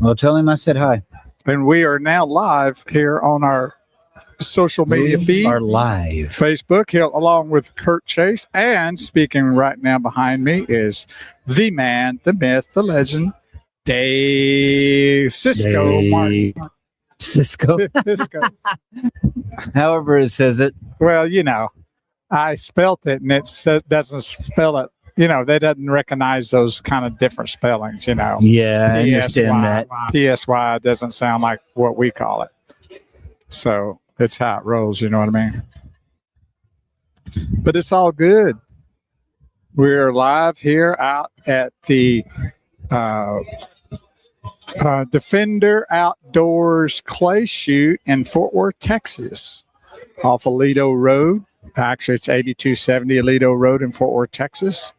Well, tell him I said hi. And we are now live here on our social media feed. Are live. Facebook, along with Kurt Chase. And speaking right now behind me is the man, the myth, the legend, Dave Cisco Martin. Cisco. Cisco. However it says it. Well, I spelt it and it doesn't spell it. They doesn't recognize those kind of different spellings, Yeah, I understand that. PSY doesn't sound like what we call it. So it's how it rolls, you know what I mean? But it's all good. We're live here out at the Defender Outdoors Clay Shoot in Fort Worth, Texas, off Aledo Road. Actually, it's 8270 Aledo Road in Fort Worth, Texas.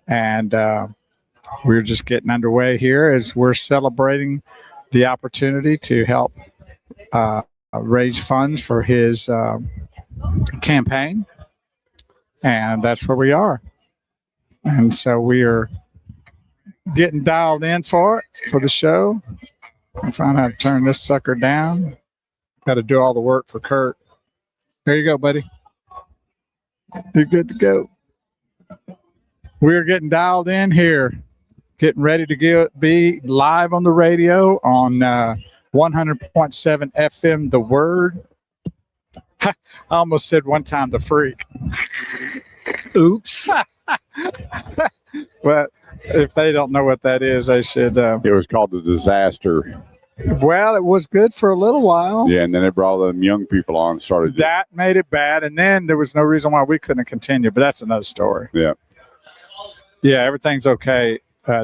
And we're just getting underway here as we're celebrating the opportunity to help raise funds for his campaign. And that's where we are. And so we are getting dialed in for the show. I'm trying how to turn this sucker down. Got to do all the work for Kurt. There you go, buddy. You're good to go. We're getting dialed in here, getting ready to be live on the radio on 100.7 FM, The Word. I almost said one time the freak. Oops. But if they don't know what that is, they should. It was called the Disaster. Well, it was good for a little while. Yeah, and then they brought all them young people on and started. That made it bad, and then there was no reason why we couldn't continue, but that's another story. Yeah. Yeah, everything's okay,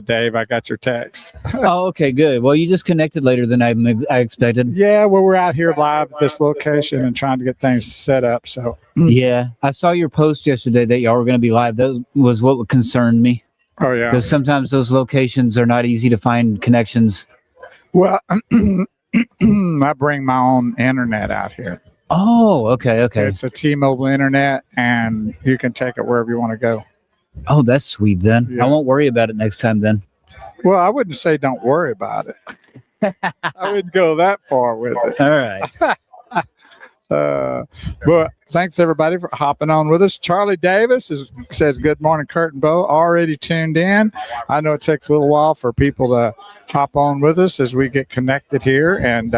Dave. I got your text. Oh, okay, good. Well, you just connected later than I expected. Yeah, well, we're out here live at this location and trying to get things set up. So yeah, I saw your post yesterday that y'all were going to be live. That was what concerned me. Oh, yeah. Because sometimes those locations are not easy to find connections. Well, I bring my own internet out here. Oh, okay. It's a T-Mobile internet, and you can take it wherever you want to go. Oh, that's sweet then. Yeah. I won't worry about it next time then. Well, I wouldn't say don't worry about it. I wouldn't go that far with it. All right. But thanks everybody for hopping on with us. Charlie Davis says good morning, Kurt and Bo, already tuned in. I know it takes a little while for people to hop on with us as we get connected here, and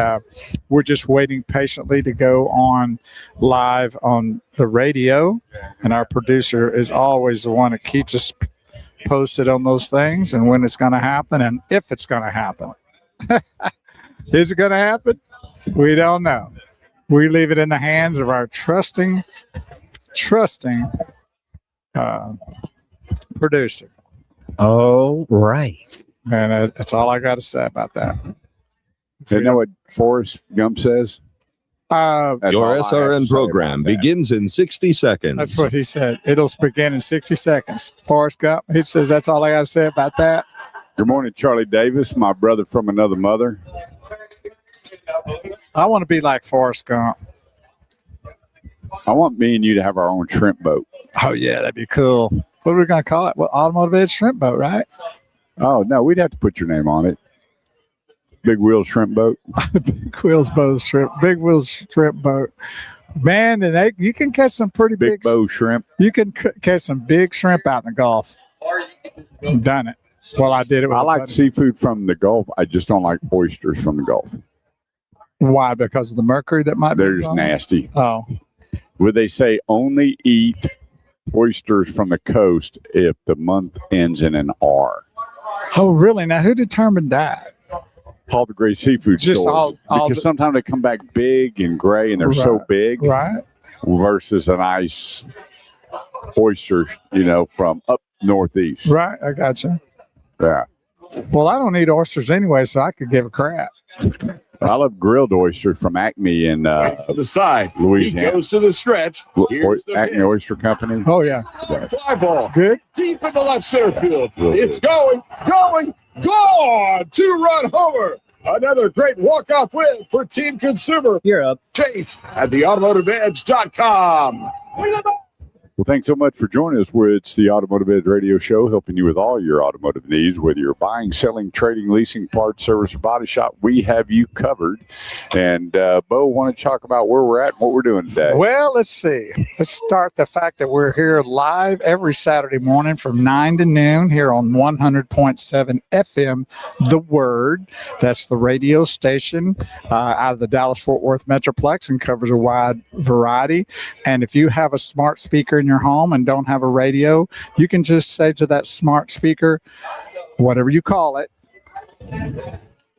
we're just waiting patiently to go on live on the radio, and our producer is always the one that keeps us posted on those things and when it's going to happen and if it's going to happen. Is it going to happen? We don't know. We leave it in the hands of our trusting producer. Oh, right. And that's all I got to say about that. You know what Forrest Gump says? Your SRN program begins in 60 seconds. That's what he said. It'll begin in 60 seconds. Forrest Gump, he says that's all I got to say about that. Good morning, Charlie Davis, my brother from another mother. I want to be like Forrest Gump. I want me and you to have our own shrimp boat. Oh, yeah, that'd be cool. What are we going to call it? Well, Automotive Edge Shrimp Boat, right? Oh, no, we'd have to put your name on it. Big Wheels Shrimp Boat. Big Wheels Boat Shrimp. Big Wheels Shrimp Boat. Man, and you can catch some pretty big bow shrimp. You can catch some big shrimp out in the Gulf. I've done it. Well, I did it. I like seafood from the Gulf. I just don't like oysters from the Gulf. Why? Because of the mercury that might be They're just involved? nasty. Oh. Would they say only eat oysters from the coast if the month ends in an R? Oh, really? Now, who determined that? All the great seafood Just stores. Because sometimes they come back big and gray and they're so big. Right. Versus a nice oyster, from up northeast. Right. I got you. Yeah. Well, I don't eat oysters anyway, so I could give a crap. I love grilled oysters from Acme in for the side. Louisiana. He goes to the stretch. Here's the Acme pitch. Oyster Company. Oh, yeah. Fly ball. Good. Deep in the left center field. It's going, gone. 2-run homer. Another great walk-off win for Team Consumer. You're up. Chase at theautomotiveedge.com. Well, thanks so much for joining us. It's the Automotive Edge Radio Show, helping you with all your automotive needs, whether you're buying, selling, trading, leasing, parts, service, or body shop. We have you covered. And Bo, want to talk about where we're at and what we're doing today? Well, let's see. Let's start the fact that we're here live every Saturday morning from 9 to noon here on 100.7 FM, The Word. That's the radio station out of the Dallas-Fort Worth Metroplex and covers a wide variety. And if you have a smart speaker in your home and don't have a radio, you can just say to that smart speaker, whatever you call it,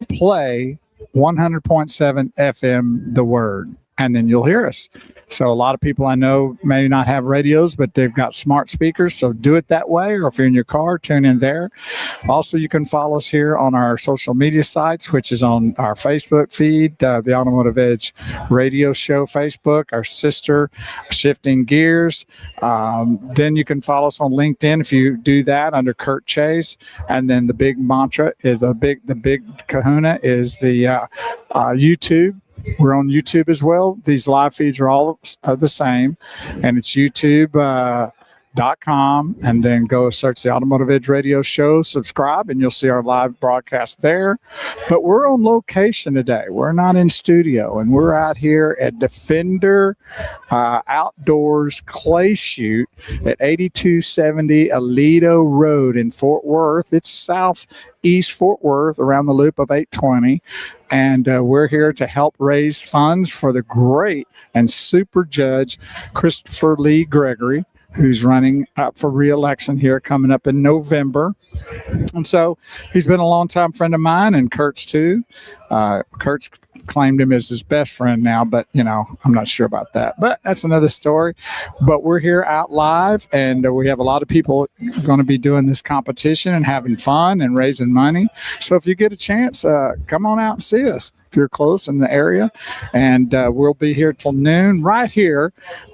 play 100.7 FM, The Word, and then you'll hear us. So a lot of people I know may not have radios, but they've got smart speakers. So do it that way. Or if you're in your car, tune in there. Also, you can follow us here on our social media sites, which is on our Facebook feed, the Automotive Edge Radio Show Facebook, our sister, Shifting Gears. Then you can follow us on LinkedIn if you do that under Kurt Chase. And then the big mantra is the big kahuna is the YouTube. We're on YouTube as well. These live feeds are all the same, and it's YouTube.com, and then go search the Automotive Edge Radio Show, subscribe, and you'll see our live broadcast there. But we're on location today. We're not in studio, and we're out here at Defender Outdoors Clay Shoot at 8270 Aledo Road in Fort Worth. It's southeast Fort Worth, around the loop of 820. And we're here to help raise funds for the great and super judge, Christopher Lee Gregory, who's running up for re-election here coming up in November. And so he's been a longtime friend of mine, and Kurt's too. Kurt's claimed him as his best friend now, but, I'm not sure about that. But that's another story. But we're here out live, and we have a lot of people going to be doing this competition and having fun and raising money. So if you get a chance, come on out and see us if you're close in the area. And we'll be here till noon right here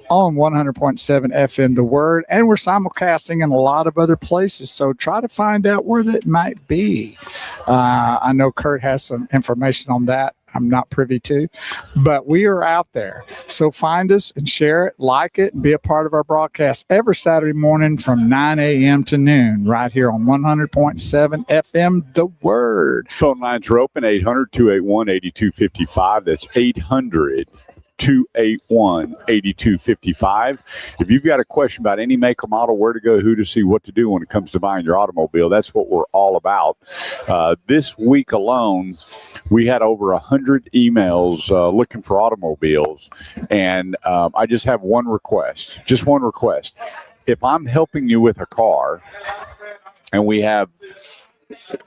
on 100.7 FM, The Word, and we're simulcasting in a lot of other places, so try to find out where that might be. I know Kurt has some information on that I'm not privy to, but we are out there. So find us and share it, like it, and be a part of our broadcast every Saturday morning from 9 a.m. to noon right here on 100.7 FM, The Word. Phone lines are open, 800-281-8255. That's 800-281-8255. If you've got a question about any make or model, where to go, who to see, what to do when it comes to buying your automobile, that's what we're all about. This week alone, we had over 100 emails looking for automobiles, and I just have one request. If I'm helping you with a car, and we have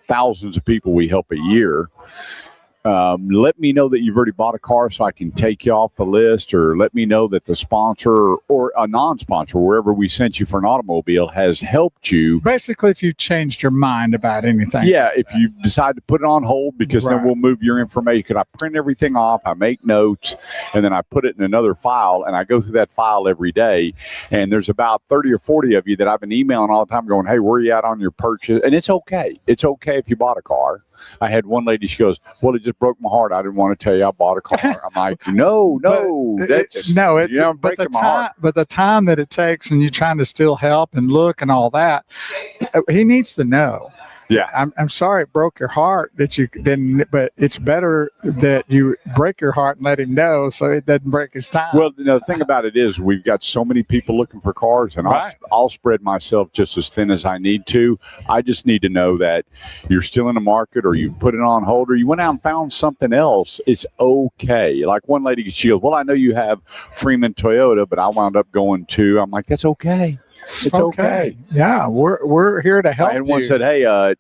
thousands of people we help a year, let me know that you've already bought a car so I can take you off the list, or let me know that the sponsor or a non-sponsor, wherever we sent you for an automobile, has helped you. Basically, if you've changed your mind about anything. Yeah, if you decide to put it on hold, because then we'll move your information. Because I print everything off, I make notes, and then I put it in another file, and I go through that file every day. And there's about 30 or 40 of you that I've been emailing all the time going, hey, where are you at on your purchase? And it's okay. It's okay if you bought a car. I had one lady, she goes, well, it just broke my heart. I didn't want to tell you I bought a car. I'm like, no, but the time that it takes, and you're trying to still help and look and all that, he needs to know. Yeah, I'm sorry it broke your heart that you didn't, but it's better that you break your heart and let him know so it doesn't break his time. Well, the thing about it is we've got so many people looking for cars, and I'll spread myself just as thin as I need to. I just need to know that you're still in the market, or you put it on hold, or you went out and found something else. It's okay. Like one lady, she goes, well, I know you have Freeman Toyota, but I wound up going to. I'm like, that's okay. It's okay. Yeah, we're here to help. And one said, hey, I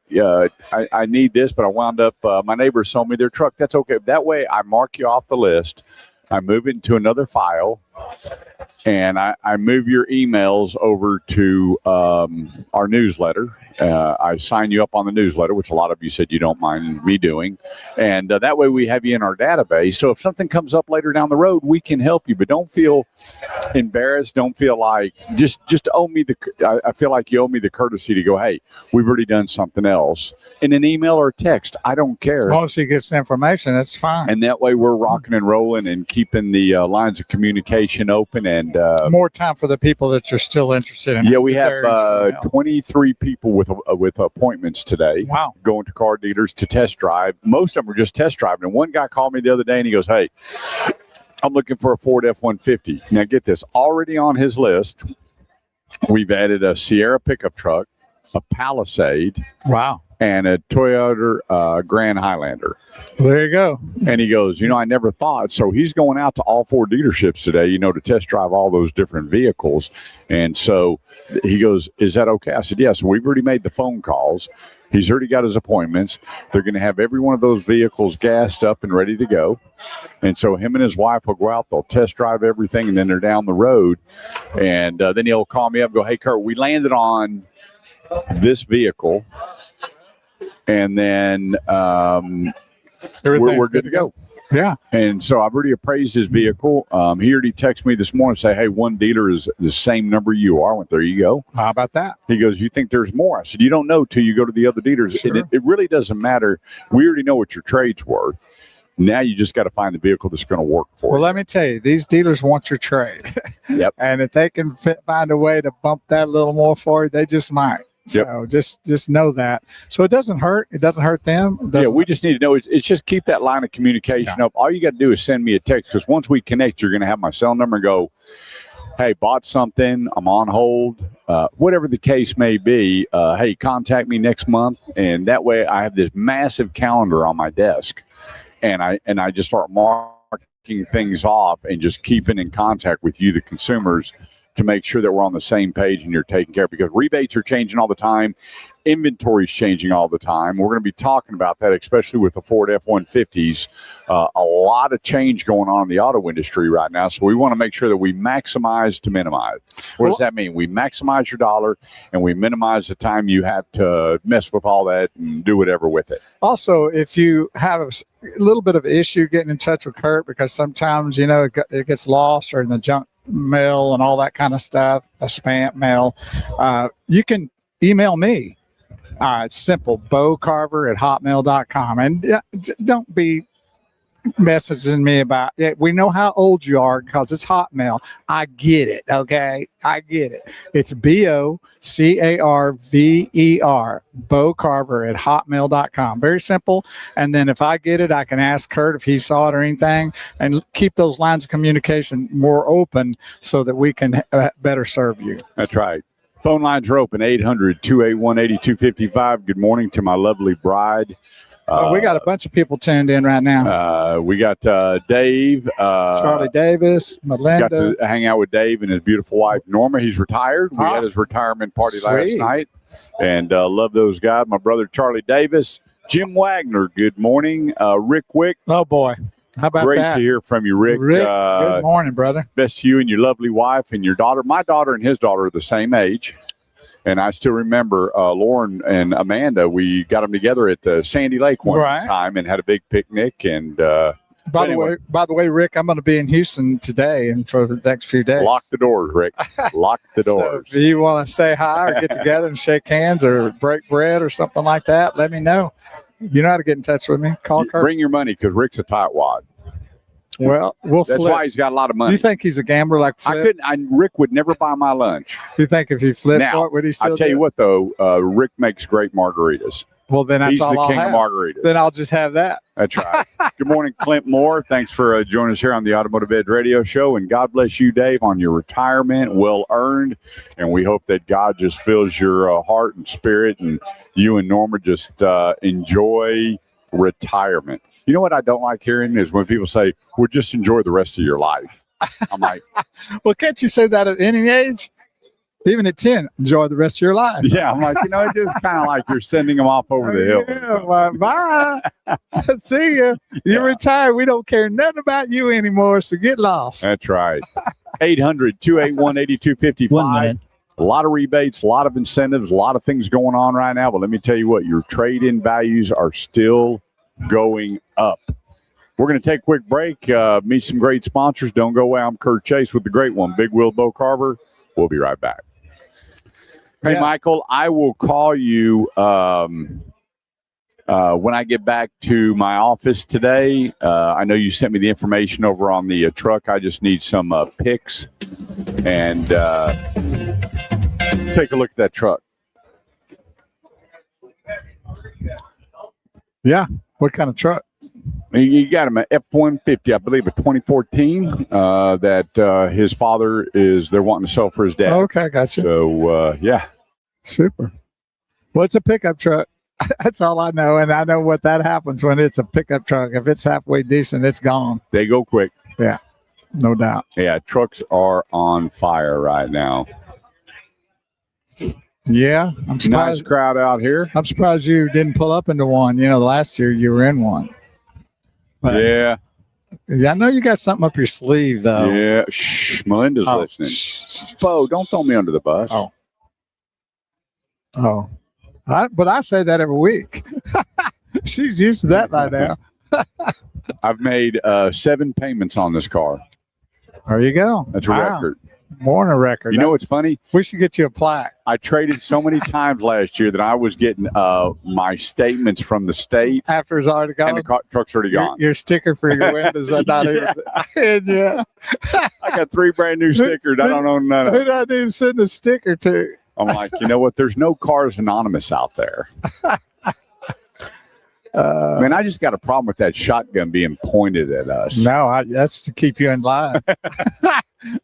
need this, but I wound up, my neighbor sold me their truck. That's okay. That way I mark you off the list. I move it into another file, and I move your emails over to our newsletter. I sign you up on the newsletter, which a lot of you said you don't mind me doing. And that way we have you in our database. So if something comes up later down the road, we can help you. But don't feel embarrassed. Don't feel like just owe me I feel like you owe me the courtesy to go, hey, we've already done something else in an email or a text. I don't care. As long as he gets the information, that's fine. And that way we're rocking and rolling and keeping the lines of communication communication open, and more time for the people that you're still interested in. Yeah, we have 23 people with appointments today. Wow. Going to car dealers to test drive. Most of them are just test driving. And one guy called me the other day and he goes, "Hey, I'm looking for a Ford F-150." Now get this, already on his list, we've added a Sierra pickup truck, a Palisade, wow, and a Toyota Grand Highlander. There you go. And he goes, I never thought. So he's going out to all 4 dealerships today, to test drive all those different vehicles. And so he goes, "Is that okay?" I said, "Yes." So we've already made the phone calls. He's already got his appointments. They're going to have every one of those vehicles gassed up and ready to go. And so him and his wife will go out, they'll test drive everything, and then they're down the road. And then he'll call me up and go, "Hey, Kurt, we landed on this vehicle." And then we're good to go. Yeah. And so I've already appraised his vehicle. He already texted me this morning and say, "Hey, one dealer is the same number you are." I went, "There you go." How about that? He goes, "You think there's more?" I said, "You don't know till you go to the other dealers." Sure. And it really doesn't matter. We already know what your trade's worth. Now you just got to find the vehicle that's going to work for you. Well, let me tell you, these dealers want your trade. Yep. And if they can find a way to bump that a little more for you, they just might. So just know that. So it doesn't hurt. It doesn't hurt them. We just need to know. It's just keep that line of communication up. All you got to do is send me a text, because once we connect, you're going to have my cell number and go, "Hey, bought something. I'm on hold." Whatever the case may be, hey, contact me next month. And that way I have this massive calendar on my desk. And I just start marking things off and just keeping in contact with you, the consumers, to make sure that we're on the same page and you're taken care of, because rebates are changing all the time. Inventory is changing all the time. We're going to be talking about that, especially with the Ford F-150s. A lot of change going on in the auto industry right now. So we want to make sure that we maximize to minimize. What does that mean? We maximize your dollar and we minimize the time you have to mess with all that and do whatever with it. Also, if you have a little bit of issue getting in touch with Kurt, because sometimes, it gets lost or in the junk mail and all that kind of stuff, a spam mail, you can email me. It's simple, bocarver@hotmail.com. And don't be messaging me about it. We know how old you are because it's Hotmail. I get it, okay? I get it. It's BOCARVER, bocarver@hotmail.com. Very simple. And then if I get it, I can ask Kurt if he saw it or anything, and keep those lines of communication more open so that we can better serve you. That's right. Phone lines are open, 800-281-8255. Good morning to my lovely bride. We got a bunch of people tuned in right now. We got Dave. Charlie Davis, Melinda. Got to hang out with Dave and his beautiful wife, Norma. He's retired. We had his retirement party last night. And love those guys. My brother, Charlie Davis. Jim Wagner, good morning. Rick Wick. Oh, boy. How about Great that? to hear from you, Rick. Good morning, brother. Best to you and your lovely wife and your daughter. My daughter and his daughter are the same age. And I still remember Lauren and Amanda. We got them together at the Sandy Lake one time and had a big picnic. And by the way, Rick, I'm going to be in Houston today and for the next few days. Lock the doors, Rick. Lock the doors. So if you want to say hi or get together and shake hands or break bread or something like that, let me know. You know how to get in touch with me. Call Kurt. Bring your money, because Rick's a tightwad. Well, that's why he's got a lot of money. Do you think he's a gambler like Flip? Rick would never buy my lunch. Do you think if he flipped now, for it, would he still I tell you what, though, Rick makes great margaritas. Well, then that's he's all the I'll king have. of margaritas. Then I'll just have that. That's right. Good morning, Clint Moore. Thanks for joining us here on the Automotive Edge Radio Show. And God bless you, Dave, on your retirement. Well earned. And we hope that God just fills your heart and spirit, and you and Norma just enjoy retirement. You know what I don't like hearing is when people say, "Well, just enjoy the rest of your life." I'm like, well, can't you say that at any age? Even at 10, enjoy the rest of your life. Yeah, I'm like, it's just kind of like you're sending them off over the hill. Yeah, well, bye. See ya. You're retired. We don't care nothing about you anymore, so get lost. That's right. 800-281-8255. 1 minute. A lot of rebates, a lot of incentives, a lot of things going on right now. But let me tell you what, your trade-in values are still going up. We're going to take a quick break, meet some great sponsors. Don't go away. I'm Kurt Chase with the great one, Big Wheel Bo Carver. We'll be right back. Hey, Michael, I will call you When I get back to my office today, I know you sent me the information over on the truck. I just need some pics and take a look at that truck. Yeah. What kind of truck? You got him an F-150, I believe, a 2014 that his father they're wanting to sell for his dad. Okay, gotcha. So, yeah. Super. What's a pickup truck? That's all I know. And I know what that happens when it's a pickup truck. If it's halfway decent, it's gone. They go quick. Yeah, no doubt. Yeah, trucks are on fire right now. Yeah, I'm surprised. Nice crowd out here. I'm surprised you didn't pull up into one. Last year you were in one. But yeah, I know you got something up your sleeve, though. Yeah. Shh, Melinda's listening. Bo, don't throw me under the bus. Oh. But I say that every week. She's used to that by now. I've made 7 payments on this car. There you go. That's a record. More than a record. You know what's funny? We should get you a plaque. I traded so many times last year that I was getting my statements from the state. After it's already gone? And the truck's already gone. Your sticker for your windows are not even. Yeah. I got 3 brand new stickers. I don't know none of them. Who do I need to send a sticker to? I'm like, you know what? There's no Cars Anonymous out there. Man, I just got a problem with that shotgun being pointed at us. No, that's to keep you in line.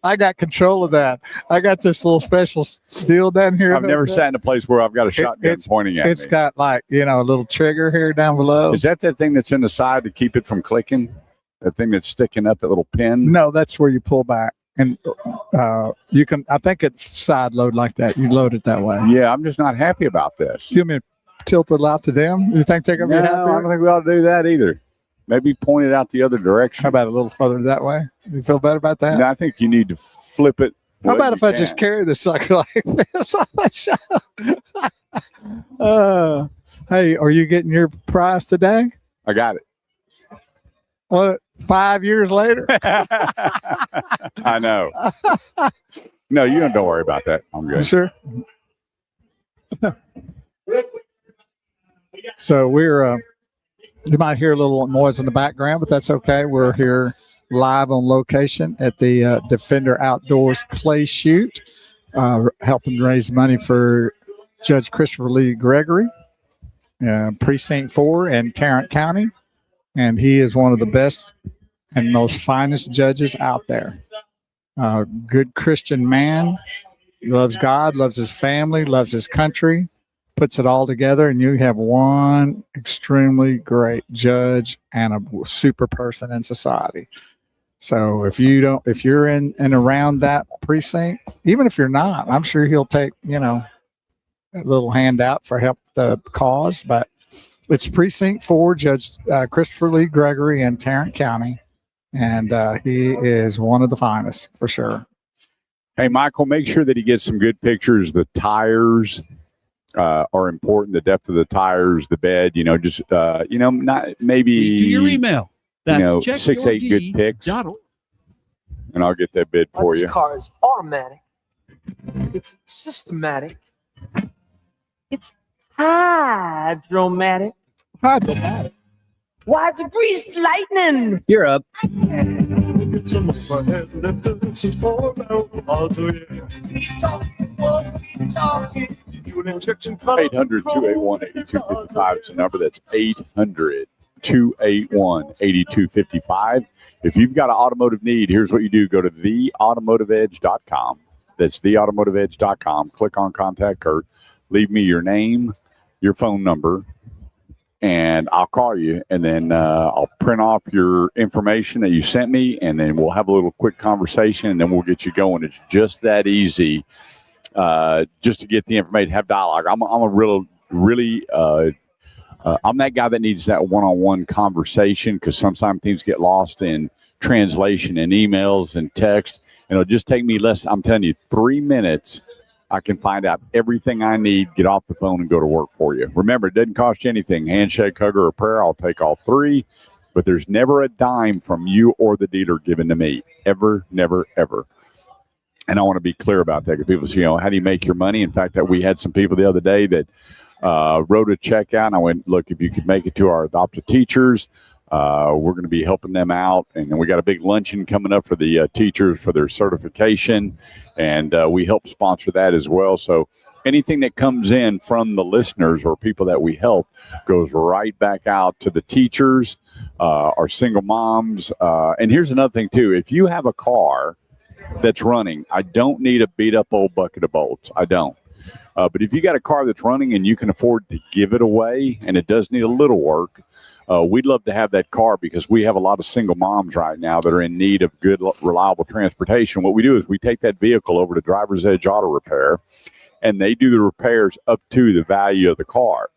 I got control of that. I got this little special deal down here. I've never sat in a place where I've got a shotgun pointing at me. It's got a little trigger here down below. Is that thing that's in the side to keep it from clicking? That thing that's sticking up, that little pin? No, that's where you pull back. And you can, I think it's side load like that. You load it that way. Yeah, I'm just not happy about this. You mean tilt it out to them? You think they're going to be happy? No, I don't think we ought to do that either. Maybe point it out the other direction. How about a little further that way? You feel better about that? No, I think you need to flip it. How about if I just carry the sucker like this on the show? Hey, are you getting your prize today? I got it. 5 years later? I know. No, you don't worry about that. I'm good. Sure. So we're, you might hear a little noise in the background, but that's okay. We're here live on location at the Defender Outdoors Clay Shoot, helping raise money for Judge Christopher Lee Gregory, Precinct 4 in Tarrant County. And he is one of the best and most finest judges out there. Good Christian man, loves God, loves his family, loves his country, puts it all together, and you have one extremely great judge and a super person in society. So if you're in and around that precinct, even if you're not, I'm sure he'll take, a little handout for help the cause. But it's Precinct 4, Judge Christopher Lee Gregory in Tarrant County, and he is one of the finest for sure. Hey, Michael, make sure that he gets some good pictures. The tires are important. The depth of the tires, the bed. Not maybe to your email. That's 6-8 good picks, and I'll get that bid for you. This car is automatic. It's systematic. It's hydromatic. Why, it's greased lightning. You're up. 800-281-8255 is the number. That's 800-281-8255. If you've got an automotive need, here's what you do. Go to theautomotiveedge.com. That's theautomotiveedge.com. Click on Contact Kurt. Leave me your name, your phone number, and I'll call you, and then I'll print off your information that you sent me, and then we'll have a little quick conversation, and then we'll get you going. It's just that easy, just to get the information, have dialogue. I'm that guy that needs that one-on-one conversation, because sometimes things get lost in translation and emails and text, and it'll just take me I'm telling you, 3 minutes. I can find out everything I need, get off the phone, and go to work for you. Remember, it doesn't cost you anything. Handshake, hug, or a prayer, I'll take all 3. But there's never a dime from you or the dealer given to me. Ever, never, ever. And I want to be clear about that because people say, how do you make your money? In fact, that we had some people the other day that wrote a check out, and I went, look, if you could make it to our adopted teachers, we're going to be helping them out. And then we got a big luncheon coming up for the teachers for their certification, and we help sponsor that as well. So anything that comes in from the listeners or people that we help goes right back out to the teachers, our single moms. And here's another thing, too. If you have a car that's running, I don't need a beat up old bucket of bolts. I don't. But if you got a car that's running and you can afford to give it away and it does need a little work, we'd love to have that car because we have a lot of single moms right now that are in need of good, reliable transportation. What we do is we take that vehicle over to Driver's Edge Auto Repair, and they do the repairs up to the value of the car.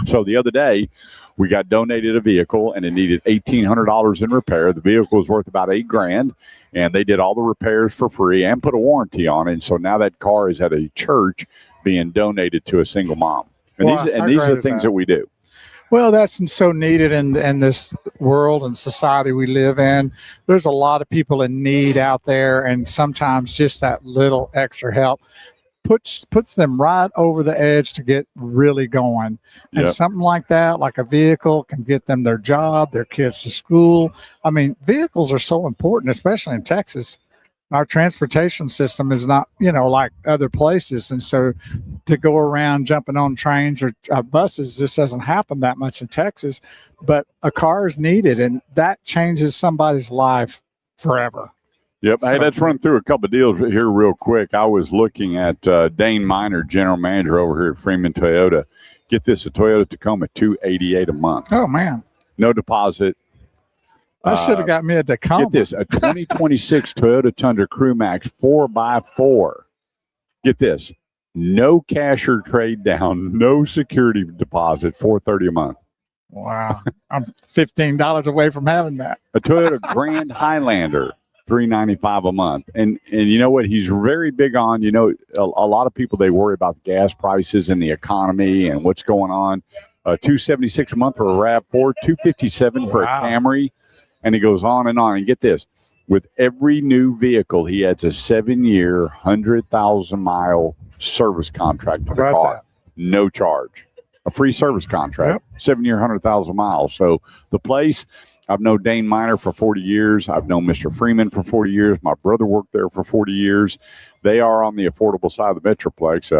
So the other day, we got donated a vehicle, and it needed $1,800 in repair. The vehicle was worth about $8,000, and they did all the repairs for free and put a warranty on it. And so now that car is at a church being donated to a single mom. And these are the things that we do. Well, that's so needed in this world and society we live in. There's a lot of people in need out there, and sometimes just that little extra help puts them right over the edge to get really going. And something like that, like a vehicle, can get them their job, their kids to school. I mean, vehicles are so important, especially in Texas. Our transportation system is not, like other places. And so to go around jumping on trains or buses just doesn't happen that much in Texas. But a car is needed, and that changes somebody's life forever. Yep. Hey, let's run through a couple of deals here real quick. I was looking at Dane Miner, general manager over here at Freeman Toyota. Get this, a Toyota Tacoma, $288 a month. Oh, man. No deposit. I should have got me a Tacoma. Get this, a 2026 Toyota Tundra Crew Max 4x4. Get this, no cash or trade down, no security deposit, $430 a month. Wow. I'm $15 away from having that. A Toyota Grand Highlander, $395 a month. And you know what? He's very big on, a lot of people, they worry about gas prices and the economy and what's going on. $276 a month for a RAV4, $257 for a Camry. And he goes on. And get this, with every new vehicle, he adds a 7-year, 100,000-mile service contract to the car. No charge. A free service contract, 7-year, 100,000 miles. So the place, I've known Dane Miner for 40 years. I've known Mr. Freeman for 40 years. My brother worked there for 40 years. They are on the affordable side of the Metroplex.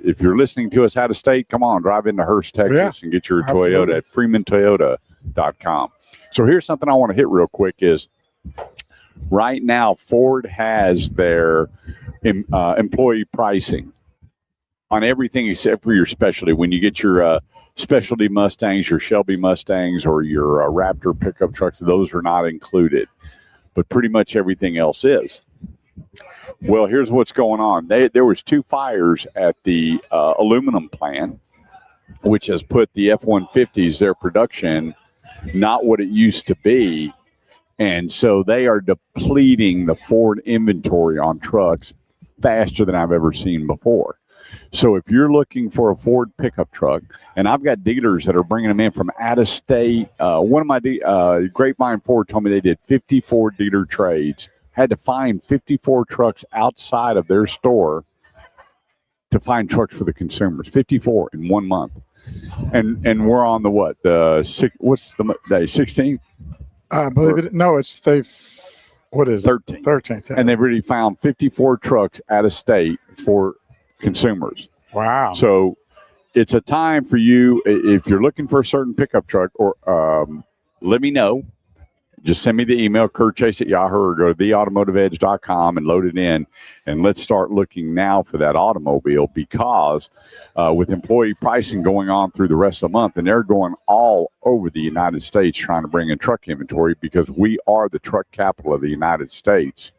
If you're listening to us out of state, come on, drive into Hurst, Texas, and get your Toyota at freemantoyota.com. So here's something I want to hit real quick is right now Ford has their employee pricing on everything except for your specialty. When you get your specialty Mustangs, your Shelby Mustangs, or your Raptor pickup trucks, those are not included. But pretty much everything else is. Well, here's what's going on. There was 2 fires at the aluminum plant, which has put the F-150s, their production, not what it used to be. And so they are depleting the Ford inventory on trucks faster than I've ever seen before. So if you're looking for a Ford pickup truck, and I've got dealers that are bringing them in from out of state. One of my Grapevine Ford told me they did 54 dealer trades, had to find 54 trucks outside of their store to find trucks for the consumers. 54 in 1 month. And we're on the what? What's the day? 16th? I believe it. No, it's what is it? 13th. 13th. And they've already found 54 trucks out of state for consumers. Wow. So it's a time for you, if you're looking for a certain pickup truck, or let me know. Just send me the email, kurtchase@yahoo, or go to theautomotiveedge.com and load it in. And let's start looking now for that automobile, because with employee pricing going on through the rest of the month, and they're going all over the United States trying to bring in truck inventory, because we are the truck capital of the United States.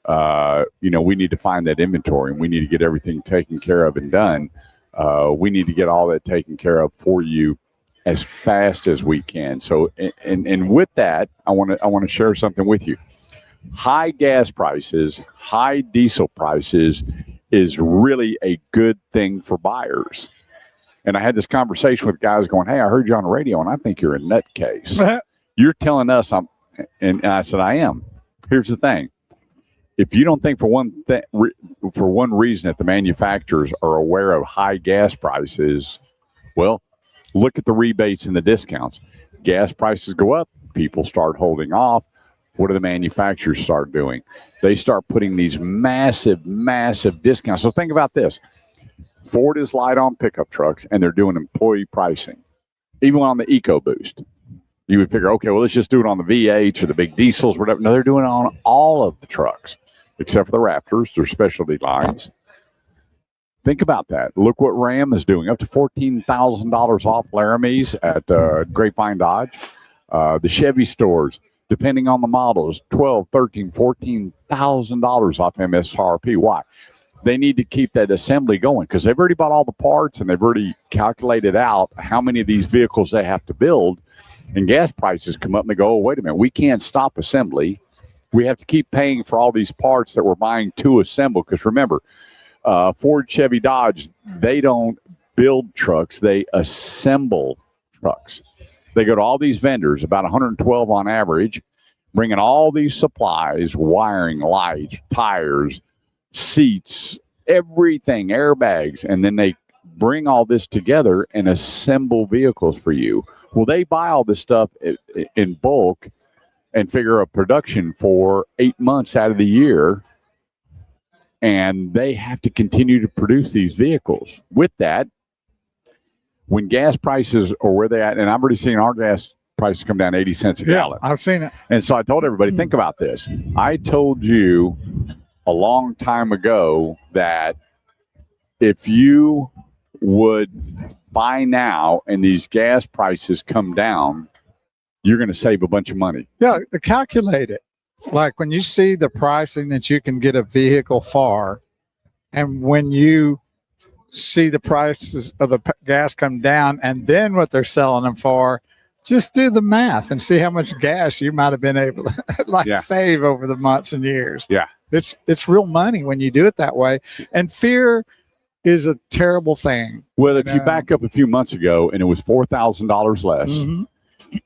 We need to find that inventory, and we need to get everything taken care of and done. We need to get all that taken care of for you as fast as we can. So, and with that, I want to share something with you. High gas prices, high diesel prices is really a good thing for buyers. And I had this conversation with guys going, "Hey, I heard you on the radio, and I think you're a nutcase. You're telling us and I said, I am. Here's the thing. if you don't think for one reason that the manufacturers are aware of high gas prices, well, look at the rebates and the discounts. Gas prices go up, people start holding off. What do the manufacturers start doing? They start putting these massive, massive discounts. So think about this. Ford is light on pickup trucks, and they're doing employee pricing, even on the EcoBoost. You would figure, okay, well, let's just do it on the V8s or the big diesels, whatever. No, they're doing it on all of the trucks, except for the Raptors, their specialty lines. Think about that. Look what Ram is doing, up to $14,000 off Laramies at Grapevine Dodge. The Chevy stores, depending on the models, $12,000, $13,000, $14,000 off MSRP. Why? They need to keep that assembly going because they've already bought all the parts and they've already calculated out how many of these vehicles they have to build. And gas prices come up and they go, oh, wait a minute, we can't stop assembly. We have to keep paying for all these parts that we're buying to assemble. Because remember, Ford, Chevy, Dodge, they don't build trucks, they assemble trucks. They go to all these vendors, about 112 on average, bringing all these supplies, wiring, lights, tires, seats, everything, airbags, and then they bring all this together and assemble vehicles for you. Well, they buy all this stuff in bulk and figure a production for 8 months out of the year, and they have to continue to produce these vehicles. With that, when gas prices are where they're at, and I've already seen our gas prices come down 80 cents a gallon. I've seen it. And so I told everybody, think about this. I told you a long time ago that if you would buy now and these gas prices come down, you're going to save a bunch of money. Yeah, calculate it. Like when you see the pricing that you can get a vehicle for, and when you see the prices of the gas come down and then what they're selling them for, just do the math and see how much gas you might have been able to save over the months and years. Yeah. It's real money when you do it that way. And fear is a terrible thing. Well, if you back up a few months ago and it was $4,000 less,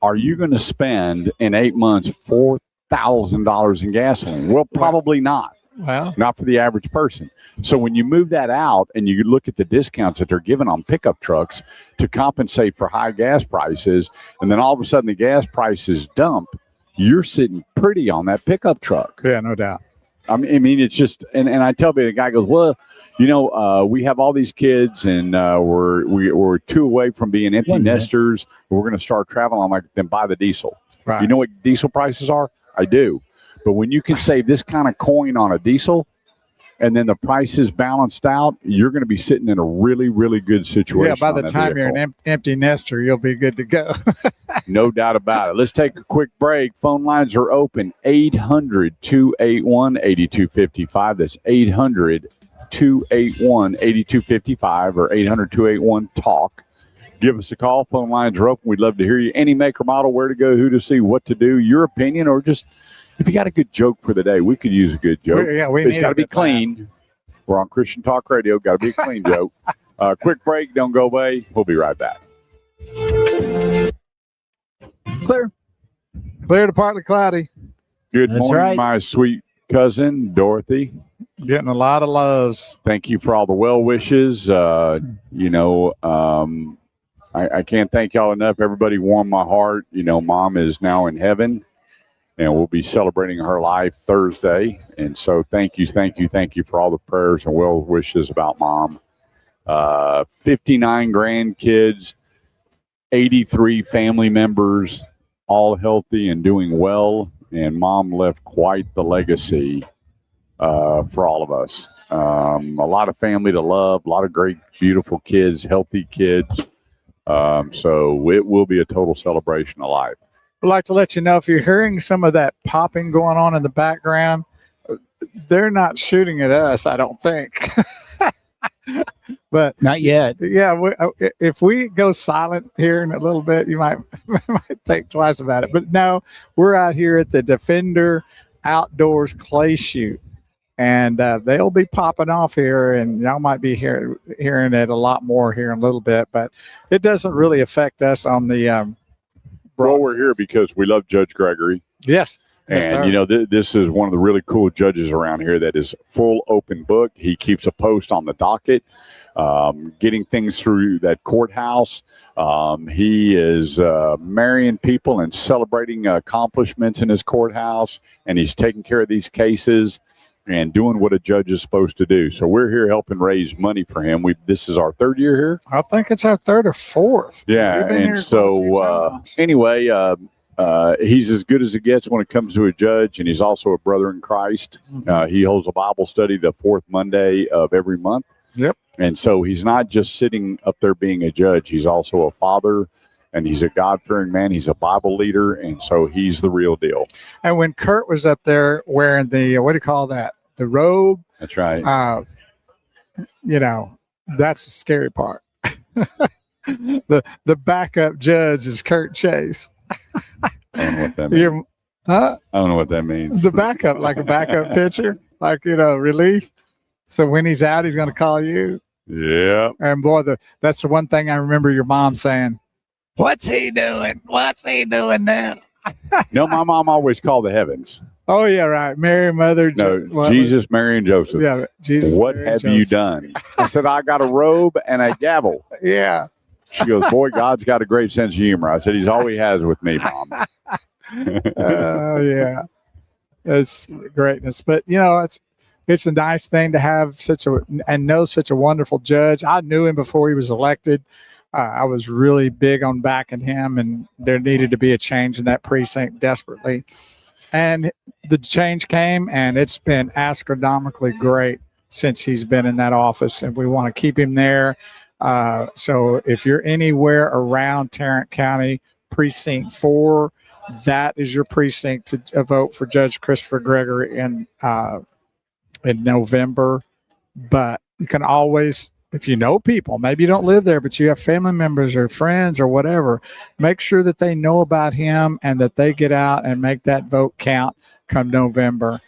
are you going to spend in 8 months $4,000 in gasoline? Well, probably not. Well, not for the average person. So when you move that out and you look at the discounts that they're giving on pickup trucks to compensate for high gas prices, and then all of a sudden the gas prices dump, you're sitting pretty on that pickup truck. Yeah, no doubt. I mean, it's just, and I tell me, the guy goes, well, you know, we have all these kids and we're 2 away from being empty nesters. We're going to start traveling. I'm like, then buy the diesel. Right. You know what diesel prices are? I do. But when you can save this kind of coin on a diesel and then the price is balanced out, you're going to be sitting in a really, really good situation. Yeah, by the time vehicle. you're an empty nester, you'll be good to go. No doubt about it. Let's take a quick break. Phone lines are open, 800-281-8255. That's 800-281-8255 or 800-281-TALK. Give us a call. Phone lines are open. We'd love to hear you. Any make or model, where to go, who to see, what to do, your opinion, or just if you got a good joke for the day. We could use a good joke. It's got to be clean. We're on Christian Talk Radio. Got to be a clean joke. Quick break. Don't go away. We'll be right back. Clear to partly cloudy. Good That's morning, right. my sweet cousin, Dorothy. Getting a lot of loves. Thank you for all the well wishes. I can't thank y'all enough. Everybody warmed my heart. You know, Mom is now in heaven, and we'll be celebrating her life Thursday. And so thank you for all the prayers and well wishes about Mom. 59 grandkids, 83 family members, all healthy and doing well. And Mom left quite the legacy for all of us. A lot of family to love, a lot of great, beautiful kids, healthy kids. So it will be a total celebration of life. I'd like to let you know if you're hearing some of that popping going on in the background, they're not shooting at us, I don't think. But not yet. Yeah, if we go silent here in a little bit, you might think twice about it. But no, we're out here at the Defender Outdoors Clay Shoot, and they'll be popping off here, and y'all might be hearing it a lot more here in a little bit. But it doesn't really affect us on the. Well, we're here because we love Judge Gregory. Yes. Yes, And, sir. you know, this is one of the really cool judges around here that is full open book. He keeps a post on the docket, getting things through that courthouse. He is marrying people and celebrating accomplishments in his courthouse, and he's taking care of these cases and doing what a judge is supposed to do. So we're here helping raise money for him. This is our third year here. I think it's our third or fourth. Yeah, We've been and here so quite a few times. anyway, he's as good as it gets when it comes to a judge, and he's also a brother in Christ. He holds a Bible study the fourth Monday of every month. Yep. And so he's not just sitting up there being a judge. He's also a father, and he's a God-fearing man. He's a Bible leader, and so he's the real deal. And when Kurt was up there wearing the, what do you call that? The robe. That's right. You know, that's the scary part. The backup judge is Kurt Chase. I don't know what that means. Huh? I don't know what that means. The backup, like a backup pitcher, like, you know, relief. So when he's out, he's going to call you. Yeah. And boy, that's the one thing I remember your mom saying. What's he doing? What's he doing now? No, my mom always called the heavens. Oh, yeah, right. Mary, Mother. No, Jesus, Mary, and Joseph. Yeah, Jesus. What Mary, have Joseph. you done? I said, I got a robe and a gavel. Yeah. She goes, boy, God's got a great sense of humor. I said, he's all he has with me, Mom. Yeah. It's greatness. But, you know, it's a nice thing to have such a wonderful judge. I knew him before he was elected. I was really big on backing him, and there needed to be a change in that precinct desperately. And the change came, and it's been astronomically great since he's been in that office, and we want to keep him there. So if you're anywhere around Tarrant County, Precinct 4, that is your precinct to vote for Judge Christopher Gregory in November. But you can always, if you know people, maybe you don't live there, but you have family members or friends or whatever, make sure that they know about him and that they get out and make that vote count come November.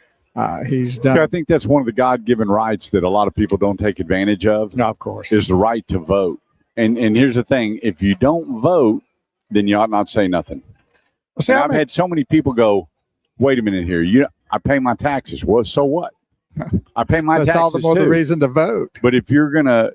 He's done. I think that's one of the God-given rights that a lot of people don't take advantage of. No, of course. Is the right to vote. And here's the thing. If you don't vote, then you ought not say nothing. See, I've had so many people go, wait a minute here. I pay my taxes. Well, so what? I pay my That's taxes all the more too. the reason to vote. But if you're going to,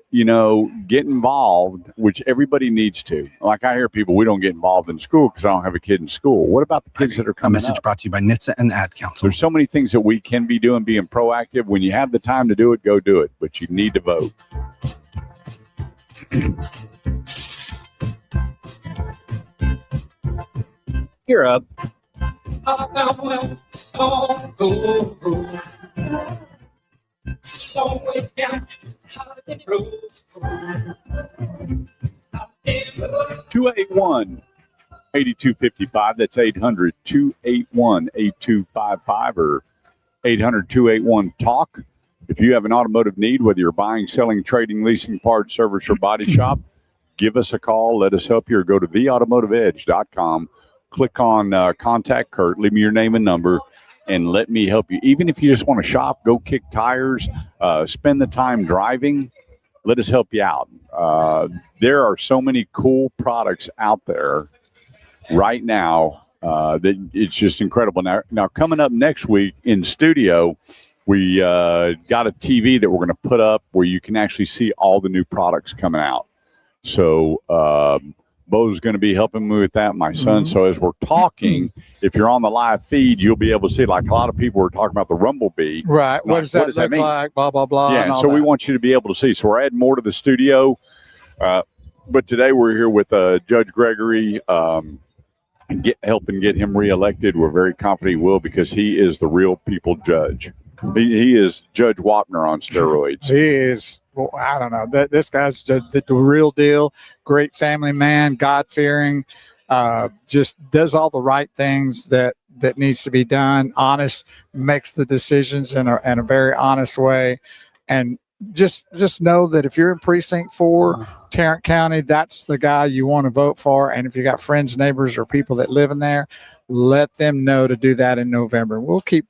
get involved, which everybody needs to, like I hear people, we don't get involved in school because I don't have a kid in school. What about the kids that are coming message up? brought to you by NHTSA and the Ad Council. There's so many things that we can be doing, being proactive. When you have the time to do it, go do it. But you need to vote. You're up. Two 8255. That's 800-281-8255 or 800-281-TALK. If you have an automotive need, whether you're buying, selling, trading, leasing, parts, service, or body shop, give us a call. Let us help you, or go to theautomotiveedge.com. Click on Contact Kurt. Leave me your name and number, and let me help you. Even if you just want to shop, go kick tires, spend the time driving, let us help you out. There are so many cool products out there right now that it's just incredible. Now coming up next week in studio, we got a TV that we're going to put up where you can actually see all the new products coming out. So Bo's going to be helping me with that, my son. So as we're talking, if you're on the live feed, you'll be able to see, like a lot of people were talking about the Rumblebee. Right. What does that look mean? like? Blah, blah, blah. Yeah, and all so we that. want you to be able to see. So we're adding more to the studio. But today we're here with Judge Gregory, helping get him reelected. We're very confident he will, because he is the real people judge. He is Judge Wapner on steroids. He is, well, I don't know. This guy's the real deal. Great family man, God-fearing, just does all the right things that needs to be done. Honest, makes the decisions in a very honest way. And just know that if you're in Precinct 4, Tarrant County, that's the guy you want to vote for. And if you got friends, neighbors, or people that live in there, let them know to do that in November. We'll keep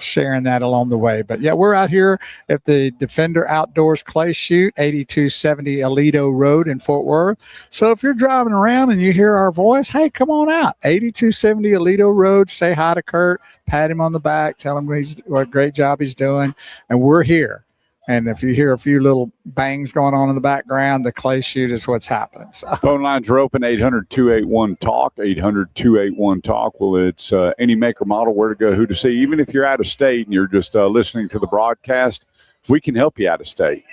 sharing that along the way. But yeah, we're out here at the Defender Outdoors Clay Shoot, 8270 Aledo Road in Fort Worth. So if you're driving around and you hear our voice, hey, come on out, 8270 Aledo Road. Say hi to Kurt, pat him on the back, tell him what a great job he's doing, and we're here. And if you hear a few little bangs going on in the background, the clay shoot is what's happening. So. Phone lines are open, 800-281-TALK, 800-281-TALK. Well, it's any make or model, where to go, who to see. Even if you're out of state and you're just listening to the broadcast, we can help you out of state.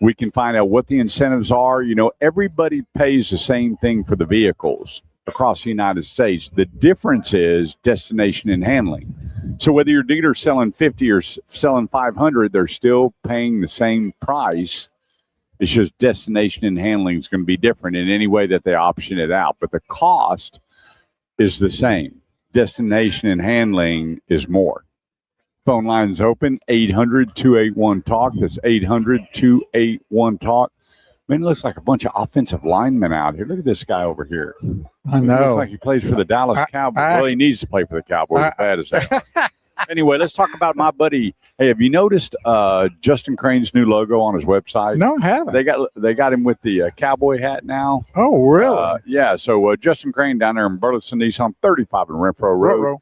We can find out what the incentives are. You know, everybody pays the same thing for the vehicles across the United States. The difference is destination and handling. So whether your dealer's selling 50 or selling 500, they're still paying the same price. It's just destination and handling is going to be different in any way that they option it out. But the cost is the same. Destination and handling is more. Phone lines open, 800-281-TALK. That's 800-281-TALK. Man, it looks like a bunch of offensive linemen out here. Look at this guy over here. I know. He looks like he plays for the Dallas Cowboys. Well, he needs to play for the Cowboys as bad as that. Anyway, let's talk about my buddy. Hey, have you noticed Justin Crane's new logo on his website? No, I haven't. They got him with the cowboy hat now. Oh, really? Yeah. So Justin Crane down there in Burleson, Nissan, 35 in Renfro Road.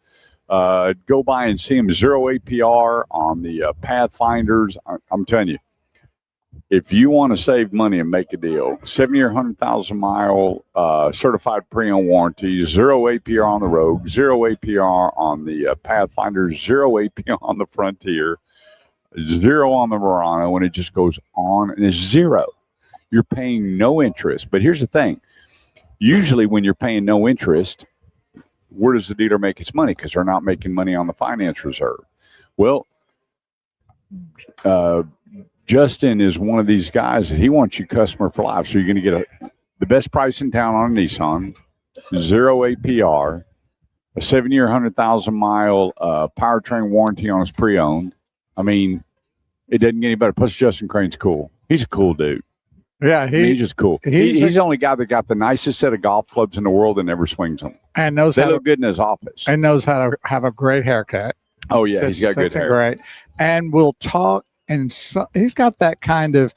Go by and see him. 0 APR on the Pathfinders. I'm telling you, if you want to save money and make a deal, 7-year, 100,000-mile certified pre-owned warranty, 0 APR on the Rogue, 0 APR on the Pathfinder, 0 APR on the Frontier, 0 on the Murano, and it just goes on and it's 0. You're paying no interest. But here's the thing. Usually when you're paying no interest, where does the dealer make its money? Because they're not making money on the finance reserve. Well, Justin is one of these guys that he wants you customer for life. So you're going to get the best price in town on a Nissan, 0 APR, a 7-year, 100,000-mile powertrain warranty on his pre-owned. I mean, it doesn't get any better. Plus, Justin Crane's cool. He's a cool dude. Yeah, he's just cool. He's the only guy that got the nicest set of golf clubs in the world and never swings them. And knows they look good in his office. And knows how to have a great haircut. Oh, yeah, he's got good hair. Great. And we'll talk. And so, he's got that kind of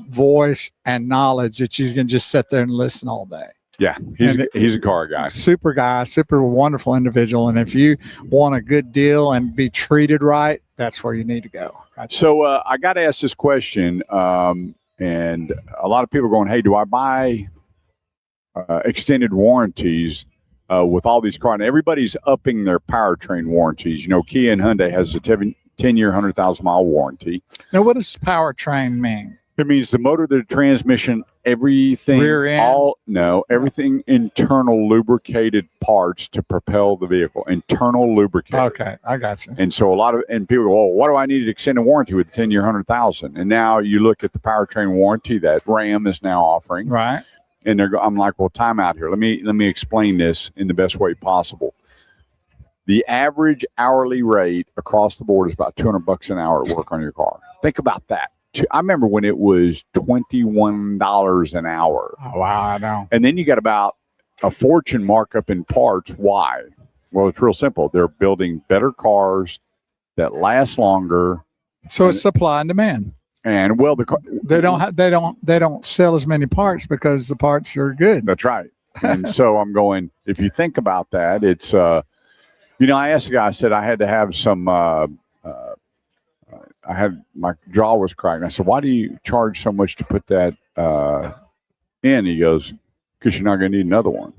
voice and knowledge that you can just sit there and listen all day. Yeah, he's a car guy. Super wonderful individual. And if you want a good deal and be treated right, that's where you need to go. Right. So I got to ask this question, and a lot of people are going, hey, do I buy extended warranties with all these cars? And everybody's upping their powertrain warranties. You know, Kia and Hyundai has a 10-year, 100,000-mile warranty. Now, what does powertrain mean? It means the motor, the transmission, everything, everything internal lubricated parts to propel the vehicle. Internal lubricated. Okay, I got you. And so people go, what do I need to extend a warranty with 10-year, 100,000? And now you look at the powertrain warranty that Ram is now offering. Right. And I'm like, well, time out here. Let me explain this in the best way possible. The average hourly rate across the board is about $200 an hour to work on your car. Think about that. I remember when it was $21 an hour. Oh, wow, I know. And then you got about a fortune markup in parts. Why? Well, it's real simple. They're building better cars that last longer. So it's supply and demand. And well, they don't sell as many parts because the parts are good. That's right. And so I'm going. If you think about that, it's I asked the guy. I said I had to have some. My jaw was cracked. I said, why do you charge so much to put that in? He goes, because you're not going to need another one.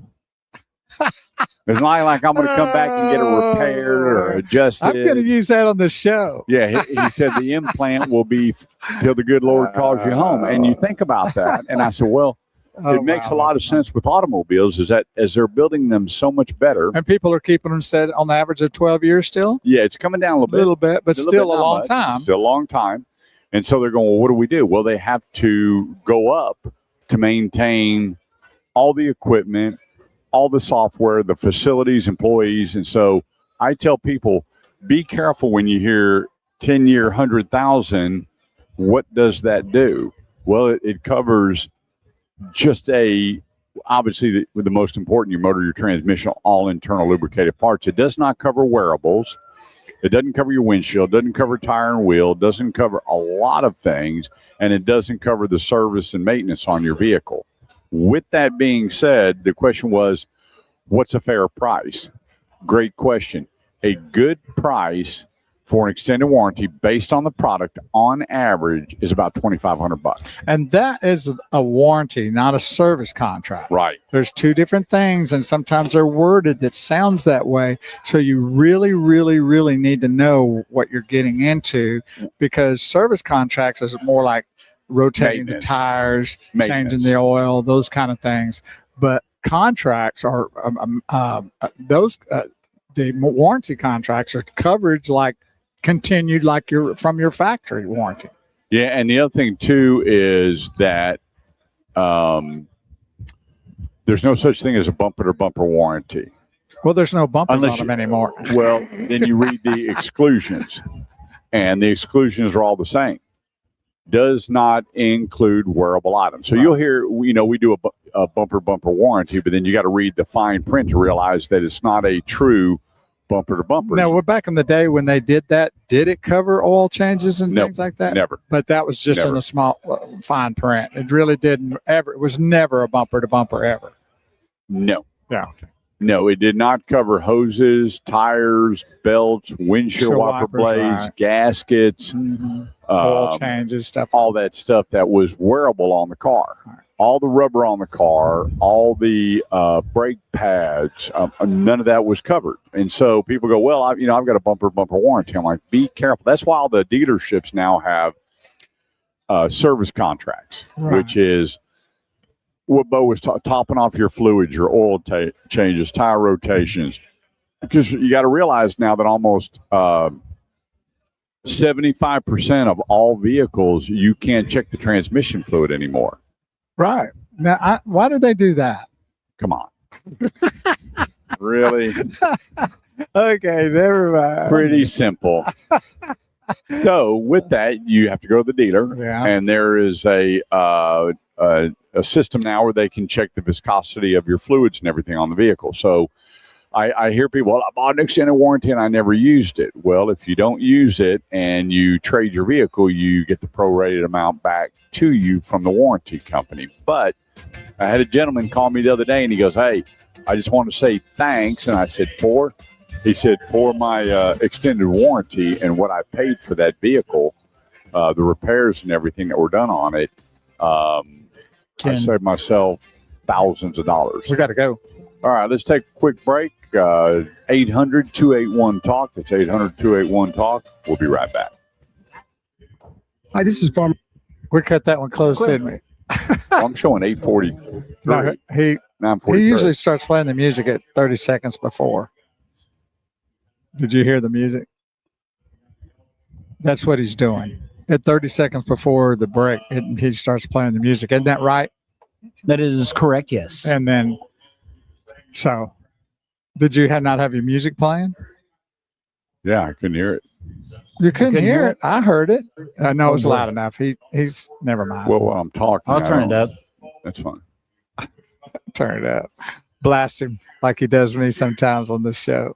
It's not like I'm going to come back and get it repaired or adjusted. I'm going to use that on the show. Yeah, he said the implant will be till the good Lord calls you home. And you think about that. And I said, well, it makes a lot of sense with automobiles is that as they're building them so much better. And people are keeping them set on the average of 12 years still? Yeah, it's coming down a little bit. But still a long time. Still a long time. And so they're going, well, what do we do? Well, they have to go up to maintain all the equipment, all the software, the facilities, employees. And so I tell people, be careful when you hear 10-year, 100,000. What does that do? Well, it covers just obviously the most important, your motor, your transmission, all internal lubricated parts. It does not cover wearables. It doesn't cover your windshield, doesn't cover tire and wheel, doesn't cover a lot of things, and it doesn't cover the service and maintenance on your vehicle. With that being said, the question was, what's a fair price? Great question. A good price for an extended warranty based on the product on average is about $2,500. And that is a warranty, not a service contract. Right. There's two different things, and sometimes they're worded that sounds that way. So you really, really, really need to know what you're getting into, because service contracts is more like rotating the tires, changing the oil, those kind of things. But contracts are the warranty contracts are coverage like continued like from your factory warranty. Yeah, and the other thing too is that there's no such thing as a bumper to bumper warranty. Well, there's no bumpers on them anymore. Well, then you read the exclusions, and the exclusions are all the same. Does not include wearable items. So you'll hear, we do a bumper warranty, but then you got to read the fine print to realize that it's not a true bumper to bumper. Now, we're back in the day when they did that. Did it cover oil changes and things like that? Never. But that was just in a small fine print. It really didn't ever. It was never a bumper to bumper ever. No. Yeah. Okay. No, it did not cover hoses, tires, belts, windshield wiper blades, gaskets, oil changes, stuff. All that stuff that was wearable on the car. All the rubber on the car, all the brake pads, none of that was covered. And so people go, well, I've got a bumper warranty. I'm like, be careful. That's why all the dealerships now have service contracts, which is what Bo was topping off your fluids, your oil changes, tire rotations. Because you got to realize now that almost 75% of all vehicles, you can't check the transmission fluid anymore. Right. Now, why do they do that? Come on. Really? Okay, never mind. Pretty simple. So with that, you have to go to the dealer, and there is a system now where they can check the viscosity of your fluids and everything on the vehicle. So I hear people, well, I bought an extended warranty and I never used it. Well, if you don't use it and you trade your vehicle, you get the prorated amount back to you from the warranty company. But I had a gentleman call me the other day and he goes, hey, I just want to say thanks. And I said, for? He said, for my extended warranty and what I paid for that vehicle, the repairs and everything that were done on it, I saved myself thousands of dollars. We got to go. All right, let's take a quick break. 800-281-TALK. That's 800-281-TALK. We'll be right back. Hi, this is Farmer. We cut that one close, didn't we? I'm showing 8:43. No, he usually starts playing the music at 30 seconds before. Did you hear the music? That's what he's doing. At 30 seconds before the break, he starts playing the music. Isn't that right? That is correct, yes. And then, so, did you not have your music playing? Yeah, I couldn't hear it. You couldn't hear it? I heard it. I know it was loud enough. He's never mind. Well, while I'm talking, I'll turn it up. That's fine. Turn it up. Blast him like he does me sometimes on this show.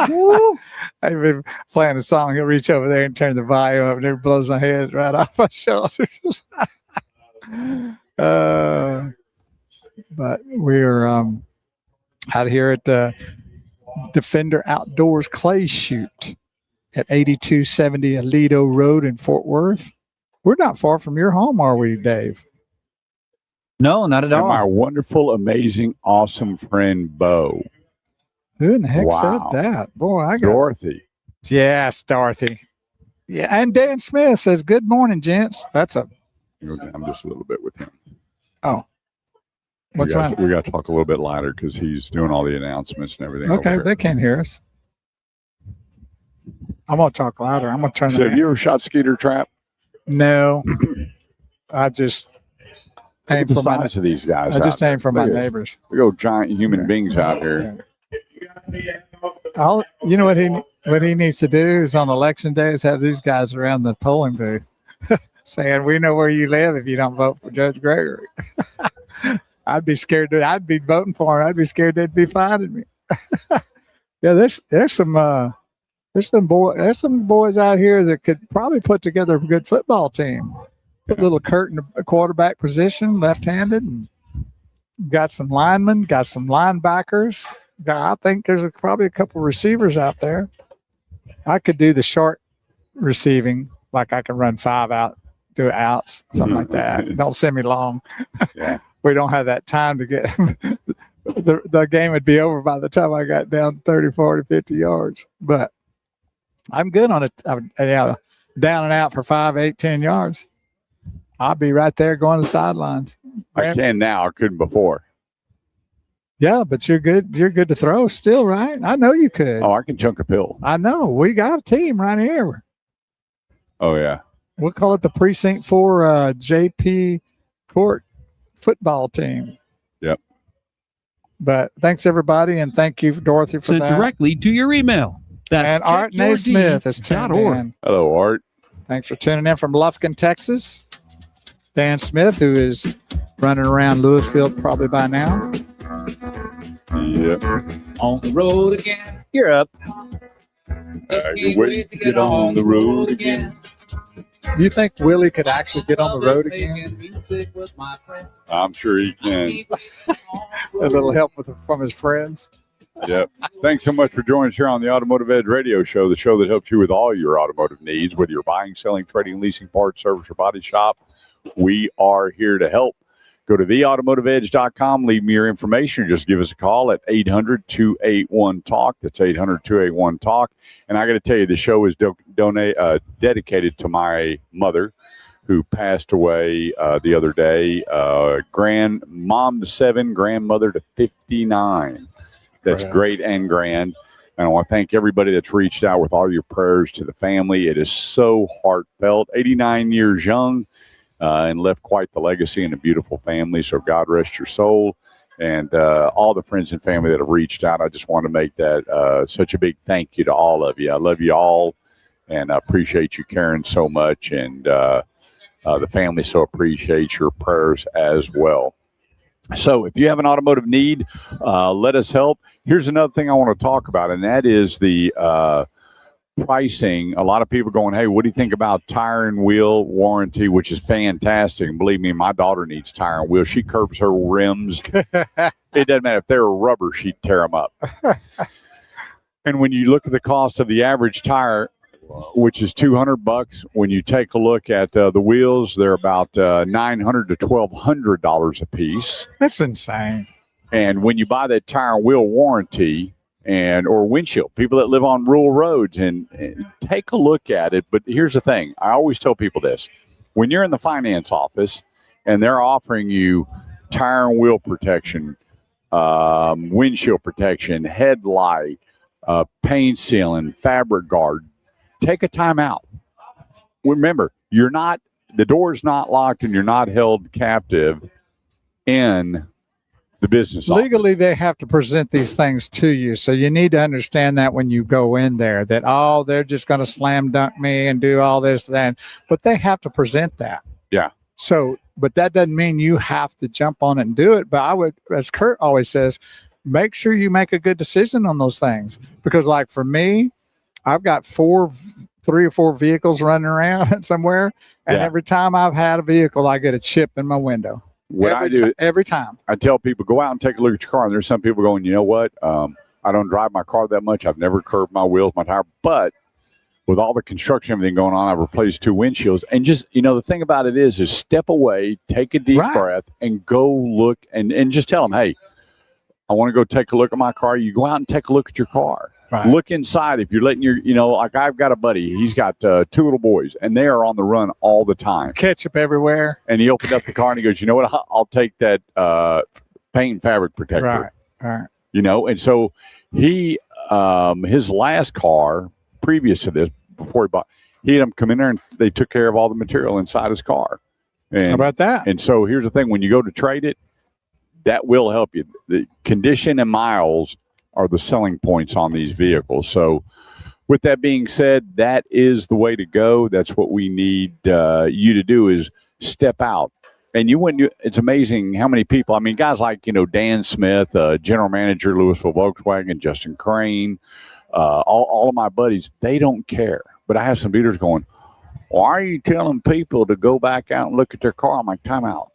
I've been playing a song. He'll reach over there and turn the volume up, and it blows my head right off my shoulders. But we're out here at Defender Outdoors Clay Shoot at 8270 Aledo Road in Fort Worth. We're not far from your home, are we, Dave? No, not at all. And my wonderful, amazing, awesome friend, Bo. Who in the heck said that? Boy, I got Dorothy. Yes, Dorothy. Yeah, and Dan Smith says, good morning, gents. I'm just a little bit with him. Oh. What's that? We got to talk a little bit louder because he's doing all the announcements and everything. Okay, they can't hear us. I'm going to talk louder. I'm going to turn So have you ever shot skeeter trap? No. I just aim for my size of these guys. I just aim for my neighbors. We go giant human beings out here. You know what he needs to do is on election day is have these guys around the polling booth saying, we know where you live if you don't vote for Judge Gregory. I'd be scared I'd be voting for him. I'd be scared they'd be finding me. Yeah, there's some There's some boys out here that could probably put together a good football team. Put a little Kurt in the quarterback position, left-handed, and got some linemen, got some linebackers. I think there's probably a couple receivers out there. I could do the short receiving, like I can run 5 out, do outs, something like that. Don't send me long. Yeah. We don't have that time to get the game would be over by the time I got down 30, 40, 50 yards. But I'm good on it. Down and out for 5, 8, 10 yards. I'll be right there going to the sidelines. I can now. I couldn't before. Yeah, but you're good. You're good to throw still, right? I know you could. Oh, I can chunk a pill. I know. We got a team right here. Oh, yeah. We'll call it the Precinct 4 JP Court football team. Yep. But thanks, everybody, and thank you, Dorothy, for Sent that. directly to your email. That's And Art Naismith is tuned in. Hello, Art. Thanks for tuning in from Lufkin, Texas. Dan Smith, who is running around Louisville probably by now. Yep. On the road again. You're up. You're waiting to get on the road again. You think Willie could actually get on the road again? I'm sure he can. A little help from his friends. Yep. Thanks so much for joining us here on the Automotive Edge Radio Show, the show that helps you with all your automotive needs, whether you're buying, selling, trading, leasing, parts, service, or body shop. We are here to help. Go to theautomotiveedge.com. Leave me your information or just give us a call at 800-281-TALK. That's 800-281-TALK. And I got to tell you, the show is dedicated to my mother, who passed away the other day. Mom to 7, grandmother to 59. That's great and grand. And I want to thank everybody that's reached out with all your prayers to the family. It is so heartfelt. 89 years young. And left quite the legacy and a beautiful family. So God rest your soul. And all the friends and family that have reached out, I just want to make that such a big thank you to all of you. I love you all, and I appreciate you caring so much. And the family so appreciates your prayers as well. So if you have an automotive need, let us help. Here's another thing I want to talk about, and that is the pricing. A lot of people going, hey, what do you think about tire and wheel warranty, which is fantastic. And believe me, my daughter needs tire and wheel. She curbs her rims. It doesn't matter if they're rubber, she'd tear them up. And when you look at the cost of the average tire, which is $200, when you take a look at the wheels, they're about $900 to $1,200 a piece. That's insane. And when you buy that tire and wheel warranty, or windshield, people that live on rural roads, and take a look at it. But here's the thing. I always tell people this. When you're in the finance office and they're offering you tire and wheel protection, windshield protection, headlight, paint sealing, fabric guard, take a time out. Remember, the door's not locked and you're not held captive in the business office. Legally, they have to present these things to you. So you need to understand that when you go in there, that, they're just going to slam dunk me and do all this, then. But they have to present that. Yeah. So, but that doesn't mean you have to jump on it and do it. But I would, as Kurt always says, make sure you make a good decision on those things. Because like for me, I've got 3 or 4 vehicles running around somewhere. And every time I've had a vehicle, I get a chip in my window. Every time. I tell people, go out and take a look at your car. And there's some people going, you know what? I don't drive my car that much. I've never curbed my wheels, my tire. But with all the construction, everything going on, I've replaced 2 windshields. And just, the thing about it is step away, take a deep breath, and go look and just tell them, hey, I want to go take a look at my car. You go out and take a look at your car. Right. Look inside. If you're letting like I've got a buddy, he's got 2 little boys, and they are on the run all the time. Ketchup everywhere. And he opened up the car and he goes, you know what? I'll take that paint and fabric protector. Right. And so he, his last car, previous to this, before he bought, he had them come in there and they took care of all the material inside his car. And, how about that? And so here's the thing: when you go to trade it, that will help you. The condition and miles are the selling points on these vehicles. So with that being said, that is the way to go. That's what we need you to do, is step out. And it's amazing how many people, guys like, Dan Smith, general manager, Louisville Volkswagen, Justin Crane, all of my buddies, they don't care. But I have some dealers going, why are you telling people to go back out and look at their car? I'm like, time out.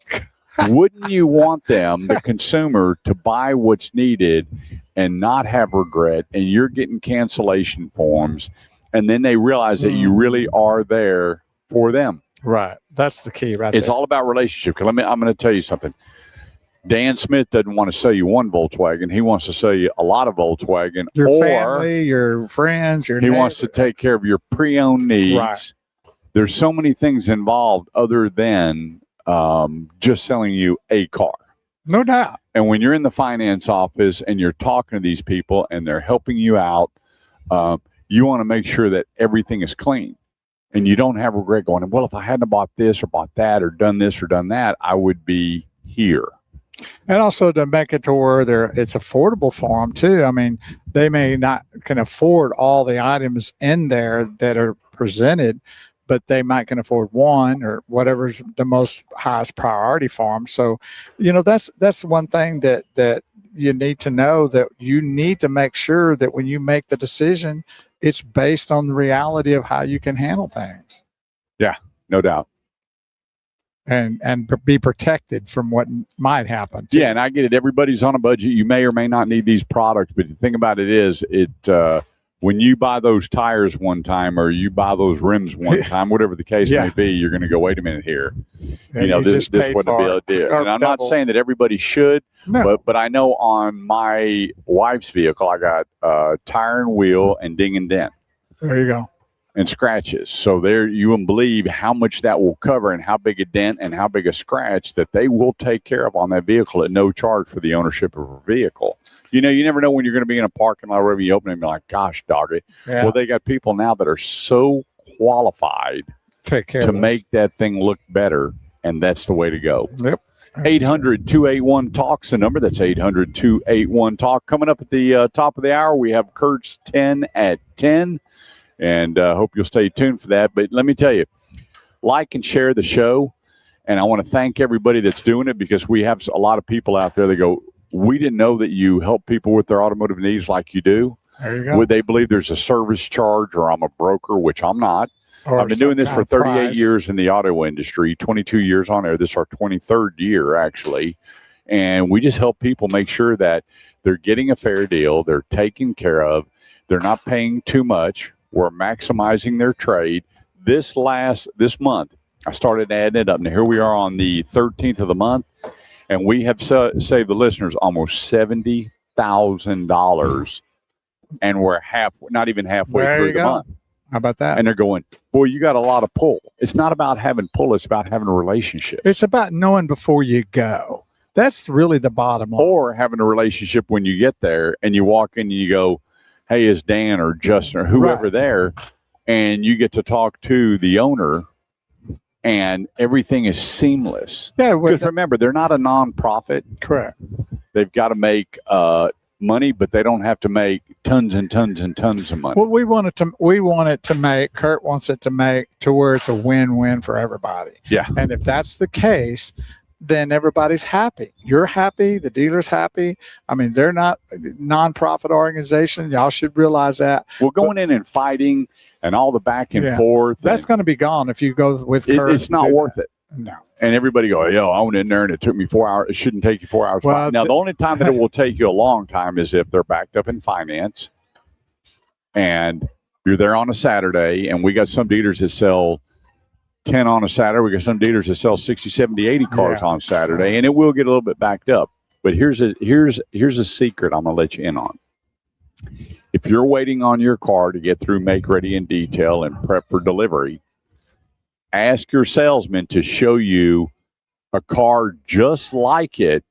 Wouldn't you want them, the consumer, to buy what's needed and not have regret? And you're getting cancellation forms, and then they realize that you really are there for them. Right. That's the key, right? It's there. all about relationship. I'm going to tell you something. Dan Smith doesn't want to sell you one Volkswagen. He wants to sell you a lot of Volkswagen. Your or family, your friends, your he wants to take care of your pre-owned needs. Right. There's so many things involved other than just selling you a car. No doubt. And when you're in the finance office and you're talking to these people and they're helping you out, you want to make sure that everything is clean. And you don't have regret going, well, if I hadn't bought this or bought that or done this or done that, I would be here. And also to make it to where it's affordable for them too. I mean, they may not can afford all the items in there that are presented, but they might can afford one or whatever's the most highest priority for them. So, that's one thing that you need to know, that you need to make sure that when you make the decision, it's based on the reality of how you can handle things. Yeah, no doubt. And be protected from what might happen too. Yeah, and I get it. Everybody's on a budget. You may or may not need these products, but the thing about it is, when you buy those tires one time or you buy those rims one time, whatever the case may be, you're going to go, wait a minute here. This wouldn't be a deal. And I'm not saying that everybody should, but I know on my wife's vehicle, I got tire and wheel and ding and dent. There you go. And scratches. So there, you wouldn't believe how much that will cover and how big a dent and how big a scratch that they will take care of on that vehicle at no charge for the ownership of a vehicle. You never know when you're going to be in a parking lot or wherever you open it and be like, gosh, dog it. Yeah. Well, they got people now that are so qualified to make that thing look better, and that's the way to go. Yep. 800-281-TALK's the number. That's 800-281-TALK. Coming up at the top of the hour, we have Kurt's 10 at 10. And hope you'll stay tuned for that. But let me tell you, like and share the show. And I want to thank everybody that's doing it, because we have a lot of people out there that go, we didn't know that you help people with their automotive needs like you do. There you go. Would they believe there's a service charge, or I'm a broker, which I'm not. I've been doing this for 38 years in the auto industry, 22 years on air. This is our 23rd year, actually. And we just help people make sure that they're getting a fair deal. They're taken care of. They're not paying too much. We're maximizing their trade. This month, I started adding it up. Now, here we are on the 13th of the month, and we have saved the listeners almost $70,000, and we're not even halfway through the month. How about that? And they're going, boy, you got a lot of pull. It's not about having pull. It's about having a relationship. It's about knowing before you go. That's really the bottom line. Or having a relationship when you get there and you walk in and you go, hey, is Dan or Justin or whoever there, and you get to talk to the owner, and everything is seamless. Yeah, because remember, they're not a nonprofit. Correct. They've got to make money, but they don't have to make tons and tons and tons of money. Well, Kurt wants it to make to where it's a win-win for everybody. Yeah. And if that's the case, then everybody's happy. You're happy. The dealer's happy. I mean, they're not a nonprofit organization. Y'all should realize that. Well, going in and fighting and all the back and forth. That's going to be gone if you go with Kurt. It's not worth it. No. And everybody go, I went in there and it took me 4 hours. It shouldn't take you 4 hours. Well, now, the only time that it will take you a long time is if they're backed up in finance and you're there on a Saturday. And we got some dealers that sell 10 on a Saturday. We got some dealers that sell 60, 70, 80 cars on Saturday, and it will get a little bit backed up. But here's a secret I'm going to let you in on. If you're waiting on your car to get through make ready and detail and prep for delivery, ask your salesman to show you a car just like it,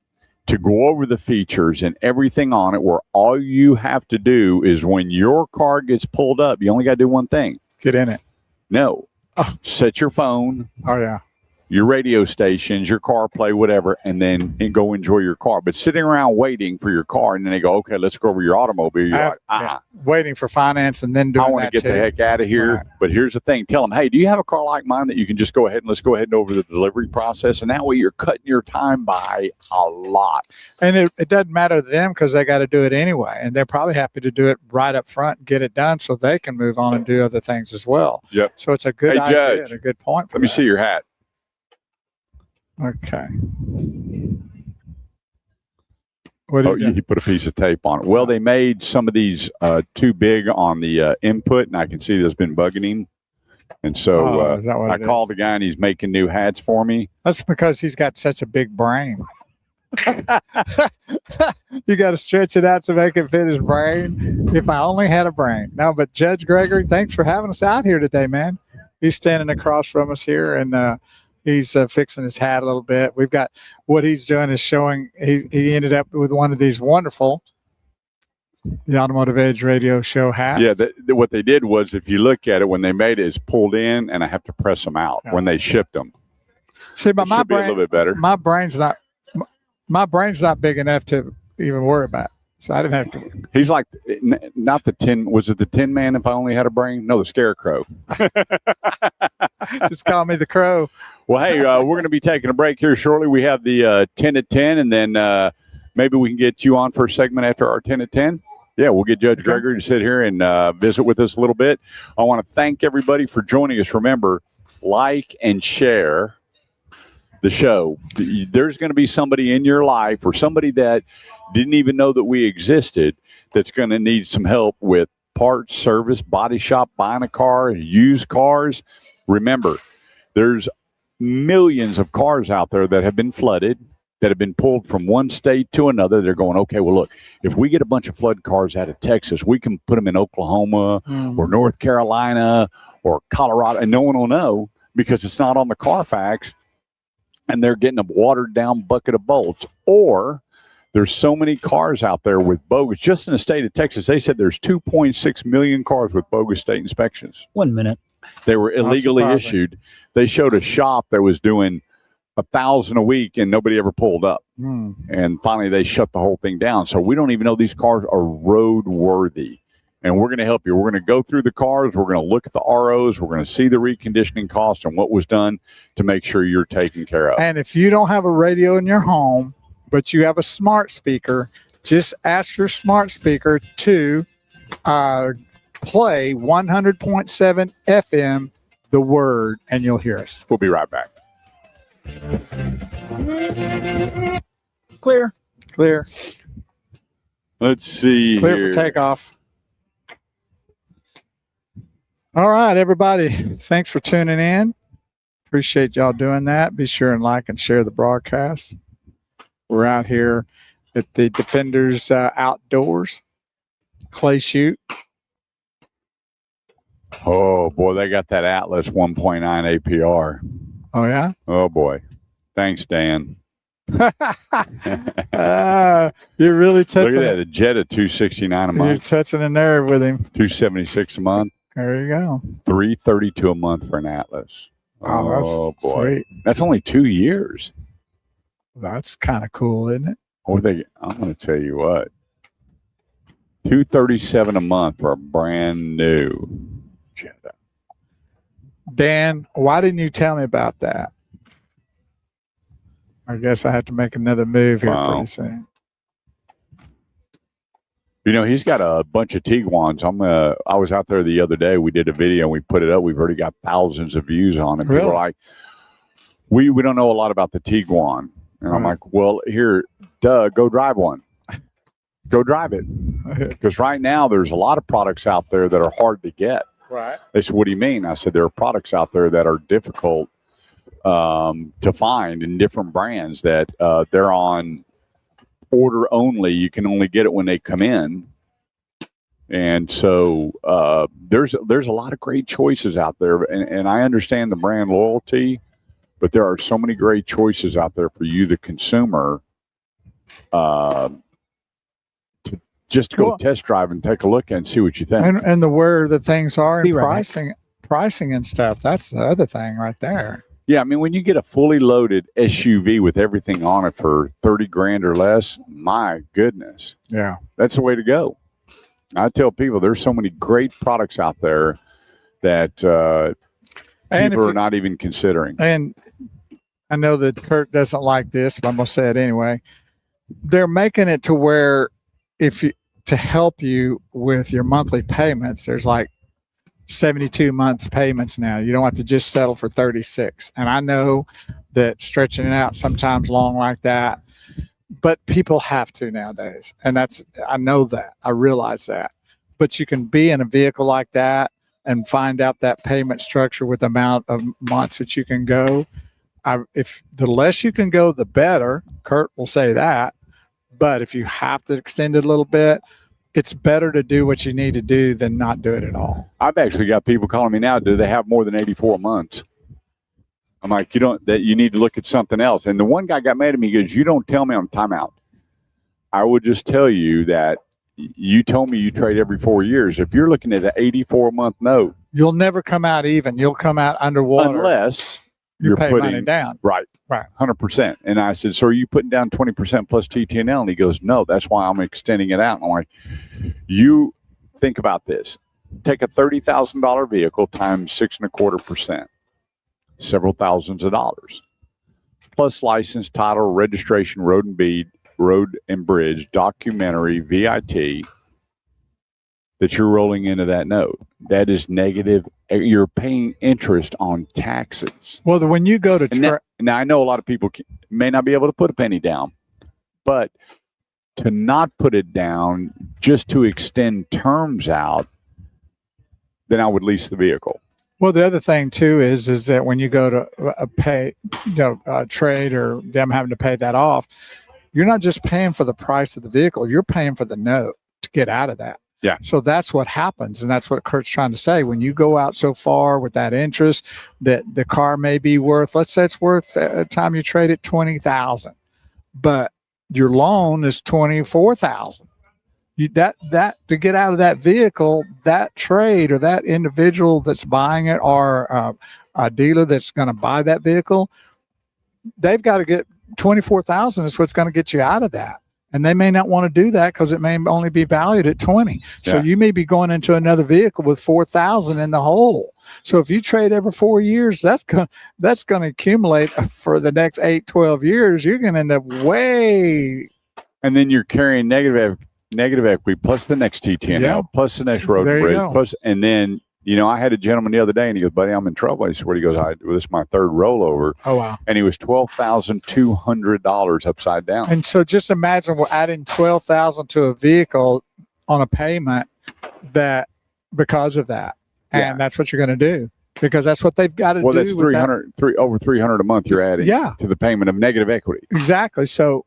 to go over the features and everything on it, where all you have to do is when your car gets pulled up, you only got to do one thing. Get in it. No. Set your phone. Oh, yeah. your radio stations, your CarPlay, whatever, and then go enjoy your car. But sitting around waiting for your car, and then they go, okay, let's go over your automobile. You're like, waiting for finance and then doing I want to get the heck out of here. Right. But here's the thing. Tell them, hey, do you have a car like mine that you can just go ahead and let's go ahead and over the delivery process? And that way you're cutting your time by a lot. And it doesn't matter to them because they got to do it anyway. And they're probably happy to do it right up front and get it done so they can move on and do other things as well. Yep. So it's a good idea and a good point. Let me see your hat. Okay. You put a piece of tape on it. Well, they made some of these too big on the input, and I can see there's been bugging him. And so I called the guy, and he's making new hats for me. That's because he's got such a big brain. You got to stretch it out to make it fit his brain. If I only had a brain. No, but Judge Gregory, thanks for having us out here today, man. He's standing across from us here, and he's fixing his hat a little bit. We've got what he's doing is showing. He ended up with one of these wonderful, the Automotive Edge radio show hats. Yeah, what they did was, if you look at it, when they made it, it's pulled in, and I have to press them out when they shipped them. See, but my brain, a little bit better. My brain's not big enough to even worry about it. So I didn't have to. He's like, not the Tin. Was it the Tin Man? If I only had a brain? No, the Scarecrow. Just call me the Crow. Well, hey, we're going to be taking a break here shortly. We have the 10 at 10, and then maybe we can get you on for a segment after our 10 at 10. Yeah, we'll get Judge Gregory to sit here and visit with us a little bit. I want to thank everybody for joining us. Remember, like and share the show. There's going to be somebody in your life or somebody that didn't even know that we existed that's going to need some help with parts, service, body shop, buying a car, used cars. Remember, there's millions of cars out there that have been flooded, that have been pulled from one state to another. They're going, okay, well, look, if we get a bunch of flood cars out of Texas, we can put them in Oklahoma or North Carolina or Colorado, and no one will know because it's not on the Carfax, and they're getting a watered-down bucket of bolts. Or there's so many cars out there with bogus. Just in the state of Texas, they said there's 2.6 million cars with bogus state inspections. 1 minute. They were illegally issued. They showed a shop that was doing 1,000 a week, and nobody ever pulled up. And finally, they shut the whole thing down. So we don't even know these cars are roadworthy. And we're going to help you. We're going to go through the cars. We're going to look at the ROs. We're going to see the reconditioning cost and what was done to make sure you're taken care of. And if you don't have a radio in your home, but you have a smart speaker, just ask your smart speaker to play 100.7 FM, The Word, and you'll hear us. We'll be right back. Clear. Let's see. Clear here. for takeoff. All right, everybody. Thanks for tuning in. Appreciate y'all doing that. Be sure and like and share the broadcast. We're out here at the Defenders Outdoors Clay Shoot. Oh, boy, they got that Atlas 1.9 APR. Oh, yeah? Oh, boy. Thanks, Dan. You're really touching. Look at that, a Jetta $269 a month. You're touching a nerve with him. $276 a month. There you go. $332 a month for an Atlas. Oh, that's boy. Sweet. That's only 2 years. That's kind of cool, isn't it? I'm going to tell you what. $237 a month for a brand new Jetta. Dan, why didn't you tell me about that? I guess I have to make another move here pretty soon. You know, he's got a bunch of Tiguan's. I was out there the other day. We did a video and we put it up. We've already got thousands of views on it. Really? People are like, we don't know a lot about the Tiguan. And I'm like, well, here, Doug, go drive one. Go drive it. Because right now there's a lot of products out there that are hard to get. Right. They said, what do you mean? I said, there are products out there that are difficult to find in different brands that they're on order only. You can only get it when they come in. And so there's a lot of great choices out there. And I understand the brand loyalty, but there are so many great choices out there for you, the consumer, to just go test drive and take a look and see what you think. And where the things are and pricing and stuff. That's the other thing right there. Yeah, I mean, when you get a fully loaded SUV with everything on it for 30 grand or less, my goodness. Yeah. That's the way to go. I tell people there's so many great products out there that people are not even considering. And I know that Kurt doesn't like this, but I'm going to say it anyway. They're making it to where to help you with your monthly payments, there's like 72 month payments now. You don't have to just settle for 36. And I know that stretching it out sometimes long like that, but people have to nowadays. And I know that. I realize that. But you can be in a vehicle like that and find out that payment structure with the amount of months that you can go. If the less you can go, the better. Kurt will say that. But if you have to extend it a little bit, it's better to do what you need to do than not do it at all. I've actually got people calling me now. Do they have more than 84 months? I'm like, you need to look at something else. And the one guy got mad at me. He goes, you don't tell me I'm timeout. I would just tell you that you told me you trade every 4 years. If you're looking at an 84-month note, you'll never come out even. You'll come out underwater unless you're putting money down. Right. 100%. And I said, so are you putting down 20% plus TTNL? And he goes, no, that's why I'm extending it out. And I'm like, you think about this. Take a $30,000 vehicle times 6.25%, several thousands of dollars, plus license, title, registration, road and bridge, documentary, VIT that you're rolling into that note. That is negative. You're paying interest on taxes. Well, when you go to now, I know a lot of people may not be able to put a penny down, but to not put it down just to extend terms out, then I would lease the vehicle. Well, the other thing too is that when you go to pay, trade or them having to pay that off, you're not just paying for the price of the vehicle. You're paying for the note to get out of that. Yeah. So that's what happens. And that's what Kurt's trying to say. When you go out so far with that interest, that the car may be worth, let's say it's worth at the time you trade it $20,000, but your loan is $24,000. That to get out of that vehicle, that trade or that individual that's buying it or a dealer that's going to buy that vehicle, they've got to get $24,000 is what's going to get you out of that. And they may not want to do that because it may only be valued at 20. So you may be going into another vehicle with 4,000 in the hole. So if you trade every 4 years, that's going to accumulate for the next 8, 12 years. You're going to end up way. And then you're carrying negative equity plus the next TTNL plus the next road and bridge plus, and then. I had a gentleman the other day, and he goes, buddy, I'm in trouble. I said, what? He goes, this is my third rollover. Oh, wow. And he was $12,200 upside down. And so just imagine we're adding $12,000 to a vehicle on a payment that because of that. And that's what you're going to do because that's what they've got to do. Well, that's over $300 a month you're adding to the payment of negative equity. Exactly. So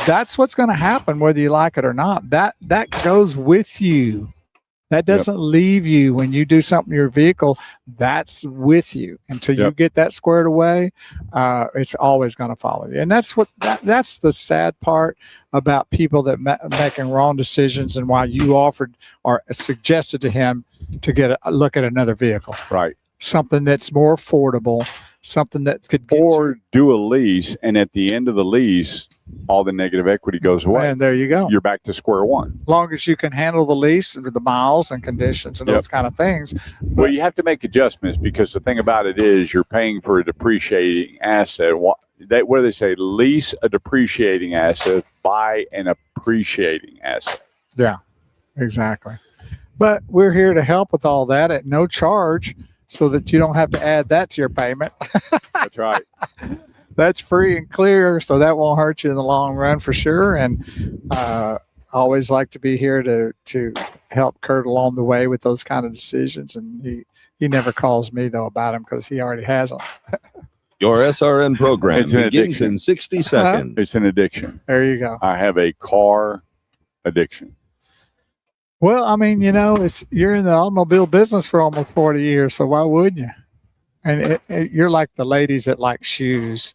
that's what's going to happen, whether you like it or not. That goes with you. That doesn't leave you when you do something to your vehicle. That's with you until you get that squared away. It's always going to follow you, and that's that's the sad part about people that making wrong decisions, and why you offered or suggested to him to get a look at another vehicle, right? Something that's more affordable, something that could do a lease, and at the end of the lease, all the negative equity goes away. And there you go. You're back to square one. As long as you can handle the lease and the miles and conditions and those kind of things. Well, you have to make adjustments because the thing about it is you're paying for a depreciating asset. What do they say? Lease a depreciating asset, buy an appreciating asset. Yeah, exactly. But we're here to help with all that at no charge so that you don't have to add that to your payment. That's right. That's free and clear, so that won't hurt you in the long run for sure. And I always like to be here to help Kurt along the way with those kind of decisions. And he never calls me, though, about them because he already has them. Your SRN program begins in 60 seconds. It's an addiction. There you go. I have a car addiction. Well, I mean, you're in the automobile business for almost 40 years, so why wouldn't you? And you're like the ladies that like shoes.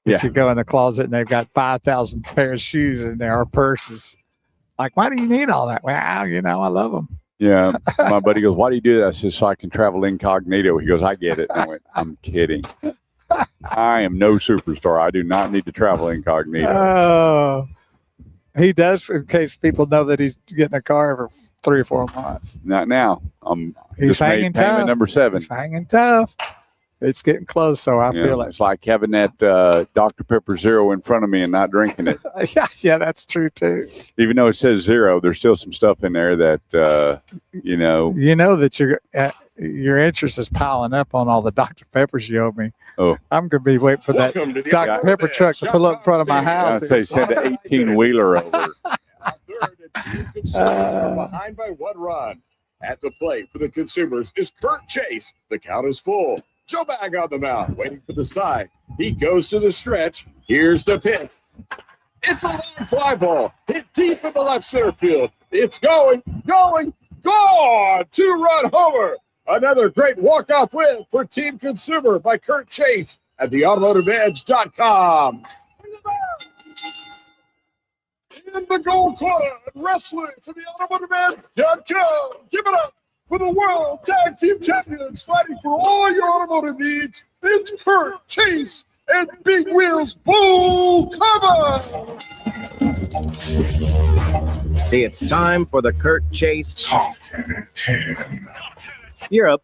You go in the closet and they've got 5,000 pairs of shoes in there or purses. Like, why do you need all that? Well, I love them. Yeah. My buddy goes, why do you do that? I said, so I can travel incognito. He goes, I get it. And I went, I'm kidding. I am no superstar. I do not need to travel incognito. Oh, he does, in case people know that he's getting a car every 3 or 4 months. Not now. He's just made hanging payment tough. number 7. He's hanging tough. It's getting close, so I feel it. It's like having that Dr. Pepper Zero in front of me and not drinking it. Yeah, that's true too. Even though it says 0, there's still some stuff in there that You know that your interest is piling up on all the Dr. Peppers you owe me. Oh, I'm going to be waiting for that Welcome to the Dr. Pepper truck to pull up in front of my house. I'd say send an 18-wheeler over. Behind by 1 run. At the plate for the Consumers is Kurt Chase. The count is full. Joe Bag on the mound, waiting for the side. He goes to the stretch. Here's the pitch. It's a line fly ball. Hit deep in the left center field. It's going, gone! 2-run homer. Another great walk-off win for Team Consumer by Kurt Chase at theautomotiveedge.com. In the gold corner, wrestling for the automotiveedge.com. Give it up for the World Tag Team Champions, fighting for all your automotive needs. It's Kurt Chase and Big Wheels Bull Cover. It's time for the Kurt Chase Talking 10. You're up.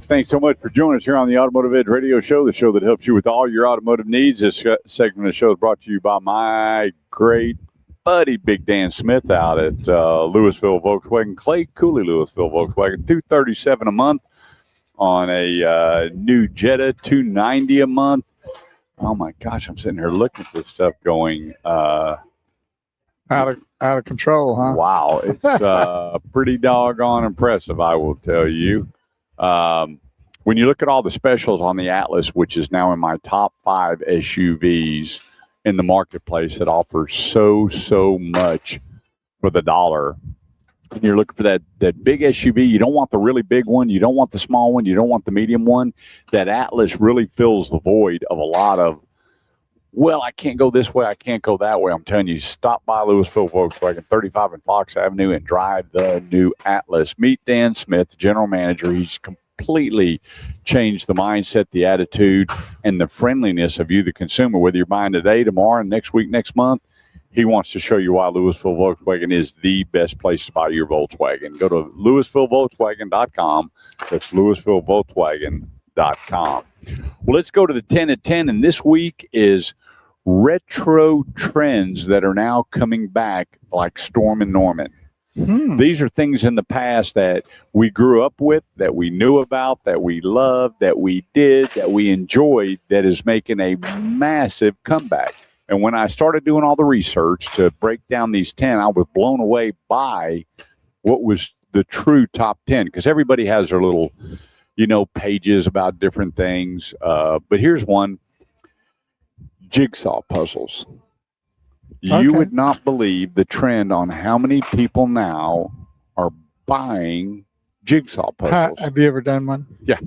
Thanks so much for joining us here on the Automotive Edge Radio Show, the show that helps you with all your automotive needs. This segment of the show is brought to you by my great buddy, Big Dan Smith, out at Louisville Volkswagen. Clay Cooley, Louisville Volkswagen, $237 a month on a new Jetta, $290 a month. Oh my gosh, I'm sitting here looking at this stuff going, Out of control, huh? wow, it's pretty doggone impressive, I will tell you. When you look at all the specials on the Atlas, which is now in my top 5 SUVs in the marketplace that offers so much for the dollar, and you're looking for that big SUV, you don't want the really big one, you don't want the small one, you don't want the medium one. That Atlas really fills the void of a lot of, well, I can't go this way, I can't go that way. I'm telling you, stop by Louisville Volkswagen, 35 and Fox Avenue, and drive the new Atlas. Meet Dan Smith, the general manager. He's completely changed the mindset, the attitude, and the friendliness of you, the consumer. Whether you're buying today, tomorrow, next week, next month, he wants to show you why Louisville Volkswagen is the best place to buy your Volkswagen. Go to LouisvilleVolkswagen.com. That's LouisvilleVolkswagen.com. Well, let's go to the 10 at 10, and this week is retro trends that are now coming back like Storm and Norman. These are things in the past that we grew up with, that we knew about, that we loved, that we did, that we enjoyed, that is making a massive comeback. And when I started doing all the research to break down these 10, I was blown away by what was the true top 10, because everybody has their little, pages about different things. But here's one: jigsaw puzzles. You would not believe the trend on how many people now are buying jigsaw puzzles. Have you ever done one? Yeah.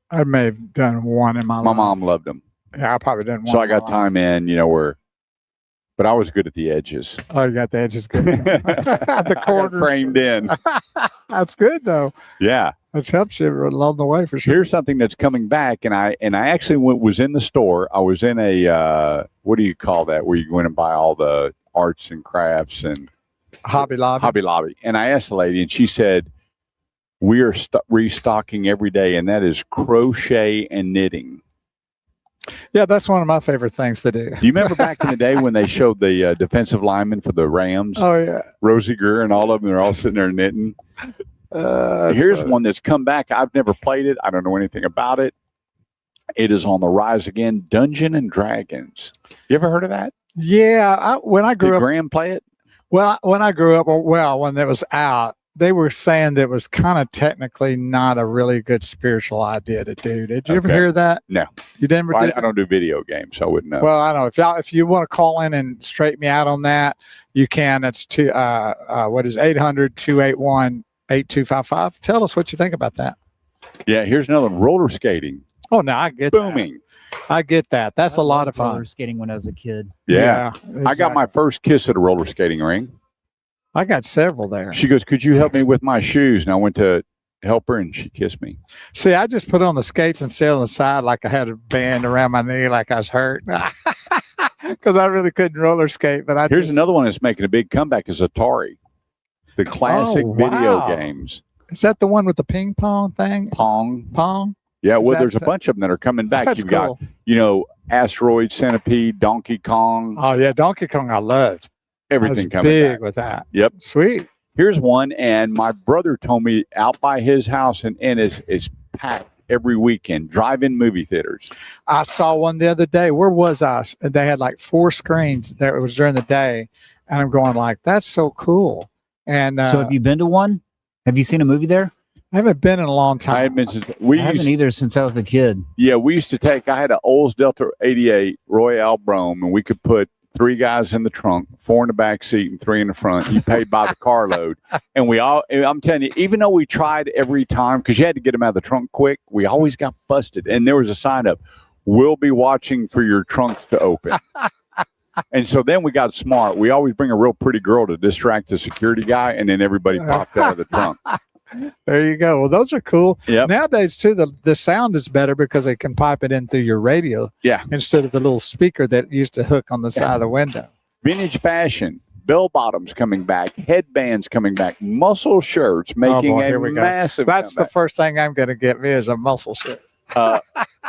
I may have done one in my life. My mom loved them. Yeah, I probably done one. So I got time in, but I was good at the edges. Oh, you got the edges good. The corners. Framed in. That's good, though. Yeah. That helps you along the way for sure. Here's something that's coming back, and I actually was in the store. I was in a what do you call that, where you go in and buy all the arts and crafts and Hobby Lobby. And I asked the lady, and she said, we are restocking every day, and that is crochet and knitting. Yeah, that's one of my favorite things to do. Do you remember back in the day when they showed the defensive linemen for the Rams? Oh, yeah. Rosie Greer and all of them, they're all sitting there knitting. Here's one that's come back. I've never played it. I don't know anything about it. It is on the rise again, Dungeons and Dragons. You ever heard of that? Yeah, when I grew Did up. Graham play it? Well, when I grew up, when it was out, they were saying that it was kind of technically not a really good spiritual idea to do. Did you ever hear that? No. You didn't? Well, I don't do video games, so I wouldn't know. Well, I don't know. If you want to call in and straighten me out on that, you can. That's 800-281-8255. Tell us what you think about that. Yeah, here's another one. Roller skating. Oh, no, I get Booming. That. I get that. That's a lot of fun. Roller skating when I was a kid. Yeah. Exactly. I got my first kiss at a roller skating ring. I got several there. She goes, could you help me with my shoes? And I went to help her, and she kissed me. See, I just put on the skates and sail on the side like I had a band around my knee, like I was hurt, because I really couldn't roller skate. But Here's another one that's making a big comeback: is Atari, the classic video wow. games. Is that the one with the ping pong thing? Pong. Yeah, well, there's a bunch of them that are coming back. That's You've cool. got, Asteroid, Centipede, Donkey Kong. Oh yeah, Donkey Kong, I loved. Everything I was coming big back. with that. Yep. Sweet. Here's one, and my brother told me out by his house and is packed every weekend. Drive-in movie theaters. I saw one the other day. Where was I? They had like 4 screens. That was during the day, and I'm going like, that's so cool. And so, have you been to one? Have you seen a movie there? I haven't been in a long time. I haven't been since I haven't either since I was a kid. Yeah, we used to take. I had an Olds Delta 88 Royale Brome, and we could put 3 guys in the trunk, 4 in the back seat, and 3 in the front. You paid by the carload, and we all. I'm telling you, even though we tried every time because you had to get them out of the trunk quick, we always got busted. And there was a sign up: "We'll be watching for your trunks to open." And so then we got smart. We always bring a real pretty girl to distract the security guy, and then everybody popped out of the trunk. There you go. Well, those are cool. Yep. Nowadays, too, the sound is better because they can pipe it in through your radio. Yeah. Instead of the little speaker that used to hook on the side of the window. Vintage fashion, bell bottoms coming back, headbands coming back, muscle shirts making a massive That's comeback. the first thing I'm going to get me is a muscle shirt.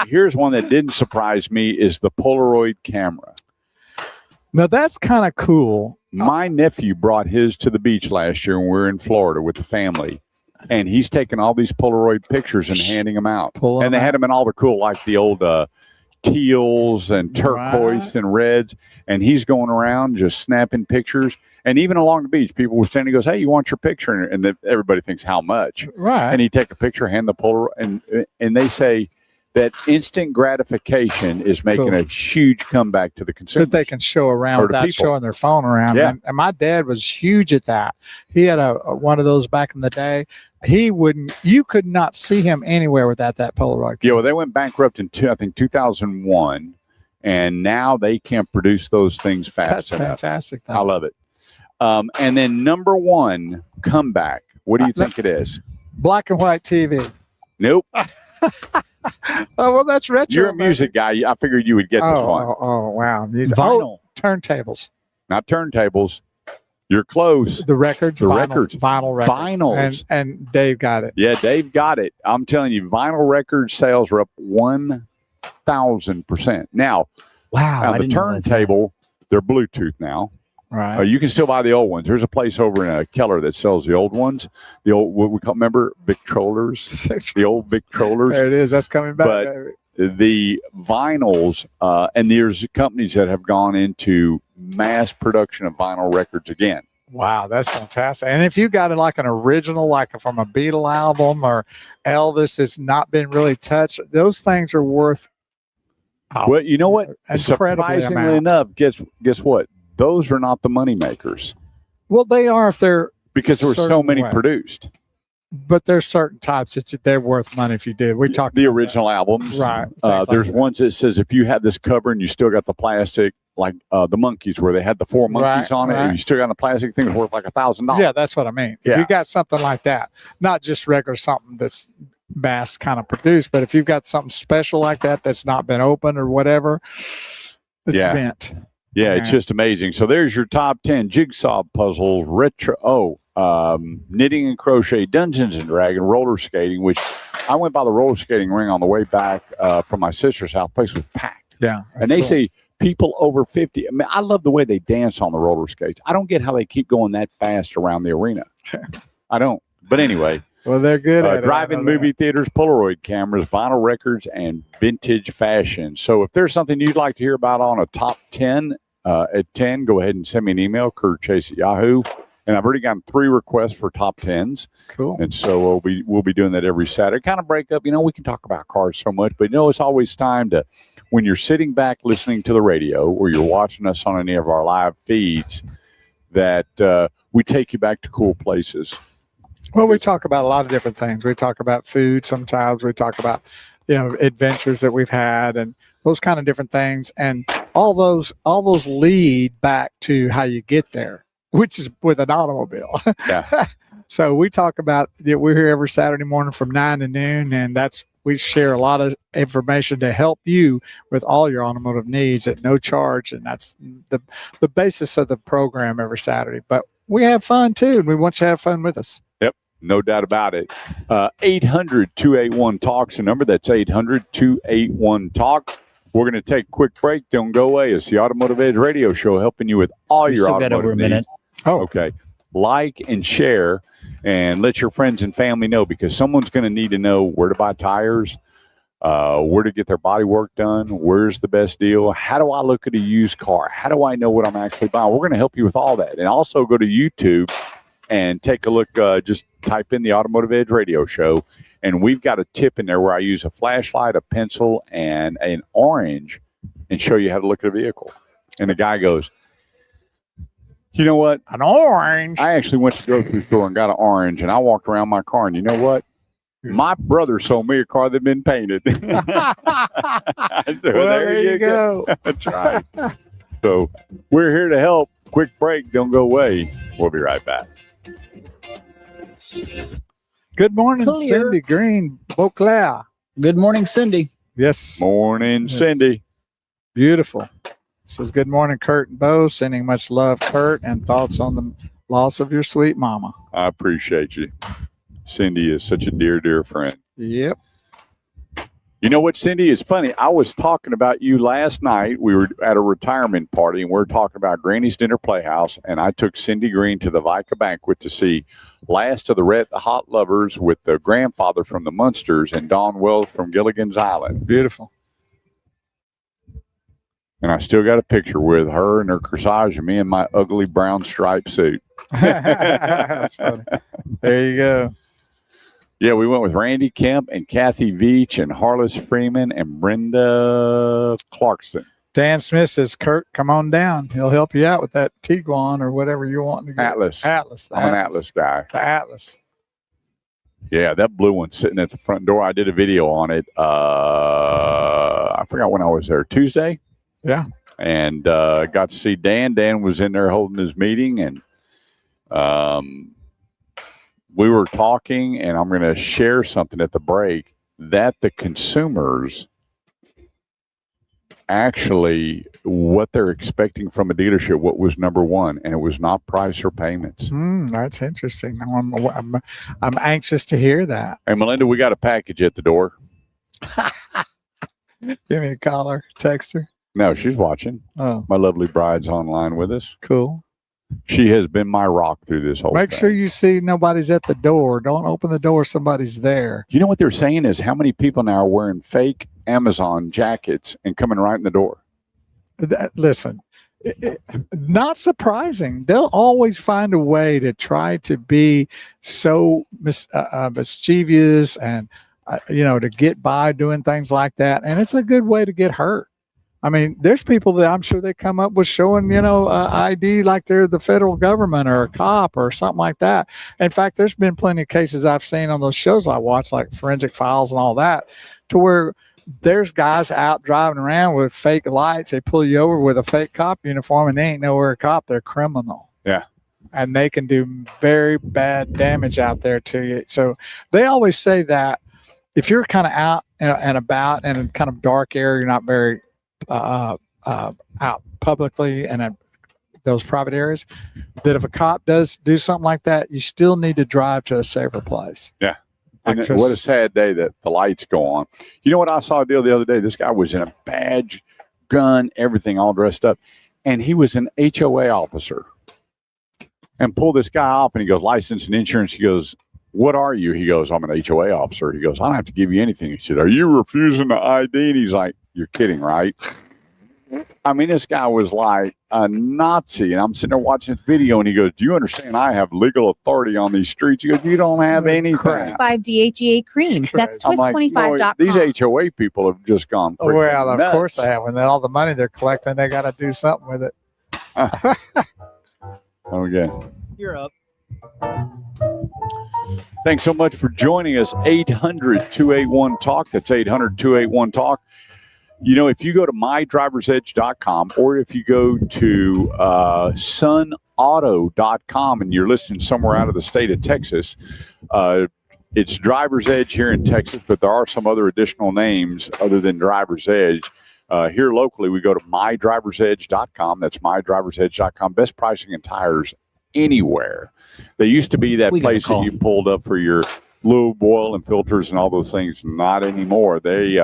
Here's one that didn't surprise me is the Polaroid camera. Now, that's kind of cool. My nephew brought his to the beach last year when we were in Florida with the family. And he's taking all these Polaroid pictures and handing them out. And they had them in all the cool, like the old teals and turquoise and reds. And he's going around just snapping pictures. And even along the beach, people were standing. He goes, "Hey, you want your picture?" And everybody thinks, "How much?" Right. And he take a picture, hand the Polaroid, and they say that instant gratification is making a huge comeback to the consumer. That they can show around without showing their phone around. Yeah. And my dad was huge at that. He had a one of those back in the day. You could not see him anywhere without that Polaroid. Yeah, well, they went bankrupt in 2001, and now they can't produce those things fast That's enough. fantastic. I love it. And then number 1 comeback. What do you think it is? Black and white TV. Nope. Oh, well, that's retro. You're a music guy. I figured you would get this one. Oh, wow. Music. Vinyl. Turntables. Not turntables. You're close. The records. The records. Vinyl records. Vinyls. And Dave got it. Yeah, Dave got it. I'm telling you, vinyl record sales are up 1,000%. Now, wow. The turntable, they're Bluetooth now. Right. You can still buy the old ones. There's a place over in Keller that sells the old ones. The old, what we call, remember, Victrollers? The old Victrollers. There it is. That's coming back. But the vinyls, and there's companies that have gone into mass production of vinyl records again. Wow, that's fantastic. And if you got like an original, like from a Beatle album or Elvis that's not been really touched, those things are worth. Well, you know what? Incredibly Surprisingly enough, guess what? Those are not the money makers. Well, they are if they're because there were so many produced. But there's certain types they're worth money if you did. We talked the original albums, right? There's ones that says if you had this cover and you still got the plastic, like the monkeys, where they had the 4 monkeys on it, and you still got the plastic thing, it's worth like $1,000. Yeah, that's what I mean. Yeah. If you got something like that, not just regular something that's mass kind of produced, but if you've got something special like that that's not been opened or whatever, it's mint. Yeah, it's just amazing. So there's your top 10 jigsaw puzzles, retro, knitting and crochet, Dungeons and Dragons, roller skating, which I went by the roller skating ring on the way back from my sister's house. The place was packed. Yeah. And they say people over 50. I mean, I love the way they dance on the roller skates. I don't get how they keep going that fast around the arena. I don't. But anyway. Well, they're good at drive-in movie theaters, Polaroid cameras, vinyl records, and vintage fashion. So if there's something you'd like to hear about on a top 10 at 10, go ahead and send me an email, KurtChase@Yahoo. And I've already gotten 3 requests for top 10s. Cool. And so we'll be doing that every Saturday. Kind of break up. We can talk about cars so much, but it's always time to, when you're sitting back listening to the radio or you're watching us on any of our live feeds, that we take you back to cool places. Well, we talk about a lot of different things. We talk about food sometimes. We talk about, adventures that we've had and those kind of different things. And all those lead back to how you get there, which is with an automobile. Yeah. So we talk about that. We're here every Saturday morning from 9 to noon, and we share a lot of information to help you with all your automotive needs at no charge, and that's the basis of the program every Saturday. But we have fun too, and we want you to have fun with us. Yep, no doubt about it. 800-281-TALK's the number. That's 800-281-TALK. We're going to take a quick break. Don't go away. It's the Automotive Edge Radio Show, helping you with all your automotive over a needs. minute. Oh, okay. Like and share, and let your friends and family know, because someone's going to need to know where to buy tires, where to get their body work done, where's the best deal, how do I look at a used car, how do I know what I'm actually buying. We're going to help you with all that. And also go to YouTube and take a look. Just type in the Automotive Edge Radio Show, and we've got a tip in there where I use a flashlight, a pencil, and an orange and show you how to look at a vehicle. And the guy goes, you know what? an orange. I actually went to the grocery store and got an orange, and I walked around my car, and you know what? My brother sold me a car that's been painted. So there you go. That's right. So we're here to help. Quick break. Don't go away. We'll be right back. Good morning, Clear. Cindy Green, Beauclair. Good morning, Cindy. Yes, Morning, Yes. Cindy. beautiful. Says good morning, Kurt and Bo. Sending much love, Kurt, and thoughts on the loss of your sweet mama. I appreciate you. Cindy is such a dear, dear friend. Yep. You know what, Cindy? It's funny. I was talking about you last night. We were at a retirement party, and we were talking about Granny's Dinner Playhouse, and I took Cindy Green to the Vica banquet to see Last of the Red Hot Lovers with the grandfather from the Munsters and Don Wells from Gilligan's Island. Beautiful. And I still got a picture with her and her corsage and me in my ugly brown striped suit. That's funny. There you go. Yeah, we went with Randy Kemp and Kathy Veach and Harless Freeman and Brenda Clarkson. Dan Smith says, Kurt, come on down. He'll help you out with that Tiguan or whatever you want to get. Atlas. Atlas. I'm an Atlas guy. The Atlas. Yeah, that blue one's sitting at the front door. I did a video on it. I forgot when I was there. Tuesday? Yeah. And got to see Dan. Dan was in there holding his meeting, and we were talking, and I'm going to share something at the break that the consumers actually, what they're expecting from a dealership, what was number one, and it was not price or payments. That's interesting. Now I'm anxious to hear that. Hey, Melinda, we got a package at the door. Give me a caller, text her. No, she's watching. Oh, My lovely bride's online with us. cool. She has been my rock through this whole Make thing. sure you see nobody's at the door. Don't open the door. Somebody's there. You know what they're saying is how many people now are wearing fake Amazon jackets and coming right in the door. Listen, not surprising. They'll always find a way to try to be so mischievous and, to get by doing things like that. And it's a good way to get hurt. I mean, there's people that I'm sure they come up with showing, ID like they're the federal government or a cop or something like that. In fact, there's been plenty of cases I've seen on those shows I watch, like Forensic Files and all that, to where there's guys out driving around with fake lights. They pull you over with a fake cop uniform, and they ain't nowhere a cop. They're criminal. Yeah. And they can do very bad damage out there to you. So they always say that if you're kind of out and about in a kind of dark area, you're not very out publicly and at those private areas, that if a cop does do something like that, you still need to drive to a safer place. Yeah. And what a sad day that the lights go on. You know what I saw a deal the other day? This guy was in a badge, gun, everything, all dressed up. And he was an HOA officer. And pulled this guy off, and he goes, license and insurance. He goes, what are you? He goes, I'm an HOA officer. He goes, I don't have to give you anything. He said, are you refusing the ID? And he's like, you're kidding, right? I mean, this guy was like a Nazi. And I'm sitting there watching this video, and he goes, do you understand I have legal authority on these streets? He goes, you don't have anything. 5 DHEA cream. That's I'm like, twist25.com. these HOA people have just gone freaking Well, of nuts. course they have. When all the money they're collecting, they got to do something with it. Okay. You're up. Thanks so much for joining us. 800-281-TALK. That's 800-281-TALK. You know, if you go to mydriversedge.com or if you go to sunauto.com and you're listening somewhere out of the state of Texas, it's Driver's Edge here in Texas, but there are some other additional names other than Driver's Edge. Here locally, we go to mydriversedge.com. That's mydriversedge.com. Best pricing in tires anywhere. They used to be that place that you pulled up for your lube, oil, and filters and all those things. Not anymore. They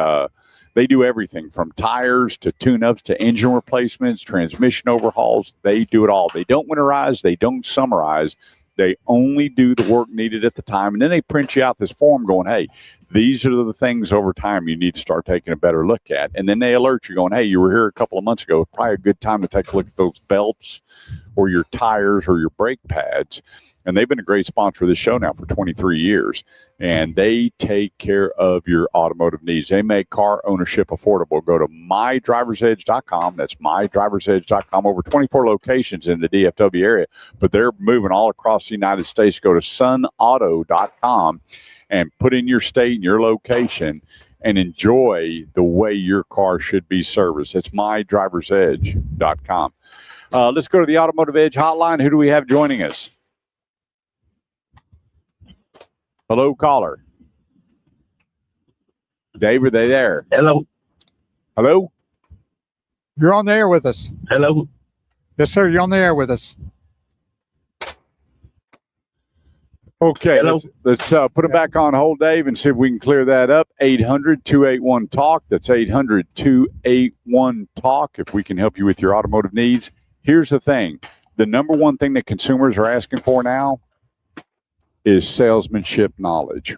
do everything from tires to tune-ups to engine replacements, transmission overhauls. They do it all. They don't winterize. They don't summarize. They only do the work needed at the time. And then they print you out this form going, hey, these are the things over time you need to start taking a better look at. And then they alert you going, hey, you were here a couple of months ago. It's probably a good time to take a look at those belts or your tires or your brake pads. And they've been a great sponsor of this show now for 23 years. And they take care of your automotive needs. They make car ownership affordable. Go to mydriversedge.com. That's mydriversedge.com. Over 24 locations in the DFW area. But they're moving all across the United States. Go to sunauto.com and put in your state and your location and enjoy the way your car should be serviced. It's mydriversedge.com. Let's go to the Automotive Edge hotline. Who do we have joining us? Hello, caller. Dave, are they there? Hello. Hello? You're on the air with us. Hello. Yes, sir. You're on the air with us. Okay, let's put it back on hold, Dave, and see if we can clear that up. 800-281-TALK. That's 800-281-TALK if we can help you with your automotive needs. Here's the thing. The number one thing that consumers are asking for now is salesmanship knowledge.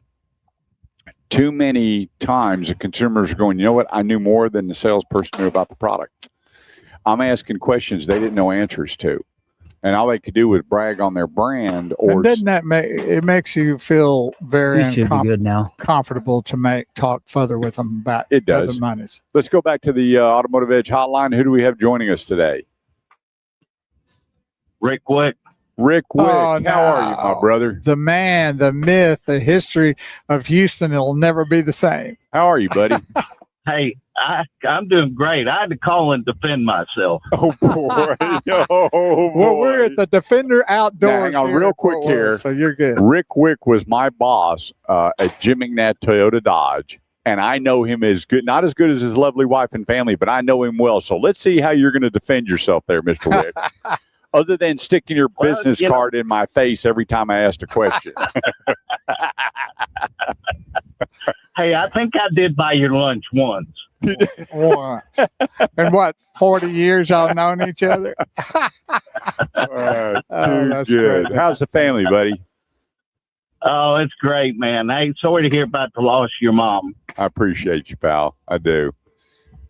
Too many times the consumers are going, you know what? I knew more than the salesperson knew about the product. I'm asking questions they didn't know answers to. And all they could do was brag on their brand. Or and doesn't that it makes you feel very good now. comfortable to talk further with them about it does. other monies. Let's go back to the Automotive Edge hotline. Who do we have joining us today? Rick Wick. Rick Wick, Oh, how are you, my brother? The man, the myth, the history of Houston, it'll never be the same. How are you, buddy? Hey, I'm doing great. I had to call and defend myself. Oh, boy. Oh, boy. Well, we're at the Defender Outdoors. Now, hang on real quick here. So you're good. Rick Wick was my boss at Jim McNatt Toyota Dodge, and I know him as good, not as good as his lovely wife and family, but I know him well. So let's see how you're going to defend yourself there, Mr. Wick. Other than sticking your business card in my face every time I asked a question. Hey, I think I did buy your lunch once. Once. And what, 40 years y'all known each other? That's good. How's the family, buddy? Oh, it's great, man. Hey, sorry to hear about the loss of your mom. I appreciate you, pal. I do.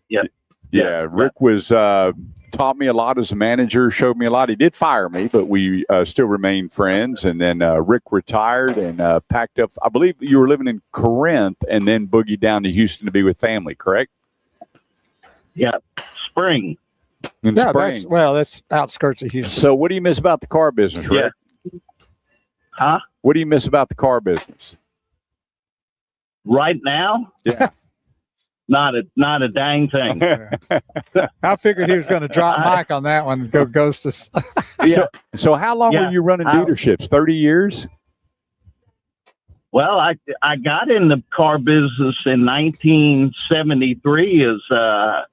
Yeah. Yeah, Rick was taught me a lot as a manager, showed me a lot. He did fire me, but we still remain friends. And then Rick retired and packed up. I believe you were living in Corinth and then boogied down to Houston to be with family, correct? Yeah, spring. Spring. That's outskirts of Houston. So what do you miss about the car business, Rick? Yeah. Huh? What do you miss about the car business? Right now? Yeah. Not a dang thing. I figured he was going to drop Mike on that one and go ghost us. Yeah. So how long were you running dealerships? 30 years? Well, I got in the car business in 1973 as a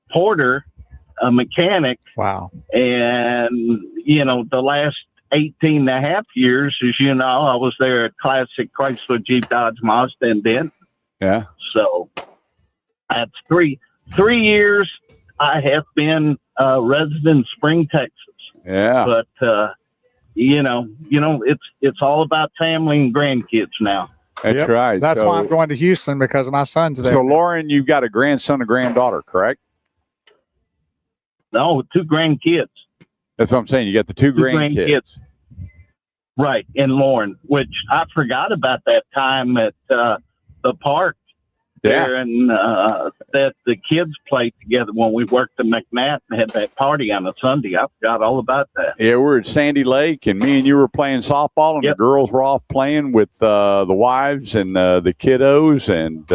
porter, a mechanic. Wow. And, the last 18 and a half years, as you know, I was there at Classic Chrysler, Jeep, Dodge, Mazda, and Dent. Yeah. So that's 3 years I have been resident in Spring, Texas. Yeah. But, it's all about family and grandkids now. That's right. That's why I'm going to Houston, because my son's there. So, Lauren, you've got a grandson and granddaughter, correct? No, 2 grandkids. That's what I'm saying. You got the 2 grandkids. Right, in Lauren, which I forgot about that time at the park there, and that the kids played together when we worked at McNatt and had that party on a Sunday. I forgot all about that. Yeah, we're at Sandy Lake, and me and you were playing softball, and the girls were off playing with the wives and the kiddos, and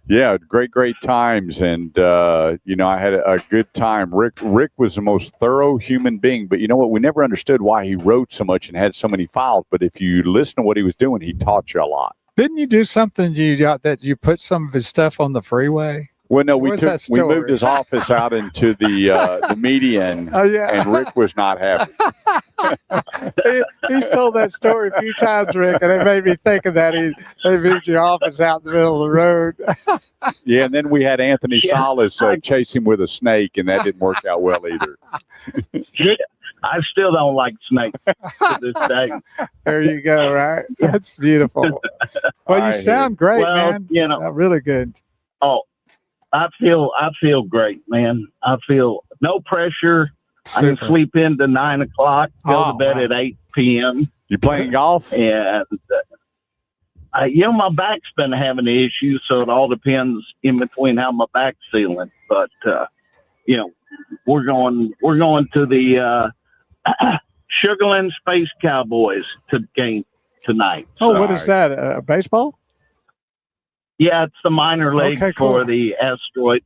Yeah, great times, and I had a good time. Rick was the most thorough human being, but you know what? We never understood why he wrote so much and had so many files. But if you listen to what he was doing, he taught you a lot. Didn't you do something that you put some of his stuff on the freeway? Well, no, we What's that moved his office out into the median, and Rick was not happy. He's told that story a few times, Rick, and it made me think of that. They moved your office out in the middle of the road. Yeah, and then we had Anthony Salas chase him with a snake, and that didn't work out well either. I still don't like snakes to this day. There you go, right? That's beautiful. Well, you sound great, man. You sound really good. Oh, I feel great, man. I feel no pressure. Super. I can sleep into 9 o'clock, go to bed at 8 p.m. You playing golf? And my back's been having issues, so it all depends in between how my back's feeling. But we're going to the Sugarland Space Cowboys game tonight. Oh, what is that? Baseball? Yeah, it's the minor league for the Asteroids.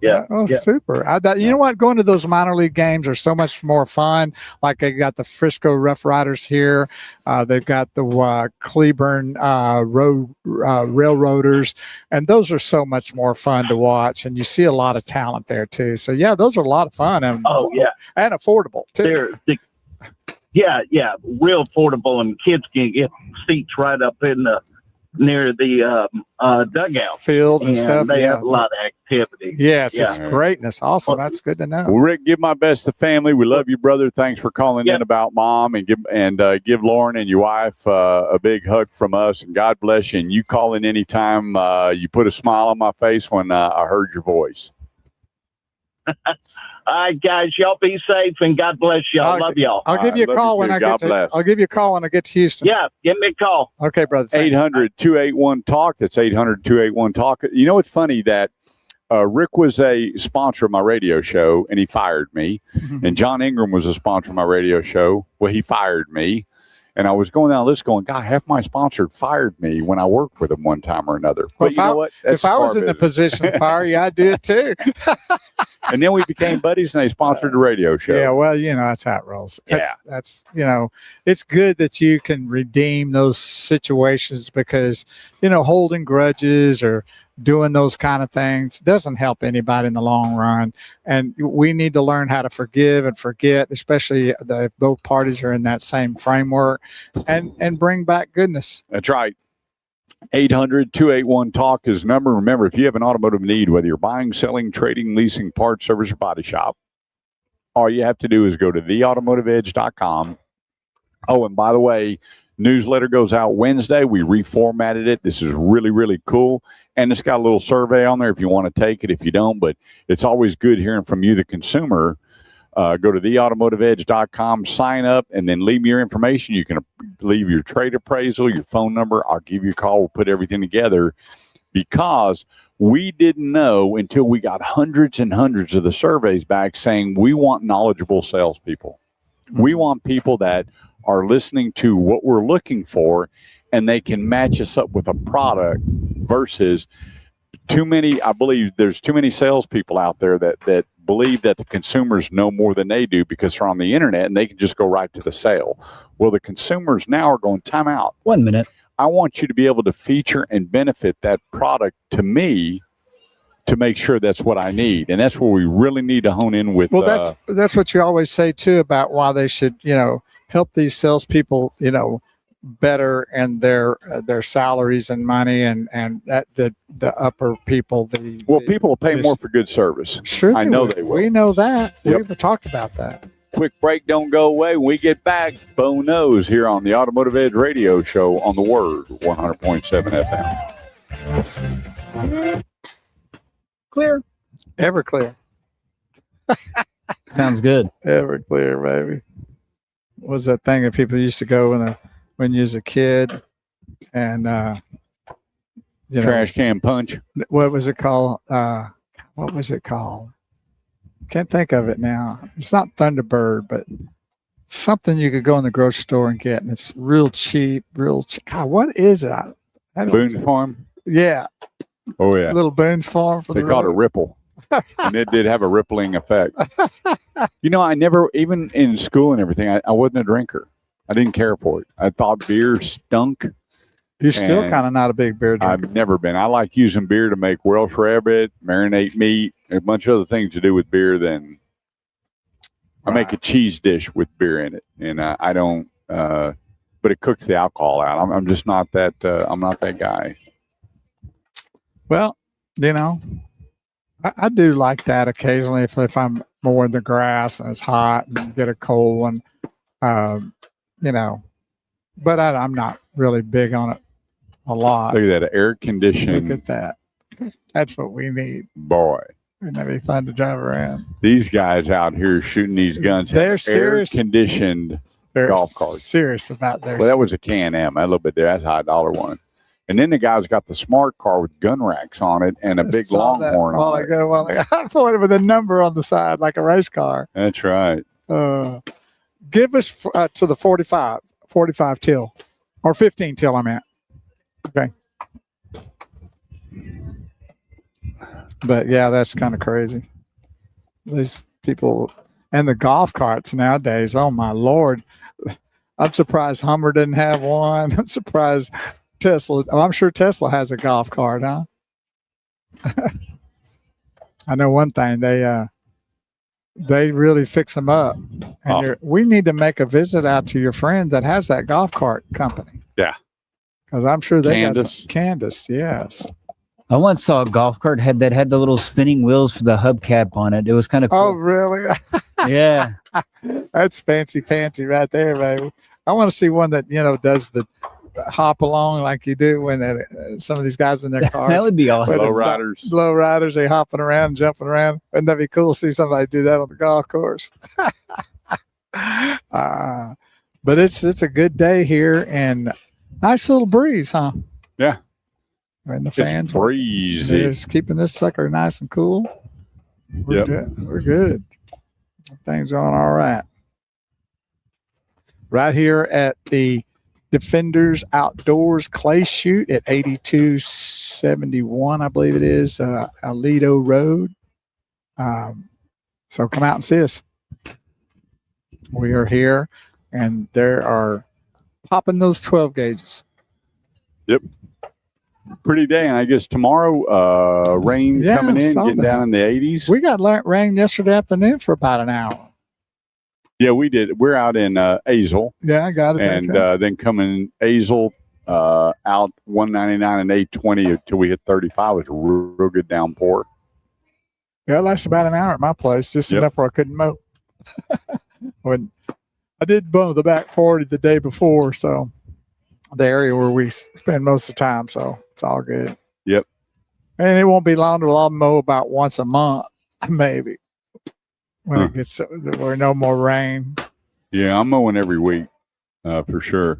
Yeah. Oh, super. You know what? Going to those minor league games are so much more fun. Like they got the Frisco Rough Riders here. They've got the Cleburne Railroaders. And those are so much more fun to watch. And you see a lot of talent there, too. So, yeah, those are a lot of fun. And, and affordable, too. Yeah, real affordable. And kids can get seats right up in near the dugout field and stuff. They have a lot of activity. Yes, it's greatness. Awesome. That's good to know. Well, Rick, give my best to family. We love you, brother. Thanks for calling in about Mom, and give Lauren and your wife a big hug from us. And God bless you. And you call in anytime. You put a smile on my face when I heard your voice. All right, guys, y'all be safe and God bless y'all. Love y'all. I'll give you a call when I get to. I'll give you a call when I get to Houston. Yeah, give me a call. Okay, brother. 800-281-TALK. That's 800-281-TALK. You know, it's funny that Rick was a sponsor of my radio show, and he fired me. And John Ingram was a sponsor of my radio show. Well, he fired me. And I was going down the list going, God, half my sponsor fired me when I worked with him one time or another. Well, but you know what? If I was in the position to fire you, I'd do it too. And then we became buddies, and they sponsored the radio show. Yeah, well, that's how it rolls. That's it's good that you can redeem those situations because, holding grudges or doing those kind of things doesn't help anybody in the long run. And we need to learn how to forgive and forget, especially if both parties are in that same framework, and bring back goodness. That's right. 800-281-TALK is the number. Remember, if you have an automotive need, whether you're buying, selling, trading, leasing, parts, service, or body shop, all you have to do is go to theautomotiveedge.com. Oh, and by the way, newsletter goes out Wednesday. We reformatted it. This is really, really cool. And it's got a little survey on there if you want to take it, if you don't. But it's always good hearing from you, the consumer. Go to theautomotiveedge.com, sign up, and then leave me your information. You can leave your trade appraisal, your phone number. I'll give you a call. We'll put everything together because we didn't know until we got hundreds and hundreds of the surveys back saying we want knowledgeable salespeople. We want people that are listening to what we're looking for, and they can match us up with a product versus too many. I believe there's too many salespeople out there that believe that the consumers know more than they do because they're on the internet and they can just go right to the sale. Well, the consumers now are going, time out. 1 minute. I want you to be able to feature and benefit that product to me to make sure that's what I need. And that's where we really need to hone in with. Well, that's what you always say too about why they should, help these salespeople, better and their salaries and money and that the upper people. People will pay more for good service. Sure, I know they will. We know that. Yep. We've talked about that. Quick break, don't go away. When we get back, Bo knows here on the Automotive Edge Radio Show on the Word 100.7 FM. Clear, ever clear. Sounds good. Ever clear, baby. What was that thing that people used to go when you was a kid and trash can punch? What was it called? Can't think of it now. It's not Thunderbird, but something you could go in the grocery store and get, and it's real cheap. God, what is it? Boone's Farm? Yeah. Oh yeah, Little Boone's Farm for they the called it road. ripple, and it did have a rippling effect. I never, even in school and everything, I wasn't a drinker. I didn't care for it. I thought beer stunk. You're still And kind of not a big beer drinker. I've never been. I like using beer to make Welsh rabbit, marinate meat, and a bunch of other things to do with beer. Than I make a cheese dish with beer in it, and I don't. But it cooks the alcohol out. I'm just not that. I'm not that guy. Well, I do like that occasionally if I'm mowing the grass and it's hot and get a cold one, But I'm not really big on it a lot. Look at that air conditioned. Look at that. That's what we need. Boy. Wouldn't that be fun to drive around? These guys out here shooting these guns. They're serious. Air conditioned golf carts. Serious about their. Well, that was a Can-Am. A little bit there. That's a $1 one. And then the guy's got the smart car with gun racks on it and a big Longhorn on it. I thought it with a number on the side like a race car. That's right. Give us to the 45 till or 15 till I'm at. Okay. But yeah, that's kind of crazy. These people and the golf carts nowadays. Oh my Lord. I'm surprised Hummer didn't have one. I'm surprised Tesla. I'm sure Tesla has a golf cart, huh? I know one thing. They really fix them up. And we need to make a visit out to your friend that has that golf cart company. Yeah. Because I'm sure they Candace. got Candace, yes. I once saw a golf cart that had the little spinning wheels for the hubcap on it. It was kind of cool. Oh, really? Yeah. That's fancy right there, baby. I want to see one that, does the hop along like you do when some of these guys in their cars. That would be awesome. Low riders. They hopping around, jumping around. Wouldn't that be cool to see somebody do that on the golf course? But it's a good day here and nice little breeze, huh? Yeah. And the fans. It's breezy. Just keeping this sucker nice and cool. We're good. Things going all right. Right here at the Defenders Outdoors Clay Shoot at 8271, I believe it is, Aledo Road. So come out and see us. We are here, and there are popping those 12 gauges. Yep. Pretty day. I guess tomorrow, rain coming in, getting down in the 80s. We got rain yesterday afternoon for about an hour. Yeah, we did. We're out in Azle. Yeah, I got it. And then coming Azle out 199 and 820 until we hit 35 was a real good downpour. Yeah, it lasts about an hour at my place, just enough where I couldn't mow. When I did mow the back 40 the day before, so the area where we spend most of the time, so it's all good. Yep. And it won't be long till I'll mow about once a month, maybe. When it gets where no more rain. Yeah, I'm mowing every week, for sure.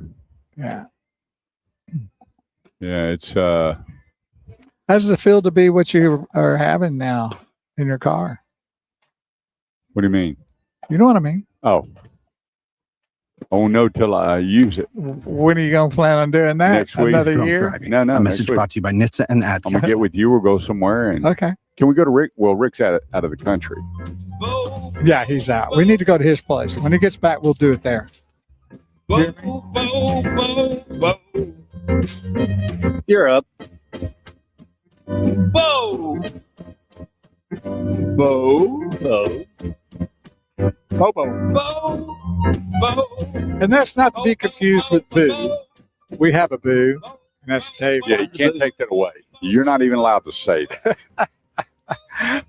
Yeah. Yeah, it's how does it feel to be what you are having now in your car? What do you mean? You know what I mean? Oh no, till I use it. When are you gonna plan on doing that? Next week. Another year? No. A message brought to you by NHTSA and ADCA. I'm gonna get with you. We'll go somewhere. And okay. Can we go to Rick? Well, Rick's out of the country. Yeah, he's out. We need to go to his place. When he gets back, we'll do it there. You're up. Whoa! Bobo. And that's not to be confused with Boo. We have a Boo, and that's Dave. Yeah, you can't take that away. You're not even allowed to say that.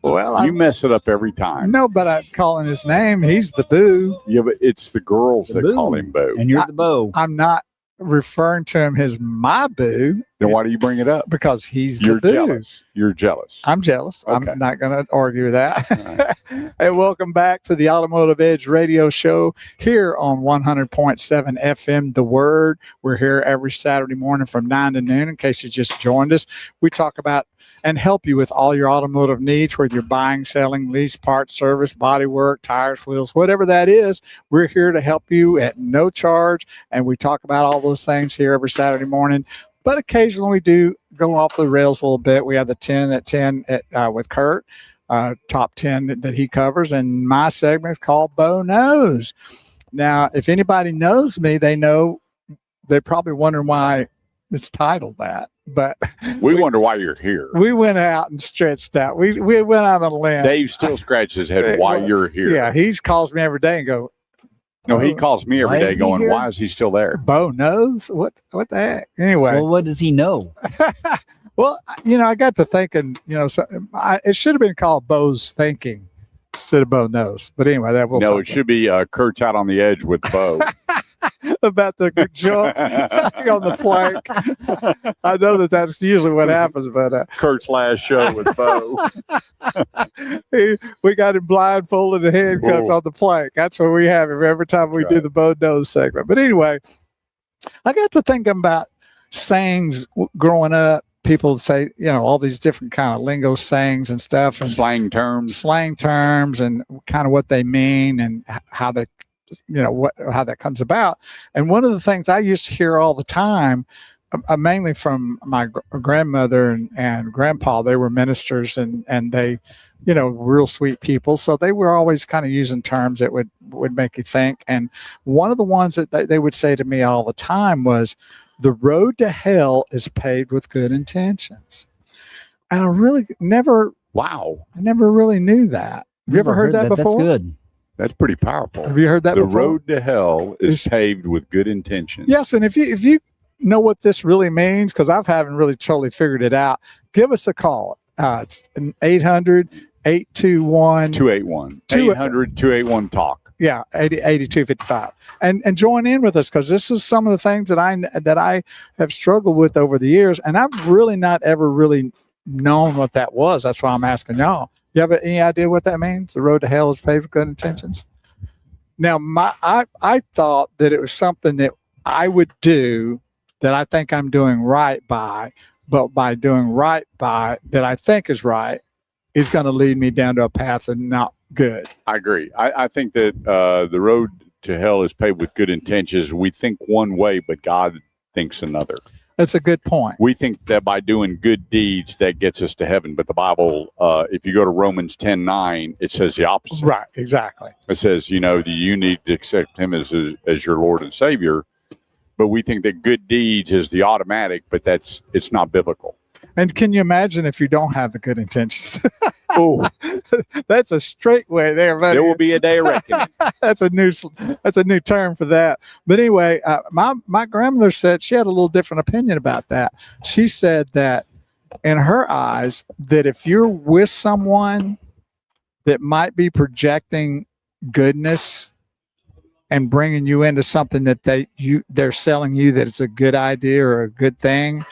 Well, you mess it up every time. No, but I'm calling his name. He's the Boo. Yeah, but it's the girls that call him Boo. And you're the Bo. I'm not referring to him as my Boo. Then why do you bring it up? Because he's You're the Boo. Jealous. You're jealous. I'm jealous. Okay. I'm not going to argue that. Right. And welcome back to the Automotive Edge radio show here on 100.7 FM, The Word. We're here every Saturday morning from 9 to noon. In case you just joined us, we talk about and help you with all your automotive needs, whether you're buying, selling, lease, parts, service, body work, tires, wheels, whatever that is. We're here to help you at no charge. And we talk about all those things here every Saturday morning. But occasionally we do go off the rails a little bit. We have the 10 at 10 with Kurt, top 10 that he covers, and my segment is called Bo Knows. Now, if anybody knows me, they're probably wondering why it's titled that. But we wonder why you're here. We went out and stretched out. We went out on a limb. Dave still scratches his head why you're here. Yeah, he calls me every day and go. No, he calls me every day going, why is he still there? Bo knows? What the heck? Anyway. Well, what does he know? Well, I got to thinking, it should have been called Bo's Thinking instead of Bo Knows. But anyway, that will. No, it should be Kurt's out on the edge with Bo. About the jump on the plank. I know that's usually what happens, but Kurt's last show with Bo. We got him blindfolded and handcuffed on the plank. That's what we have him every time we do the Bo Knows segment. But anyway, I got to thinking about sayings growing up. People say, all these different kind of lingo sayings and stuff, and slang terms, and kind of what they mean and how they. How that comes about. And one of the things I used to hear all the time, mainly from my grandmother and grandpa, they were ministers and they, real sweet people. So they were always kind of using terms that would make you think. And one of the ones that they would say to me all the time was, the road to hell is paved with good intentions. And I really never really knew that. Have you ever heard that before? That's good. That's pretty powerful. Have you heard that before? The road to hell is paved with good intentions. Yes, and if you know what this really means, because I haven't really totally figured it out, give us a call. It's 800-821-281. 800-281-TALK. Yeah, 8255. And join in with us, because this is some of the things that I have struggled with over the years, and I've really not ever really known what that was. That's why I'm asking y'all. You have any idea what that means? The road to hell is paved with good intentions. Now, I thought that it was something that I would do that I think I'm doing right by, but by doing right by that I think is right is going to lead me down to a path of not good. I agree. I think that the road to hell is paved with good intentions. We think one way, but God thinks another. That's a good point. We think that by doing good deeds, that gets us to heaven. But the Bible, if you go to Romans 10:9, it says the opposite. Right, exactly. It says, that you need to accept him as your Lord and Savior. But we think that good deeds is the automatic, but it's not biblical. And can you imagine if you don't have the good intentions? Oh, that's a straight way there, buddy. There will be a day of reckoning. That's a new term for that. But anyway, my grandmother said she had a little different opinion about that. She said that in her eyes, that if you're with someone that might be projecting goodness and bringing you into something that they're selling you that it's a good idea or a good thing,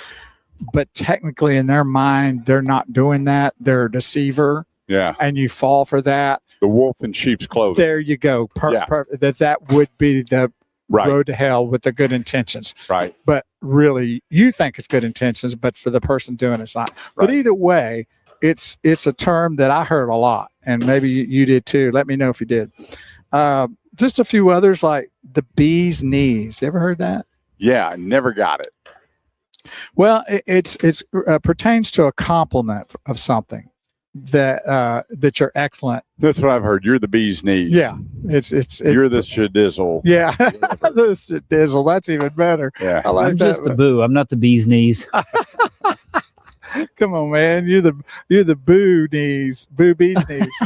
but technically in their mind, they're not doing that. They're a deceiver. Yeah. And you fall for that. The wolf in sheep's clothing. There you go. That would be the road to hell with the good intentions. Right. But really, you think it's good intentions, but for the person doing it's not. Right. But either way, it's a term that I heard a lot, and maybe you did too. Let me know if you did. Just a few others like the bee's knees. You ever heard that? Yeah, I never got it. Well, it pertains to a compliment of something that you're excellent. That's what I've heard. You're the bee's knees. Yeah, you're the shadizzle. Yeah, the shadizzle. That's even better. Yeah, I like I'm that. just the boo. I'm not the bee's knees. Come on, man. You're the boo knees. Boo bee's knees.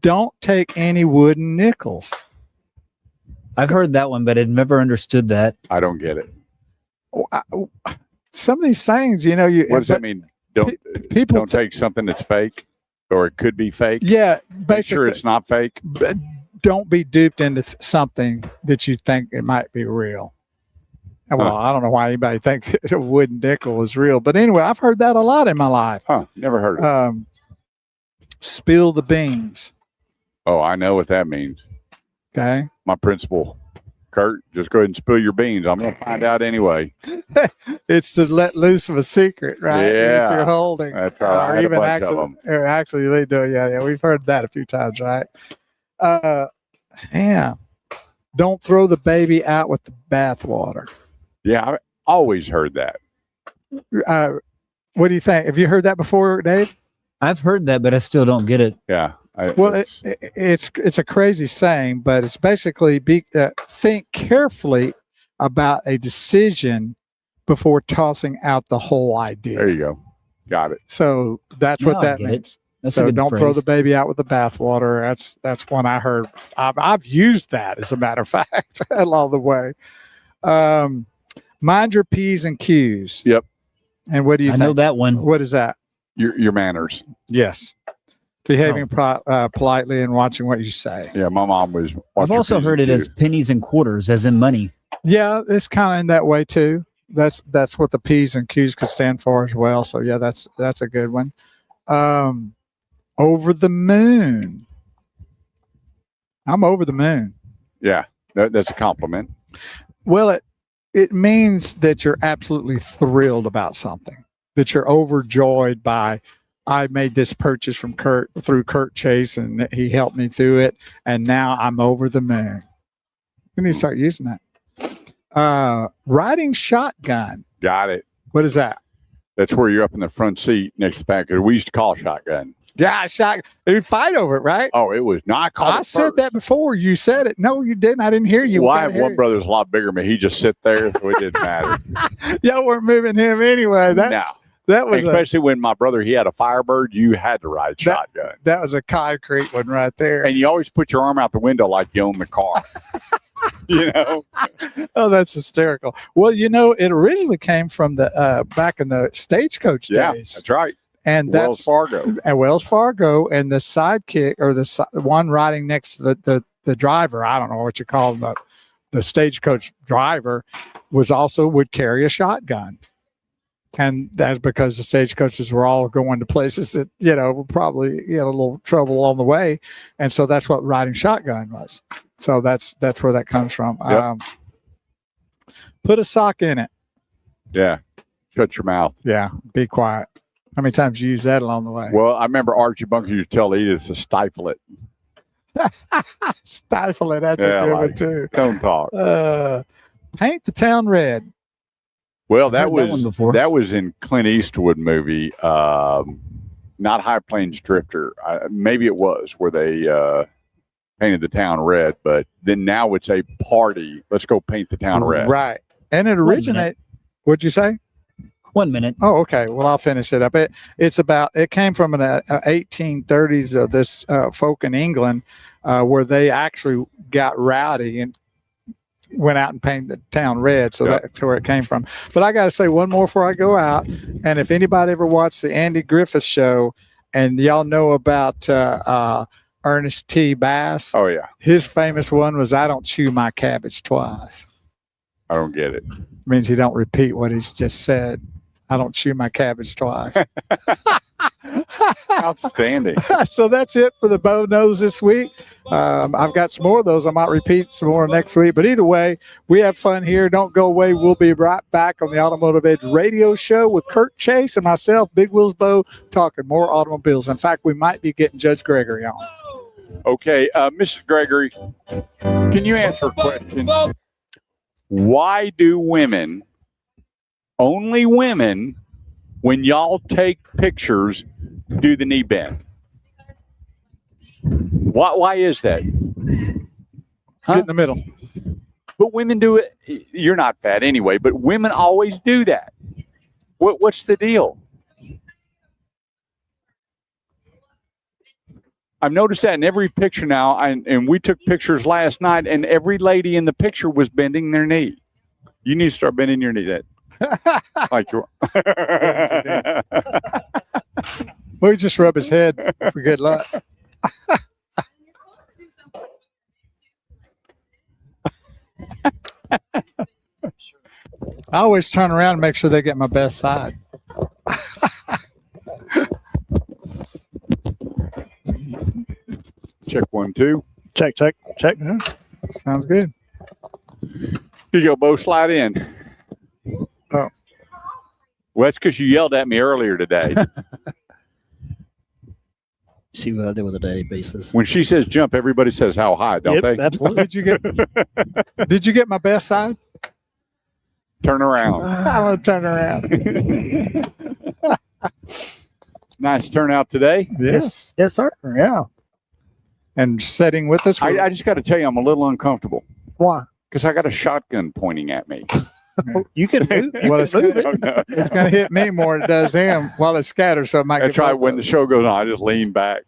Don't take any wooden nickels. I've heard that one, but I'd never understood that. I don't get it. Some of these things, what does that mean? Don't take something that's fake, or it could be fake. Yeah, basically. Make sure it's not fake. Don't be duped into something that you think it might be real. Well, I don't know why anybody thinks a wooden nickel is real, but anyway, I've heard that a lot in my life. Never heard of it. Spill the beans. Oh, I know what that means. Okay. My principal, Kurt, just go ahead and spill your beans. I'm going to find out anyway. It's to let loose of a secret, right? Yeah. If you're holding. That's right. Or even actually, they do. Yeah. We've heard that a few times, right? Yeah. Don't throw the baby out with the bathwater. Yeah. always heard that. What do you think? Have you heard that before, Dave? I've heard that, but I still don't get it. Yeah. It's a crazy saying, but it's basically think carefully about a decision before tossing out the whole idea. There you go. Got it. So that's what that means. So don't throw the baby out with the bathwater. That's one I heard. I've used that, as a matter of fact, along the way. Mind your P's and Q's. Yep. And what do you think? I know that one. What is that? Your manners. Yes. Behaving politely and watching what you say. Yeah, my mom was. I've also heard it as pennies and quarters, as in money. Yeah, it's kind of in that way too. That's what the P's and Q's could stand for as well. So yeah, that's a good one. Over the moon. I'm over the moon. Yeah, that's a compliment. Well, it means that you're absolutely thrilled about something, that you're overjoyed by. I made this purchase through Kurt Chase, and he helped me through it, and now I'm over the moon. We need to start using that. Riding shotgun. Got it. What is that? That's where you're up in the front seat next to the back. We used to call shotgun. Yeah, shotgun. They'd fight over it, right? Oh, it was not. I said that before. You said it. No, you didn't. I didn't hear you. Well, I have one brother that's a lot bigger than me. He just sit there, so it didn't matter. Y'all weren't moving him anyway. That was especially when my brother, he had a Firebird, you had to ride shotgun. That was a concrete one right there. And you always put your arm out the window like you own the car. You know? Oh, that's hysterical. Well, it originally came from the back in the stagecoach days. Yeah, that's right. And Wells Fargo. At Wells Fargo, and the sidekick, or the one riding next to the driver, I don't know what you call him, the stagecoach driver, would carry a shotgun. And that's because the stagecoaches were all going to places that, probably a little trouble along the way. And so that's what riding shotgun was. So that's where that comes from. Yep. Put a sock in it. Yeah. Shut your mouth. Yeah. Be quiet. How many times you use that along the way? Well, I remember Archie Bunker used to tell Edith to stifle it. Stifle it. That's a good one too. Don't talk. Paint the town red. Well, that was in Clint Eastwood movie, not High Plains Drifter. Maybe it was where they painted the town red, but then now it's a party. Let's go paint the town red. Right. And it originated. What'd you say? 1 minute. Oh, okay. Well, I'll finish it up. It came from an 1830s of this folk in England where they actually got rowdy and went out and painted the town red. So that's where it came from. But I got to say one more before I go out. And if anybody ever watched the Andy Griffith Show, and y'all know about Ernest T. Bass. Oh, yeah. His famous one was, I don't chew my cabbage twice. I don't get it. Means he don't repeat what he's just said. I don't chew my cabbage twice. Outstanding. So that's it for the Bo Knows this week. I've got some more of those. I might repeat some more next week. But either way, we have fun here. Don't go away. We'll be right back on the Automotive Edge radio show with Kurt Chase and myself, Big Wheels Bo, talking more automobiles. In fact, we might be getting Judge Gregory on. Okay, Mrs. Gregory, can you answer a question? Why do only women, when y'all take pictures, do the knee bend? Why is that? Huh? Get in the middle. But women do it. You're not fat anyway, but women always do that. What's the deal? I've noticed that in every picture now, and we took pictures last night, and every lady in the picture was bending their knee. You need to start bending your knee, Dad. Like you. Well, just rub his head for good luck. I always turn around and make sure they get my best side. Check 1, 2. Check. Yeah. Sounds good. Here you go, Bo. Slide in. Oh. Well, that's because you yelled at me earlier today. See what I do with a daily basis. When she says jump, everybody says how high, don't they? Absolutely. Did you get my best side? Turn around. I'm going to turn around. Nice turnout today. Yes. Yes, sir. Yeah. And sitting with us. I just got to tell you, I'm a little uncomfortable. Why? Because I got a shotgun pointing at me. You can move. Well, it's going to hit me more than it does him. Well, it's scattered, so it might That's right. When the show goes on, I just lean back.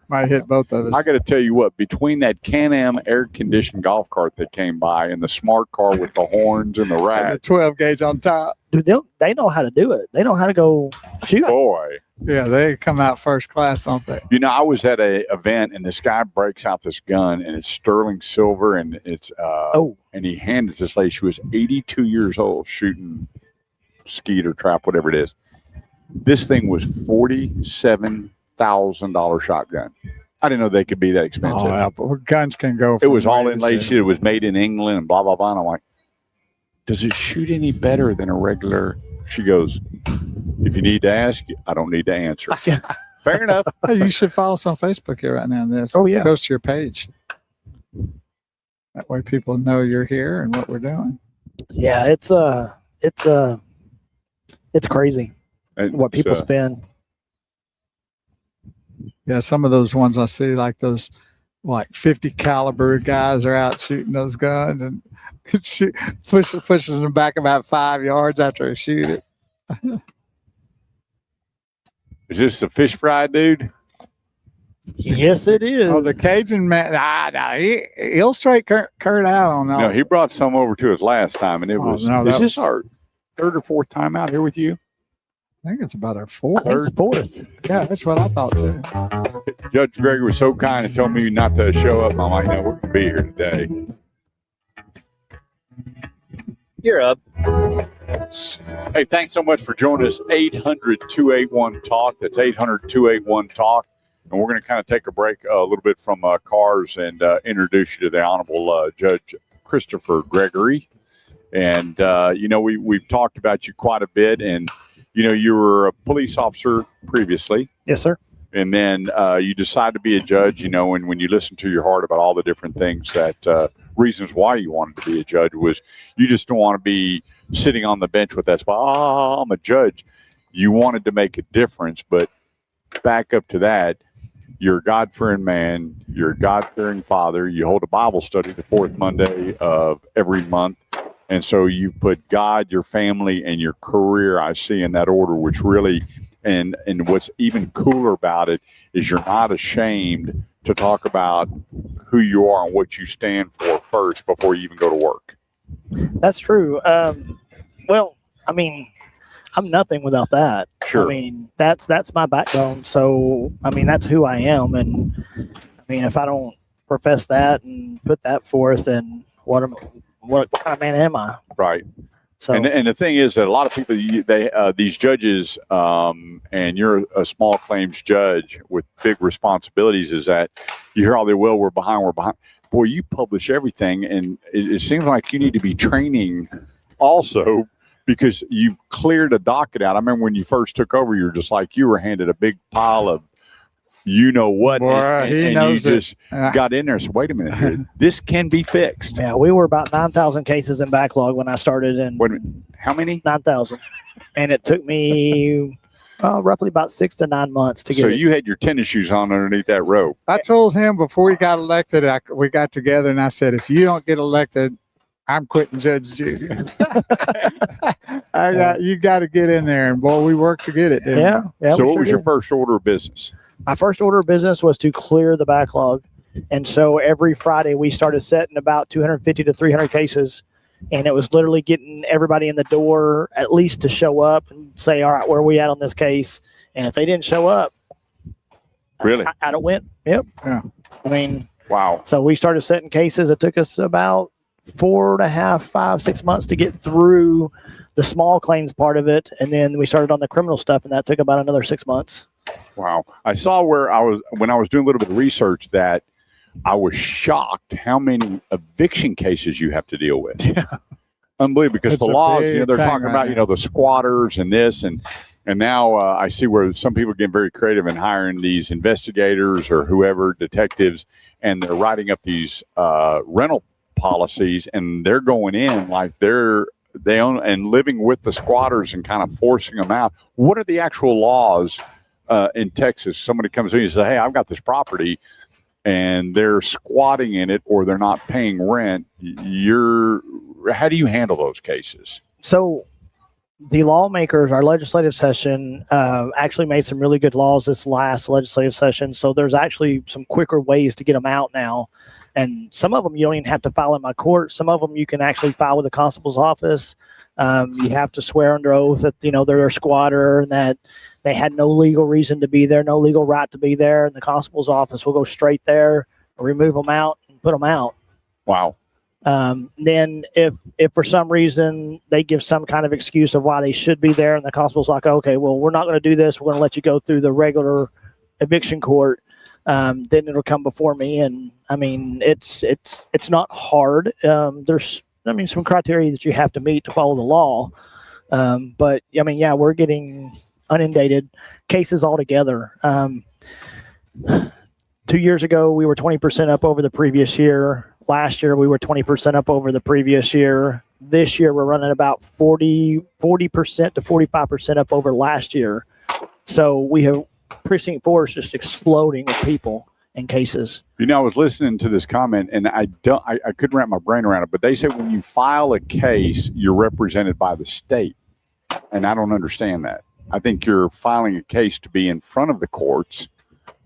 Might hit both of us. I got to tell you what, between that Can-Am air-conditioned golf cart that came by and the smart car with the horns and the And the rat, 12 gauge on top. Dude, they know how to do it. They know how to go shoot. boy. Yeah, they come out first class, don't they? You know, I was at a event and this guy breaks out this gun and it's sterling silver and it's and he handed this lady. She was 82 years old shooting skeet or trap, whatever it is. This thing was $47,000 shotgun. I didn't know they could be that expensive. Oh, yeah, but guns can go. It was all inlaid shit. It was made in England and blah blah blah. And I'm like, does it shoot any better than a regular? She goes, if you need to ask, I don't need to answer. Fair enough. Hey, you should follow us on Facebook here right now. This Oh, yeah. goes to your page. That way, people know you're here and what we're doing. Yeah, it's crazy And what people so- spend. Yeah, some of those ones I see, like those, like 50 caliber guys are out shooting those guns and pushes them back about 5 yards after they shoot it. Is this a fish fry, dude? Yes, it is. Oh, the Cajun man, he'll straight Kurt out on that. No, he brought some over to us last time, and it Oh, was. no, is that this was- our third or fourth time out here with you? I think it's about our fourth. It's fourth. Yeah, that's what I thought too. Judge Gregory was so kind and told me not to show up. I'm like, no, we're going to be here today. You're up. Hey, thanks so much for joining us. 800-281-TALK. That's 800-281-TALK. And we're going to kind of take a break a little bit from cars and introduce you to the Honorable Judge Christopher Gregory. And, you know, we've talked about you quite a bit. And, you know, you were a police officer previously. Yes, sir. And then you decide to be a judge, you know, and when you listen to your heart about all the different things that reasons why you wanted to be a judge was you just don't want to be sitting on the bench with that spot. Oh, I'm a judge. You wanted to make a difference, but back up to that, you're a God-fearing man. You're a God-fearing father. You hold a Bible study the fourth Monday of every month. And so you put God, your family, and your career, I see, in that order, which really, and what's even cooler about it is you're not ashamed to talk about who you are and what you stand for first before you even go to work. That's true. Well, I mean, I'm nothing without that. Sure. I mean, that's my backbone. So, I mean, that's who I am. And I mean, if I don't profess that and put that forth, then what kind of man am I? Right. So, and the thing is that a lot of people, these judges, and you're a small claims judge with big responsibilities, is that you hear all the, well, we're behind. Boy, you publish everything, and it seems like you need to be training also because you've cleared a docket out. I remember when you first took over, you were just like, you were handed a big pile of you know what, Boy, and he you knows it. just got in there and said, wait a minute here, this can be fixed. yeah, we were about 9,000 cases in backlog when I started. And Wait a minute, how many? 9,000. And it took me roughly about 6 to 9 months to get So it. you had your tennis shoes on underneath that rope. I told him before he got elected, we got together and I said, if you don't get elected, I'm quitting Judge Judy. You got to get in there, and boy, we worked to get it. Didn't Yeah. So we what sure was your did. first order of business? My first order of business was to clear the backlog. And so every Friday we started setting about 250 to 300 cases. And it was literally getting everybody in the door at least to show up and say, all right, where are we at on this case? And if they didn't show up, Really? I don't win. Yep. Yeah. I mean, Wow. so we started setting cases. It took us about 4.5, 5, 6 months to get through the small claims part of it. And then we started on the criminal stuff, and that took about another 6 months. Wow. I saw when I was doing a little bit of research that I was shocked how many eviction cases you have to deal with. Yeah. Unbelievable, because It's the a laws, big they're thing talking right about, now. the squatters and this, and now I see where some people get very creative in hiring these investigators or whoever, detectives, and they're writing up these rental policies, and they're going in like they're they own and living with the squatters and kind of forcing them out. What are the actual laws in Texas? Somebody comes to me and says, "Hey, I've got this property," and they're squatting in it or they're not paying rent. How do you handle those cases? So the lawmakers, our legislative session, actually made some really good laws this last legislative session. So there's actually some quicker ways to get them out now. And some of them you don't even have to file in my court. Some of them you can actually file with the constable's office. You have to swear under oath that, they're a squatter and that they had no legal reason to be there, no legal right to be there. And the constable's office will go straight there, remove them out, and put them out. Wow. Then if for some reason they give some kind of excuse of why they should be there, and the constable's like, okay, well, we're not going to do this. We're going to let you go through the regular eviction court. Then it'll come before me. And I mean, it's not hard. There's some criteria that you have to meet to follow the law. But I mean, yeah, we're getting inundated cases altogether. 2 years ago, we were 20% up over the previous year. Last year, we were 20% up over the previous year. This year, we're running about 40% to 45% up over last year. So we have Precinct 4 is just exploding with people and cases. I was listening to this comment, and I couldn't wrap my brain around it, but they said when you file a case, you're represented by the state. And I don't understand that. I think you're filing a case to be in front of the courts,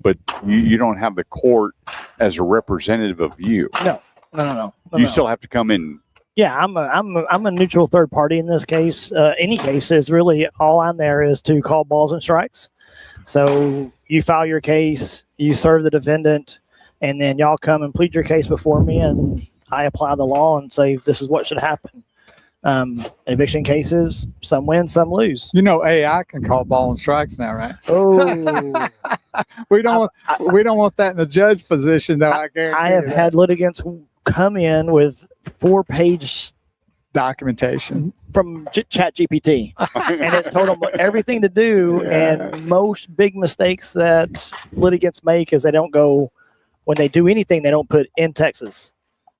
but you don't have the court as a representative of you. No. You still have to come in. Yeah, I'm a neutral third party in this case. Any case is really all I'm there is to call balls and strikes. So you file your case, you serve the defendant, and then y'all come and plead your case before me, and I apply the law and say this is what should happen. Eviction cases, some win, some lose. AI can call ball and strikes now, right? Oh, we don't want that in the judge position, though. I guarantee. I have had litigants come in with 4-page documentation from Chat GPT, and it's told them everything to do. And most big mistakes that litigants make is they don't go, when they do anything, they don't put in Texas,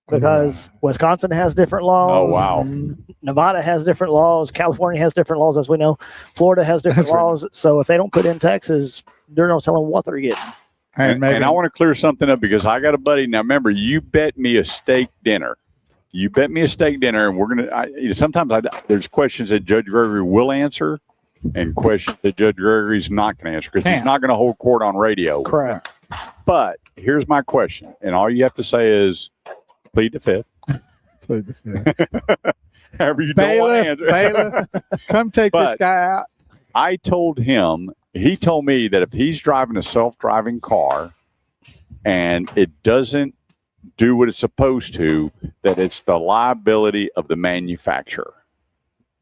because Wisconsin has different laws. Oh, wow. Nevada has different laws. California has different laws, as we know. Florida has different laws. So if they don't put in Texas, they're not telling what they're getting. And I want to clear something up, because I got a buddy. Now, remember, you bet me a steak dinner. And we're going to, sometimes there's questions that Judge Gregory will answer and questions that Judge Gregory's not going to answer, because he's not going to hold court on radio. Correct. But here's my question. And all you have to say is plead the fifth. Plead the fifth. However you don't want to answer. Bailiff, come take this guy out. I told him, he told me that if he's driving a self-driving car and it doesn't do what it's supposed to, that it's the liability of the manufacturer,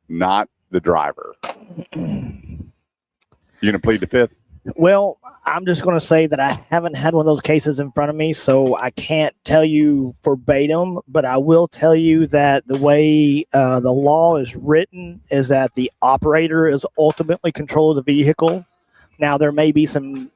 not the driver. You going to plead the fifth? Well, I'm just going to say that I haven't had one of those cases in front of me, so I can't tell you verbatim, but I will tell you that the way the law is written is that the operator is ultimately control of the vehicle. Now, there may be some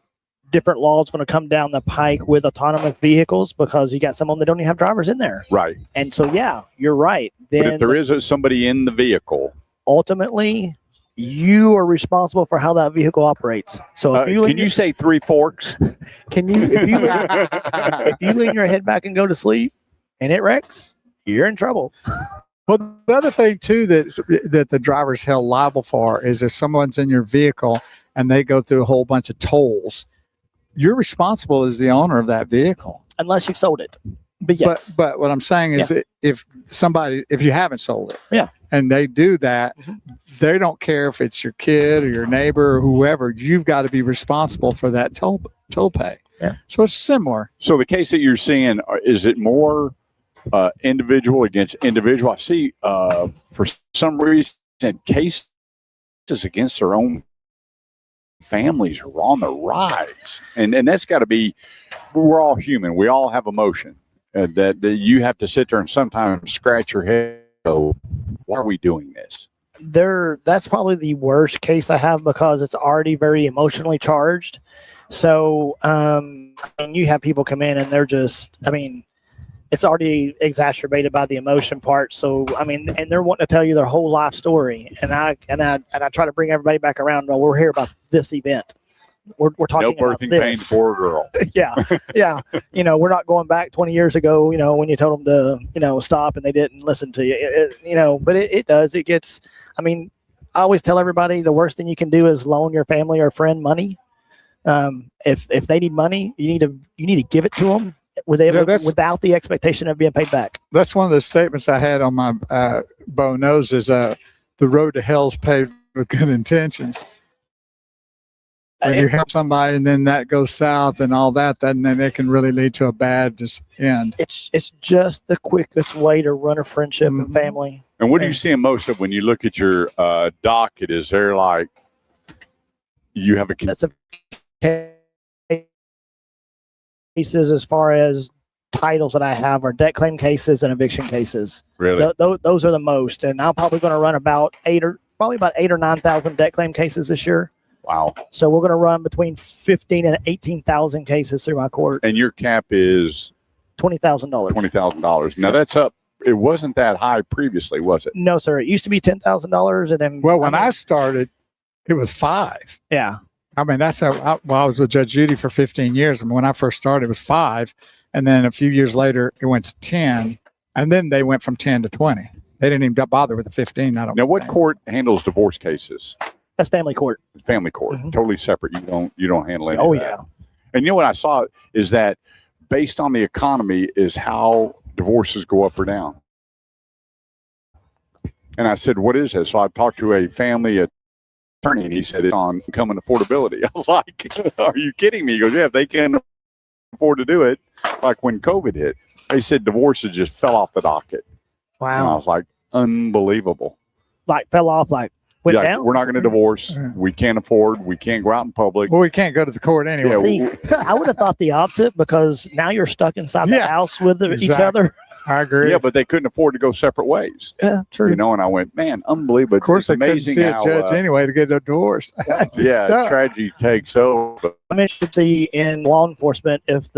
different laws going to come down the pike with autonomous vehicles, because you got some of them that don't even have drivers in there. Right. And so, yeah, you're right. Then, but if there is somebody in the vehicle, ultimately, you are responsible for how that vehicle operates. So if you can you say three forks? Can you if you lean your head back and go to sleep and it wrecks, you're in trouble. Well, the other thing too that the driver's held liable for is if someone's in your vehicle and they go through a whole bunch of tolls, you're responsible as the owner of that vehicle, unless you've sold it. But yes, but what I'm saying is, if you haven't sold it, and they do that, they don't care if it's your kid or your neighbor or whoever. You've got to be responsible for that toll pay. Yeah. So it's similar. So the case that you're seeing, is it more individual against individual? I see for some reason cases against their own families are on the rise, and that's got to be. We're all human. We all have emotion. That you have to sit there and sometimes scratch your head. Go, why are we doing this? That's probably the worst case I have, because it's already very emotionally charged. So, you have people come in and they're just, it's already exacerbated by the emotion part. So I mean, and they're wanting to tell you their whole life story, and I try to bring everybody back around. Well, we're here about this event. We're talking No about birthing this. pains for a girl. yeah. We're not going back 20 years ago. When you told them to stop and they didn't listen to you. But it does. It gets. I mean, I always tell everybody the worst thing you can do is loan your family or friend money. If they need money, you need to give it to them without the expectation of being paid back. That's one of the statements I had on my Bo Knows is the road to hell's paved with good intentions. When you help somebody and then that goes south and all that, then it can really lead to a bad end. It's just the quickest way to run a friendship and family. And what are you seeing most of when you look at your docket? Is there like you have a cases as far as titles that I have are debt claim cases and eviction cases. Really? Those are the most, and I'm probably going to run about 8,000 or 9,000 debt claim cases this year. Wow. So we're going to run between 15 and 18,000 cases through my court. And your cap is $20,000. $20,000. Now that's up. It wasn't that high previously, was it? No, sir. It used to be $10,000, and then when I started, it was 5. Yeah. I mean, that's how I was with Judge Judy for 15 years. And when I first started, it was 5. And then a few years later, it went to 10. And then they went from 10 to 20. They didn't even bother with the 15. Now, what court handles divorce cases? That's family court. Family court. Totally separate. You don't handle any Oh, of that. yeah. And what I saw is that based on the economy is how divorces go up or down. And I said, what is this? So I talked to a family attorney, and he said it's on income and affordability. I was like, are you kidding me? He goes, yeah, if they can afford to do it, like when COVID hit. They said divorces just fell off the docket. Wow. And I was like, unbelievable. Like fell off, like went down? We're not going to divorce. We can't afford. We can't go out in public. Well, we can't go to the court anyway. I would have thought the opposite, because now you're stuck inside the house with each other. I agree. Yeah, but they couldn't afford to go separate ways. Yeah, true. And I went, man, unbelievable. Of course, it's they couldn't amazing see a how, judge anyway to get a divorce. tragedy takes over. I'm interested to see in law enforcement if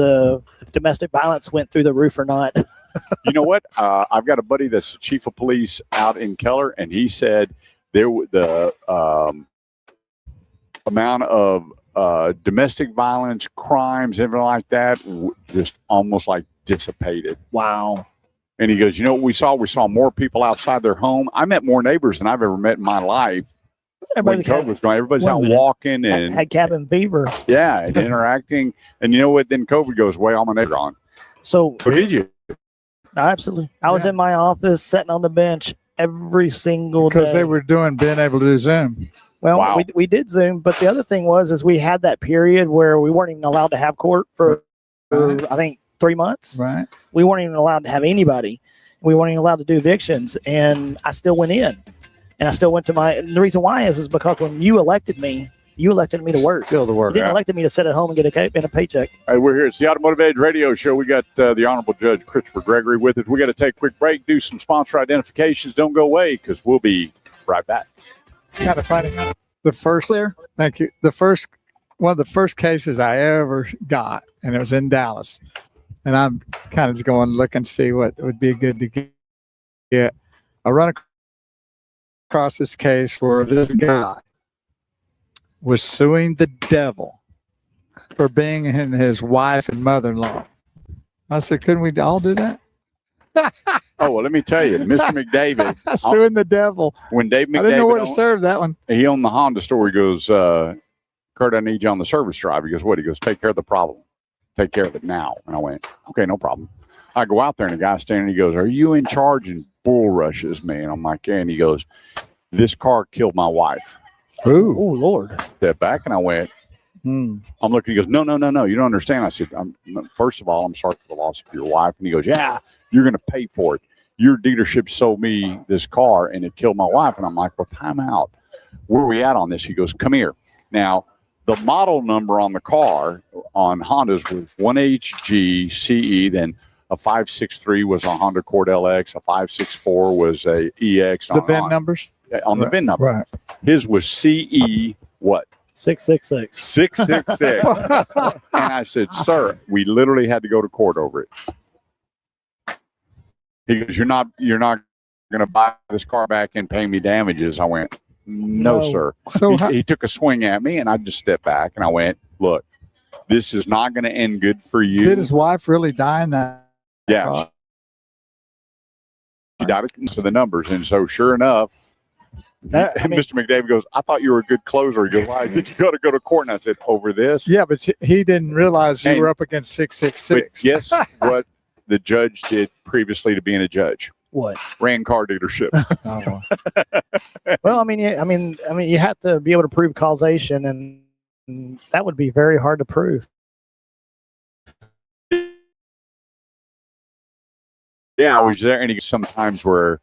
domestic violence went through the roof or not. You know what? I've got a buddy that's the chief of police out in Keller, and he said the amount of domestic violence, crimes, everything like that, just almost like dissipated. Wow. And he goes, you know what we saw? We saw more people outside their home. I met more neighbors than I've ever met in my life. When COVID was going, everybody's out walking and had cabin fever. Yeah, and interacting. And you know what? Then COVID goes away. All my neighbors are on. So did you? Absolutely. I was in my office sitting on the bench every single day. Because they were being able to do Zoom. Well, we did Zoom, but the other thing was we had that period where we weren't even allowed to have court for I think 3 months. Right. We weren't even allowed to have anybody. We weren't even allowed to do evictions, and I still went in, and I still went to the reason why is because when you elected me to work. Still to work. You didn't elect me to sit at home and get a paycheck. All right, we're here. It's the Automotive Edge Radio Show. We got the Honorable Judge Christopher Gregory with us. We got to take a quick break, do some sponsor identifications. Don't go away, because we'll be right back. It's kind of funny. Thank you. One of the first cases I ever got, and it was in Dallas. And I'm kind of just going to look and see what would be good to get. I run across this case where this guy was suing the devil for being in his wife and mother-in-law. I said, couldn't we all do that? Oh, well, let me tell you, Mr. McDavid. Suing the devil. When Dave McDavid. I didn't know where to serve that one. He owned the Honda store. He goes, Kurt, I need you on the service drive. He goes, what? He goes, take care of the problem. Take care of it now. And I went, okay, no problem. I go out there, and the guy standing, he goes, are you in charge? And bull rushes me. And I'm like, yeah. And he goes, this car killed my wife. Ooh. Oh, Lord. Step back, and I went, I'm looking. He goes, no. You don't understand. I said, first of all, I'm sorry for the loss of your wife. And he goes, yeah, you're going to pay for it. Your dealership sold me this car, and it killed my wife. And I'm like, well, time out. Where are we at on this? He goes, come here. Now, the model number on the car on Hondas was 1HG CE, then a 563 was a Honda Accord LX, a 564 was a EX. The VIN numbers? On the VIN number. Right. His was CE what? 666. 666. And I said, sir, we literally had to go to court over it. He goes, you're not going to buy this car back and pay me damages. I went, no. Sir. So he took a swing at me, and I just stepped back, and I went, look, this is not going to end good for you. Did his wife really die in that? Yeah. car? She died to the numbers. And so sure enough, Mr. McDavid goes, I thought you were a good closer. He goes, why did you go to court? And I said, over this? Yeah, but he didn't realize you were up against 666. But guess what the judge did previously to being a judge? What? Ran car dealership. Well, I mean, you have to be able to prove causation, and that would be very hard to prove. Yeah, I was there, and sometimes where,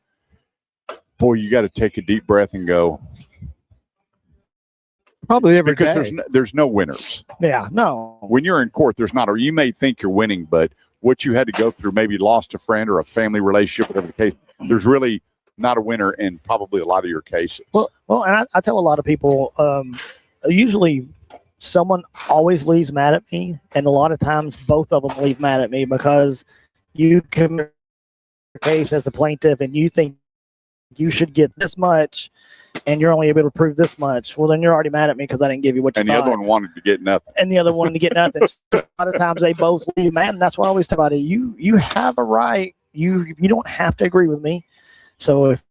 boy, you got to take a deep breath and go. Probably every day. Because there's no winners. Yeah, no. When you're in court, there's not. Or you may think you're winning, but what you had to go through, maybe lost a friend or a family relationship, whatever the case, there's really not a winner in probably a lot of your cases. Well, and I tell a lot of people, usually someone always leaves mad at me, and a lot of times both of them leave mad at me because you can case as a plaintiff and you think you should get this much and you're only able to prove this much. Well, then you're already mad at me because I didn't give you what you thought. And the other one wanted to get nothing. And the other wanted to get nothing. A lot of times they both leave mad, and that's why I always tell about it. You have a right. You don't have to agree with me. So if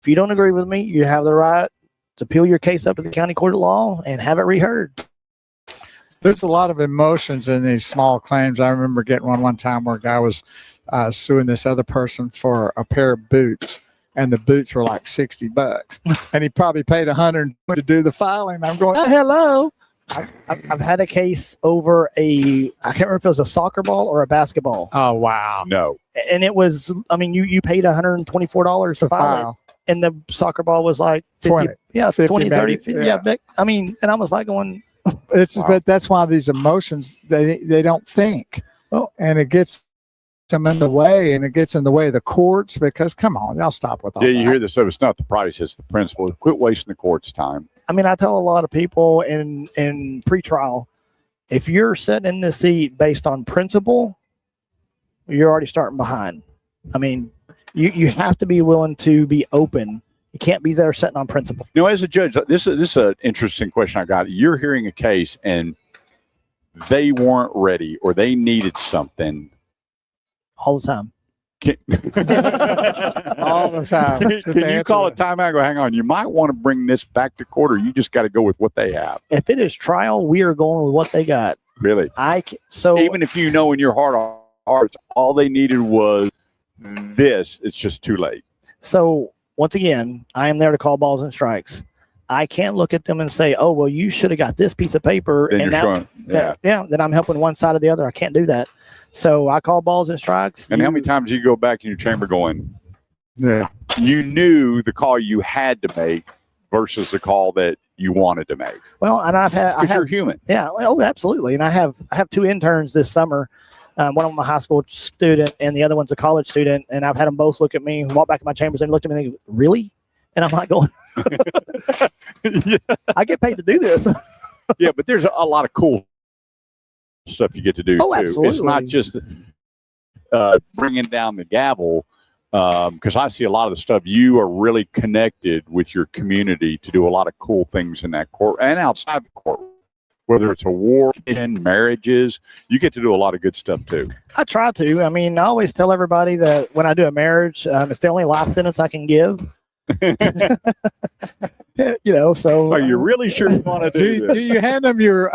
you don't agree with me, you have the right to appeal your case up to the county court of law and have it reheard. There's a lot of emotions in these small claims. I remember getting one time where a guy was suing this other person for a pair of boots, and the boots were like $60, and he probably paid $100 to do the filing. I'm going, hello. I've had a case over I can't remember if it was a soccer ball or a basketball. Oh, wow. No. And it was, I mean, you paid $124 to file it, and the soccer ball was like 50, 20. Yeah, 50, 20, 30. 50, yeah. Yeah. I mean, and I was like going, But that's why these emotions, they don't think. Oh. And it gets them in the way, and it gets in the way of the courts because, come on, y'all stop with all that. Yeah, you hear this. So it's not the price, it's the principle. Quit wasting the court's time. I mean, I tell a lot of people in pretrial, if you're sitting in the seat based on principle, you're already starting behind. I mean, you have to be willing to be open. You can't be there sitting on principle. You know, as a judge, this is an interesting question I got. You're hearing a case and they weren't ready or they needed something. All the time. All the time. Can you call a timeout and go, hang on, you might want to bring this back to court, or you just got to go with what they have? If it is trial, we are going with what they got. Really? So even if you know in your heart of hearts, all they needed was this, it's just too late. So once again, I am there to call balls and strikes. I can't look at them and say, oh, well, you should have got this piece of paper. Then and you're now, showing, then I'm helping one side or the other. I can't do that. So I call balls and strikes. And how many times you go back in your chamber going, yeah, you knew the call you had to make versus the call that you wanted to make? Well, and because you're human. Yeah, oh, absolutely. And I have two interns this summer. One of them a high school student, and the other one's a college student. And I've had them both look at me, walk back in my chambers, and looked at me and think, really? And I'm like going, yeah. I get paid to do this. Yeah, but there's a lot of cool stuff you get to do too. Absolutely. It's not just bringing down the gavel, because I see a lot of the stuff. You are really connected with your community to do a lot of cool things in that court and outside the court. Whether it's a war, in marriages, you get to do a lot of good stuff too. I try to. I mean, I always tell everybody that when I do a marriage, it's the only life sentence I can give. You know, so are you really sure you want to do this? Do you hand them your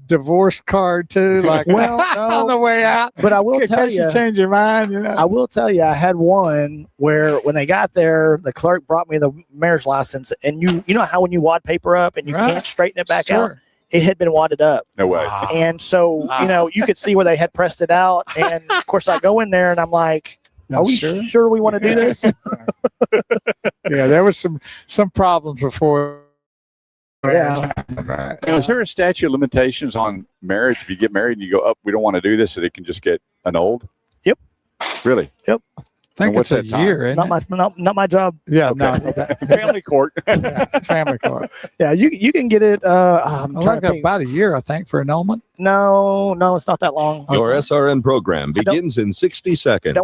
divorce card too? Like, well, on the way out. But I will tell you, change your mind. You know, I will tell you, I had one where when they got there, the clerk brought me the marriage license, and you know how when you wad paper up and you can't straighten it back out, it had been wadded up. No way. And so you know, you could see where they had pressed it out, and of course I go in there and I'm like, are we sure we want to do this? Yeah, there was some problems before. Yeah. Right. Now, is there a statute of limitations on marriage? If you get married and you go, we don't want to do this, so it can just get annulled? Yep. Really? Yep. think what's it's a that year. time? Isn't Not my job. Yeah, Okay. Family court. family court. Yeah, you can get it. I'm trying Like to think. about a year, I think, for annulment. No, it's not that long. Your SRN program begins in 60 seconds.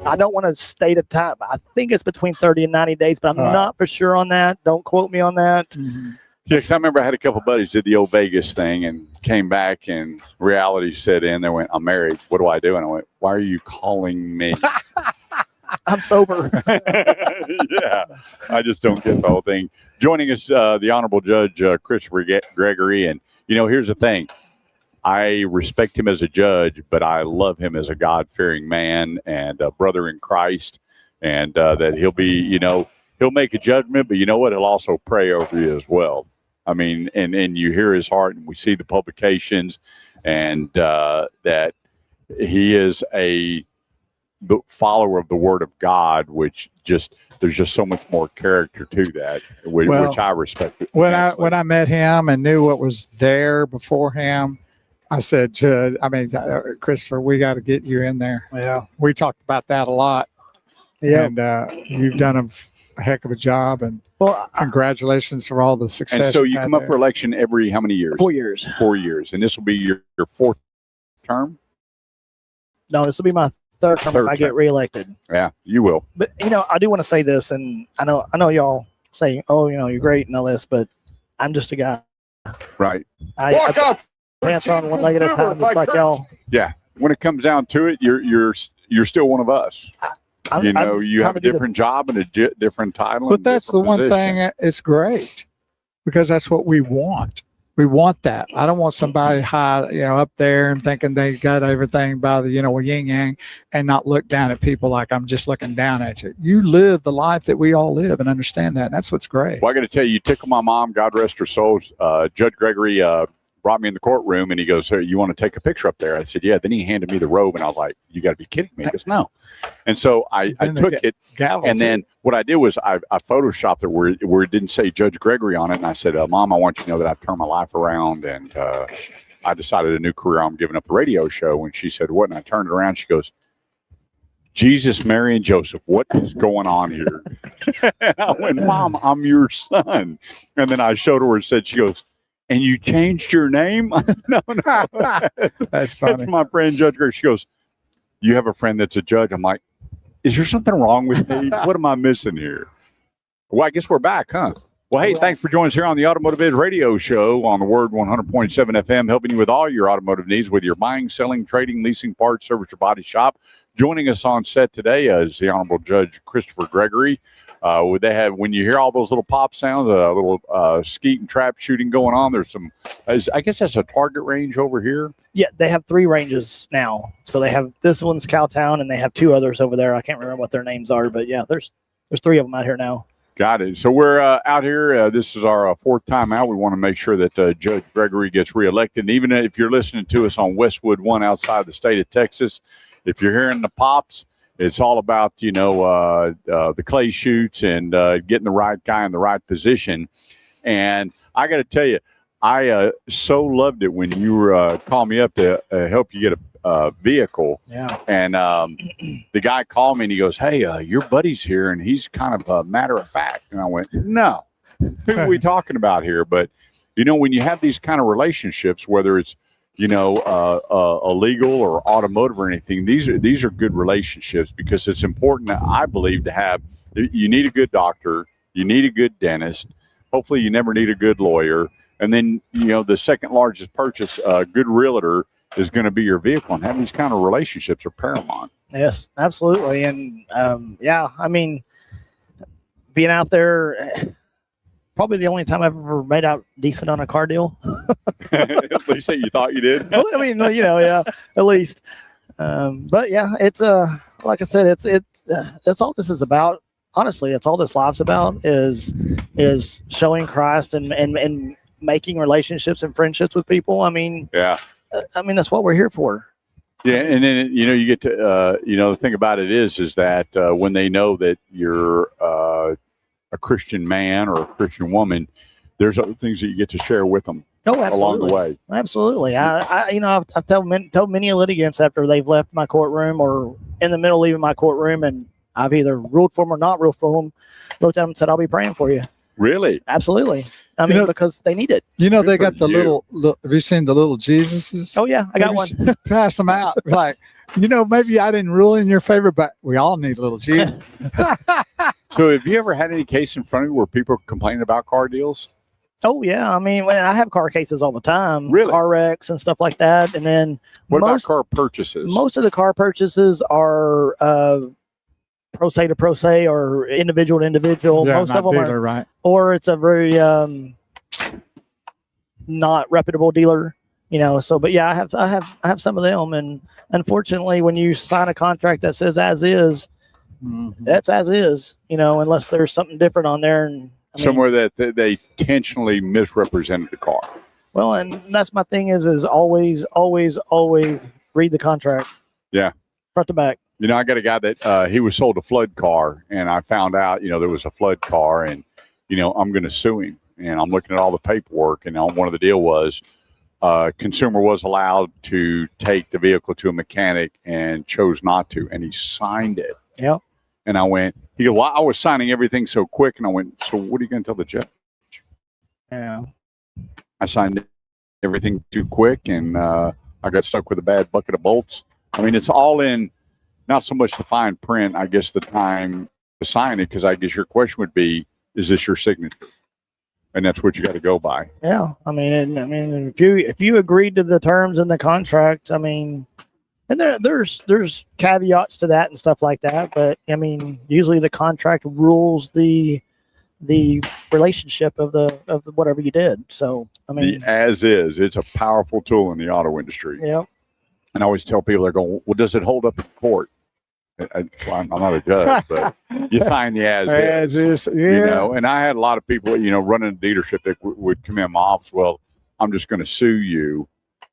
I don't want to state a time. I think it's between 30 and 90 days, but I'm not for sure on that. Don't quote me on that. Mm-hmm. Yes, I remember I had a couple buddies did the old Vegas thing and came back and reality set in. They went, I'm married. What do I do? And I went, why are you calling me? I'm sober. Yeah, I just don't get the whole thing. Joining us, the Honorable Judge Christopher Gregory. And, here's the thing. I respect him as a judge, but I love him as a God-fearing man and a brother in Christ. And that he'll be, he'll make a judgment, but you know what? He'll also pray over you as well. I mean, and you hear his heart, and we see the publications, and that he is the follower of the Word of God, which there's just so much more character to that, which I respect. When I met him and knew what was there before him, I said, Christopher, we got to get you in there. Yeah, we talked about that a lot. Yeah, and you've done a heck of a job, and congratulations for all the success. And so you come up for election every how many years? 4 years. 4 years, and this will be your fourth term. No, this will be my third term if I get reelected. Yeah, you will. But I do want to say this, and I know y'all say, "Oh, you're great" and all this, but I'm just a guy. Right. I put pants on one leg at a time, just like y'all. Yeah. When it comes down to it, you're still one of us. You have a different job and a different title. But that's the one thing. It's great because that's what we want. We want that. I don't want somebody high, up there and thinking they got everything by the, yin yang, and not look down at people like I'm just looking down at you. You live the life that we all live and understand that. And that's what's great. Well, I got to tell you, tickle my mom, God rest her soul. Judge Gregory brought me in the courtroom, and he goes, "Hey, you want to take a picture up there?" I said, "Yeah." Then he handed me the robe, and I was like, "You got to be kidding me!" He goes, "No." And so I took it, and then what I did was I photoshopped it where it didn't say Judge Gregory on it, and I said, "Mom, I want you to know that I've turned my life around, and I decided a new career. I'm giving up the radio show." And she said, "What?" And I turned it around. She goes, "Jesus, Mary, and Joseph, what is going on here?" And I went, "Mom, I'm your son." And then I showed her and said, she goes, "And you changed your name?" No. That's funny. That's my friend, Judge Gregory. She goes, "You have a friend that's a judge?" I'm like, "Is there something wrong with me? What am I missing here?" Well, I guess we're back, huh? Well, hey, thanks for joining us here on the Automotive Biz Radio Show on the Word 100.7 FM, helping you with all your automotive needs, whether you're buying, selling, trading, leasing, parts, service, or body shop. Joining us on set today is the Honorable Judge Christopher Gregory. They have, when you hear all those little pop sounds, a little skeet and trap shooting going on, there's some, I guess that's a target range over here. Yeah, they have 3 ranges now. So they have, this one's Cowtown, and they have 2 others over there. I can't remember what their names are, but yeah, there's 3 of them out here now. Got it. So we're out here. This is our 4th time out. We want to make sure that Judge Gregory gets reelected. And even if you're listening to us on Westwood 1 outside the state of Texas, if you're hearing the pops, it's all about, the clay shoots and getting the right guy in the right position. And I got to tell you, I so loved it when you were calling me up to help you get a vehicle. Yeah. And the guy called me and he goes, "Hey, your buddy's here," and he's kind of a matter of fact. And I went, "No, who are we talking about here?" But, when you have these kind of relationships, whether it's illegal or automotive or anything, these are good relationships, because it's important, I believe, to have. You need a good doctor, you need a good dentist. Hopefully, you never need a good lawyer, and then the second largest purchase, a good realtor, is going to be your vehicle. And having these kind of relationships are paramount. Yes, absolutely. And being out there, probably the only time I've ever made out decent on a car deal. At least that you thought you did. Well, yeah, at least. But yeah, it's like I said, that's all this is about. Honestly, that's all this life's about is showing Christ and making relationships and friendships with people. Yeah. That's what we're here for. Yeah, and then you get to the thing about it is that when they know that you're a Christian man or a Christian woman, there's other things that you get to share with them along the way. Absolutely. I've told many litigants after they've left my courtroom or in the middle leaving my courtroom, and I've either ruled for them or not ruled for them. Looked at them and said, "I'll be praying for you." Really? Absolutely. I mean, because they need it. You know, they Good got for the you. little. Have you seen the little Jesuses? Oh yeah, I got one. Pass them out. Like, maybe I didn't rule in your favor, but we all need little Jesus. So have you ever had any case in front of you where people complain about car deals? Oh yeah, I mean, I have car cases all the time, Really? car wrecks and stuff like that. And then What about car purchases? most of the car purchases are pro se to pro se or individual to individual. Yeah, Most not of them dealer, are, right? or it's a very not reputable dealer. So but yeah, I have some of them, and unfortunately, when you sign a contract that says as is, that's as is. Unless there's something different on there, and Somewhere that they intentionally misrepresented the car. well, and that's my thing is always read the contract. Yeah. Front to back. I got a guy that he was sold a flood car, and I found out, there was a flood car, and, I'm going to sue him. And I'm looking at all the paperwork, and one of the deal was consumer was allowed to take the vehicle to a mechanic and chose not to, and he signed it. Yeah. And I went, well, I was signing everything so quick, and I went, so what are you going to tell the judge? Yeah. I signed everything too quick, and I got stuck with a bad bucket of bolts. I mean, it's all in, not so much the fine print, I guess the time to sign it, because I guess your question would be, is this your signature? And that's what you got to go by. Yeah. I mean, if you agreed to the terms in the contract, I mean, and there's caveats to that and stuff like that, but I mean, usually the contract rules the relationship of whatever you did. So I mean, The as is, it's a powerful tool in the auto industry. Yeah. And I always tell people, they're going, well, does it hold up in court? I'm not a judge, but you sign the as is. Yeah. And I had a lot of people, running a dealership that would come in my office. Well, I'm just going to sue you.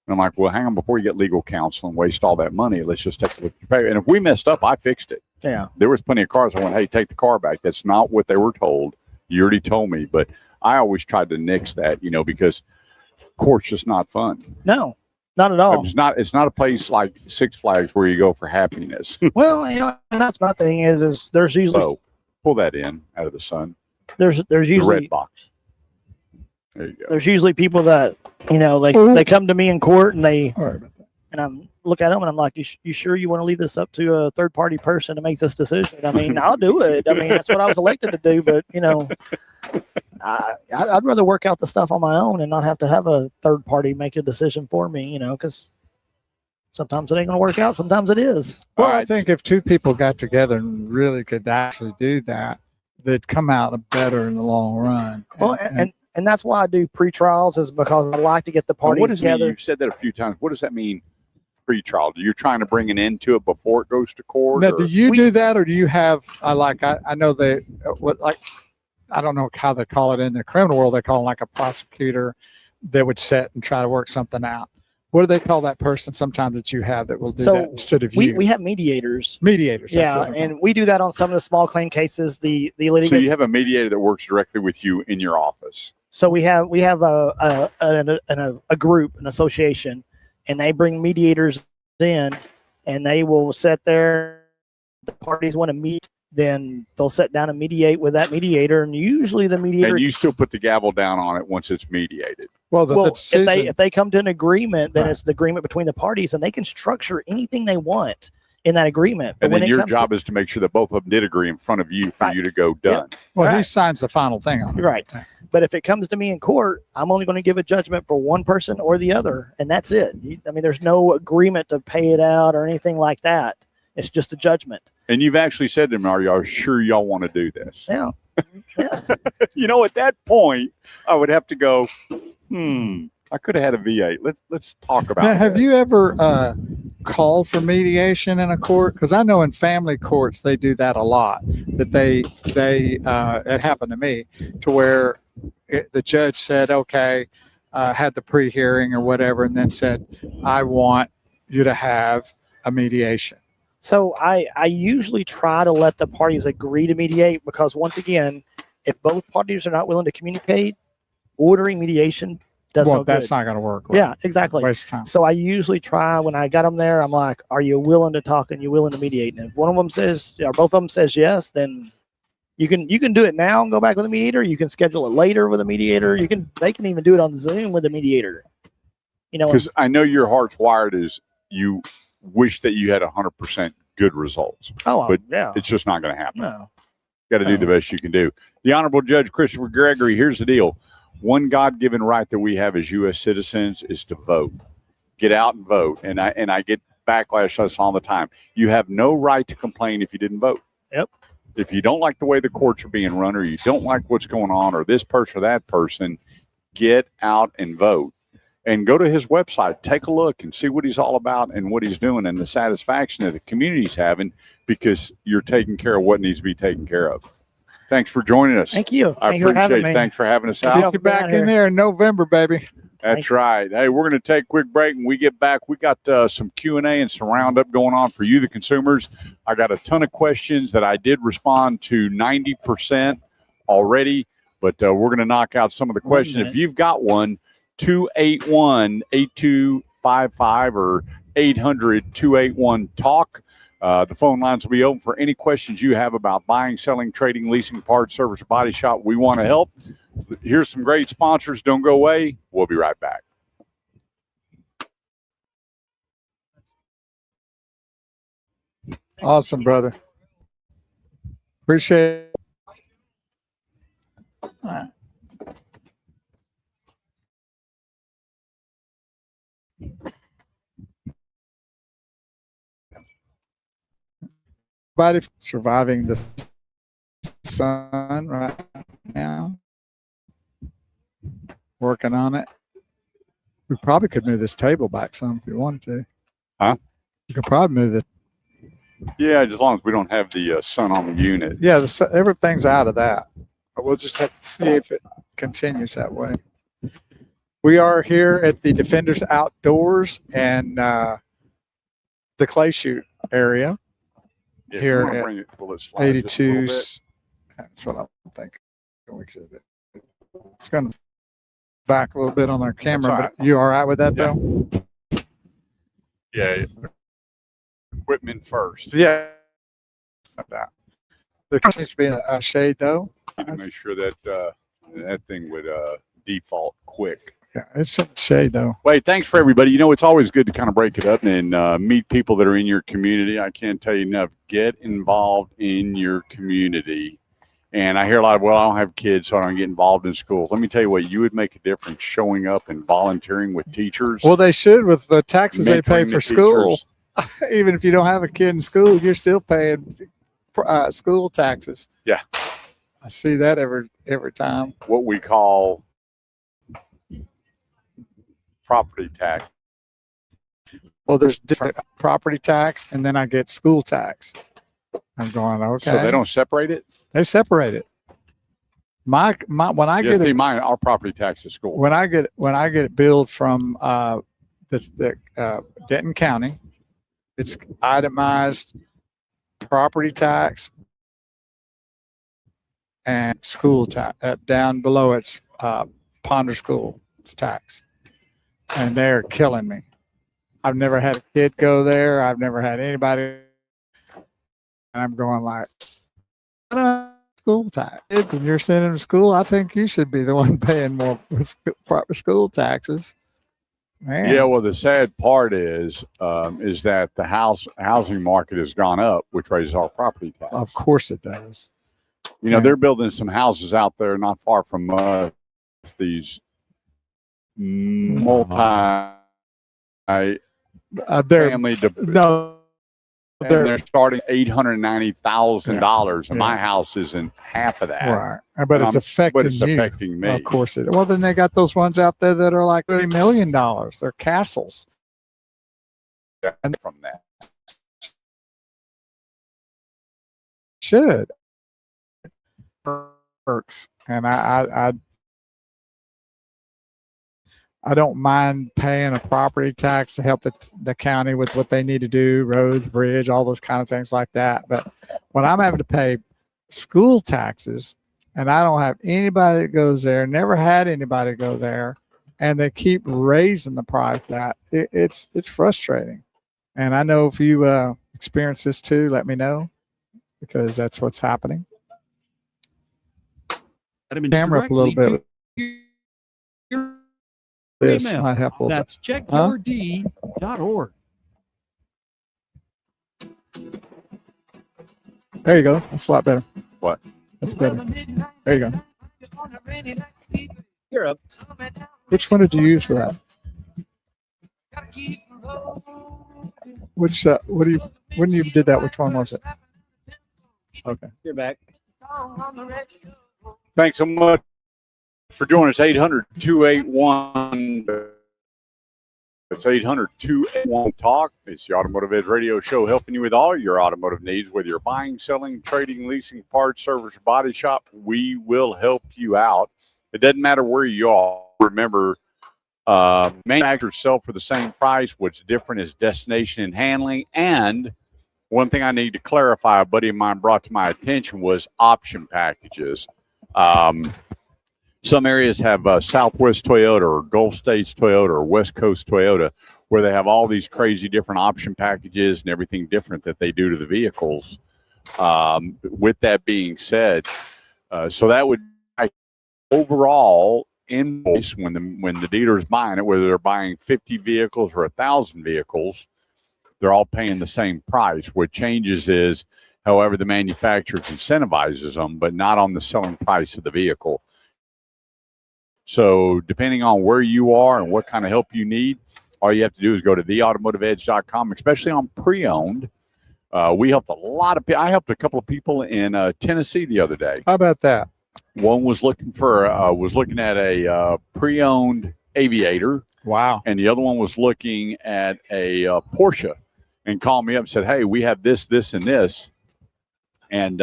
And I'm like, well, hang on, before you get legal counsel and waste all that money, let's just take a look at your paper. And if we messed up, I fixed it. Yeah. There was plenty of cars. I went, hey, take the car back. That's not what they were told. You already told me. But I always tried to nix that, because court's just not fun. No, not at all. It's not a place like Six Flags where you go for happiness. Well, and that's my thing is there's usually pull that in out of the sun. There's usually the red box. There you go. There's usually people that they come to me in court and I'm look at them and I'm like, you sure you want to leave this up to a third party person to make this decision? I mean, I'll do it. I mean, that's what I was elected to do, but I'd rather work out the stuff on my own and not have to have a third party make a decision for me, because sometimes it ain't going to work out. Sometimes it is. Well, I think if two people got together and really could actually do that, they'd come out better in the long run. Well, and that's why I do pre-trials, is because I like to get the parties together. You've said that a few times. What does that mean? Pre-trial? You're trying to bring an end to it before it goes to court? Now, do you do that, or do you have? I know they I don't know how they call it in the criminal world. They call it like a prosecutor that would sit and try to work something out. What do they call that person sometimes that you have that will do that instead of you? We have mediators. Mediators. Yeah, and we do that on some of the small claim cases. The litigants. So you have a mediator that works directly with you in your office. So we have a group, an association, and they bring mediators in, and they will sit there. The parties want to meet, then they'll sit down and mediate with that mediator, and usually the mediator. And you still put the gavel down on it once it's mediated. Well, if they come to an agreement, then it's the agreement between the parties, and they can structure anything they want in that agreement. And then your job is to make sure that both of them did agree in front of you for you to go done. Yep. Well, he signs the final thing on it. Right. But if it comes to me in court, I'm only going to give a judgment for one person or the other, and that's it. I mean, there's no agreement to pay it out or anything like that. It's just a judgment. And you've actually said to them, are y'all sure y'all want to do this? Yeah. At that point, I would have to go, I could have had a V8. Let's talk about it. Have you ever called for mediation in a court? Because I know in family courts they do that a lot. That they it happened to me to where the judge said, okay, had the pre-hearing or whatever, and then said, I want you to have a mediation. So I usually try to let the parties agree to mediate, because once again, if both parties are not willing to communicate, ordering mediation does well, no that's good. not going to work. Right? Yeah, exactly. Waste of time. So I usually try when I got them there. I'm like, "Are you willing to talk and you willing to mediate?" And if one of them says, or both of them says yes, then you can do it now and go back with a mediator. You can schedule it later with a mediator. They can even do it on Zoom with a mediator. You know, because I know your heart's wired is you wish that you had 100% good results. But yeah, it's just not going to happen. No. Got to do the best you can do. The Honorable Judge Christopher Gregory, here's the deal. One God-given right that we have as U.S. citizens is to vote. Get out and vote. And I get backlash on this all the time. You have no right to complain if you didn't vote. Yep. If you don't like the way the courts are being run, or you don't like what's going on, or this person or that person, get out and vote. And go to his website, take a look and see what he's all about and what he's doing and the satisfaction that the community's having because you're taking care of what needs to be taken care of. Thanks for joining us. Thank you. I appreciate it. Thanks for having us out. Get you back in there in November, baby. That's right. Hey, we're going to take a quick break. When we get back, we got some Q&A and some roundup going on for you, the consumers. I got a ton of questions that I did respond to 90% already, but we're going to knock out some of the questions. If you've got one, 281-8255 or 800-281-TALK. The phone lines will be open for any questions you have about buying, selling, trading, leasing, parts, service, or body shop. We want to help. Here's some great sponsors. Don't go away. We'll be right back. Awesome, brother. Appreciate it. Everybody surviving the sun right now. Working on it. We probably could move this table back some if you wanted to. Huh? You could probably move it. Yeah, as long as we don't have the sun on the unit. Yeah, everything's out of that. But we'll just have to see if it continues that way. We are here at the Defenders Outdoors and the clay shoot area. If Here you wanna at bring it, will it slide just a little 82's. That's what I think. We should do. It's going to back a little bit on our camera, all right. but you all right with that though? Yeah. Equipment first. Yeah. There needs to be a shade though. Make sure that that thing would default quick. Yeah, it's in the shade though. Wait, thanks for everybody. You know, it's always good to kind of break it up and meet people that are in your community. I can't tell you enough. Get involved in your community. And I hear a lot of, well, I don't have kids, so I don't get involved in schools. Let me tell you what, you would make a difference showing up and volunteering with teachers. Well, they should with the taxes they pay mentoring for the school. teachers. Even if you don't have a kid in school, you're still paying school taxes. Yeah. I see that every time. What we call property tax. Well, there's different property tax, and then I get school tax. I'm going, okay. So they don't separate it? They separate it. My when I Yes, get it, mine, our property tax is school. when I get it billed from the Denton County, it's itemized property tax and school tax. Down below it's Ponder School. It's tax, and they're killing me. I've never had a kid go there. I've never had anybody. And I'm going like, school tax. And you're sending them to school. I think you should be the one paying more school taxes. Man. Yeah, well, the sad part is that the housing market has gone up, which raises our property tax. Of course it does. You know, they're building some houses out there not far from us. These multi family. And they're starting $890,000, and my house isn't half of that. Right, but it's affecting you. Affecting me. Of course it. Well, then they got those ones out there that are like $1 million. They're castles. And from that, should works, and I don't mind paying a property tax to help the county with what they need to do, roads, bridge, all those kind of things like that. But when I'm having to pay school taxes and I don't have anybody that goes there, never had anybody go there, and they keep raising the price. It's frustrating. And I know if you experience this too, let me know, because that's what's happening. Camera up a little bit. This might help a little That's checkyourd.org. There you go. That's a lot better. What? That's better. There you go. You're up. Which one did you use for that? Which when you did that, which one was it? Okay. You're back. Thanks so much for joining us. 800-281. It's 800-281-TALK. It's the Automotive Edge Radio Show, helping you with all your automotive needs, whether you're buying, selling, trading, leasing, parts, service, or body shop. We will help you out. It doesn't matter where you are. Remember, manufacturers sell for the same price. What's different is destination and handling. And one thing I need to clarify, a buddy of mine brought to my attention, was option packages. Some areas have Southwest Toyota or Gulf States Toyota or West Coast Toyota, where they have all these crazy different option packages and everything different that they do to the vehicles. With that being said, so that would overall invoice when the dealer is buying it, whether they're buying 50 vehicles or 1,000 vehicles, they're all paying the same price. What changes is, however, the manufacturer incentivizes them, but not on the selling price of the vehicle. So depending on where you are and what kind of help you need, all you have to do is go to theautomotiveedge.com, especially on pre-owned. We helped a lot of people. I helped a couple of people in Tennessee the other day. How about that? One was looking at a pre-owned Aviator. Wow. And the other one was looking at a Porsche, and called me up and said, "Hey, we have this, this, and this." And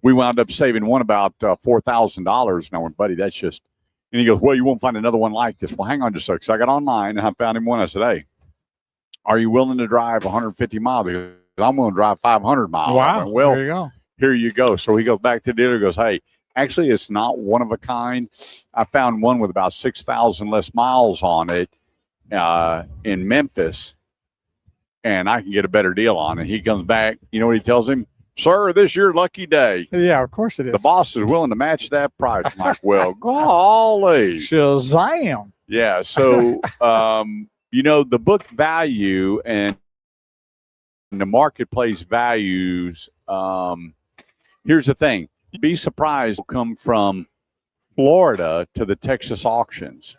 we wound up saving one about $4,000. And I went, "Buddy, that's just," and he goes, "Well, you won't find another one like this." Well, hang on just a second. So I got online and I found him one. I said, "Hey, are you willing to drive 150 miles?" He goes, "I'm willing to drive 500 miles." Wow. I went, "Well, there you go. Here you go." So he goes back to the dealer and goes, "Hey, actually, it's not one of a kind. I found one with about 6,000 less miles on it in Memphis, and I can get a better deal on it." He comes back. You know what he tells him? "Sir, this is your lucky day." Yeah, of course it is. The boss is willing to match that price. I'm like, well, golly. Shazam. Yeah. So, the book value and the marketplace values, here's the thing. You'd be surprised will come from Florida to the Texas auctions.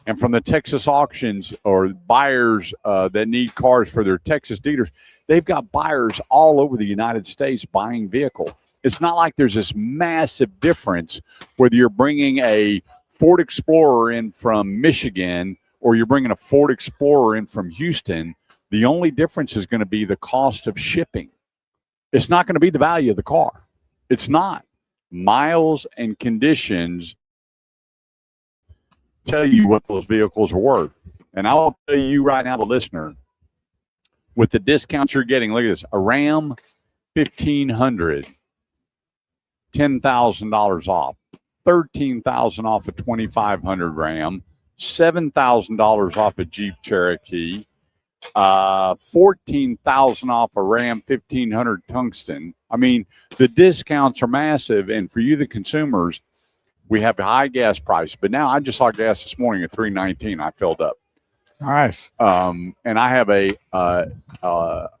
And from the Texas auctions or buyers that need cars for their Texas dealers, they've got buyers all over the United States buying vehicle. It's not like there's this massive difference whether you're bringing a Ford Explorer in from Michigan or you're bringing a Ford Explorer in from Houston. The only difference is going to be the cost of shipping. It's not going to be the value of the car. It's not. Miles and conditions tell you what those vehicles are worth. And I will tell you right now, the listener, with the discounts you're getting, look at this: a Ram 1500, $10,000 off, $13,000 off a 2500 Ram, $7,000 off a Jeep Cherokee, $14,000 off a Ram 1500 Tungsten. I mean, the discounts are massive, and for you, the consumers, we have a high gas price. But now I just saw gas this morning at $3.19. I filled up. Nice. And I have a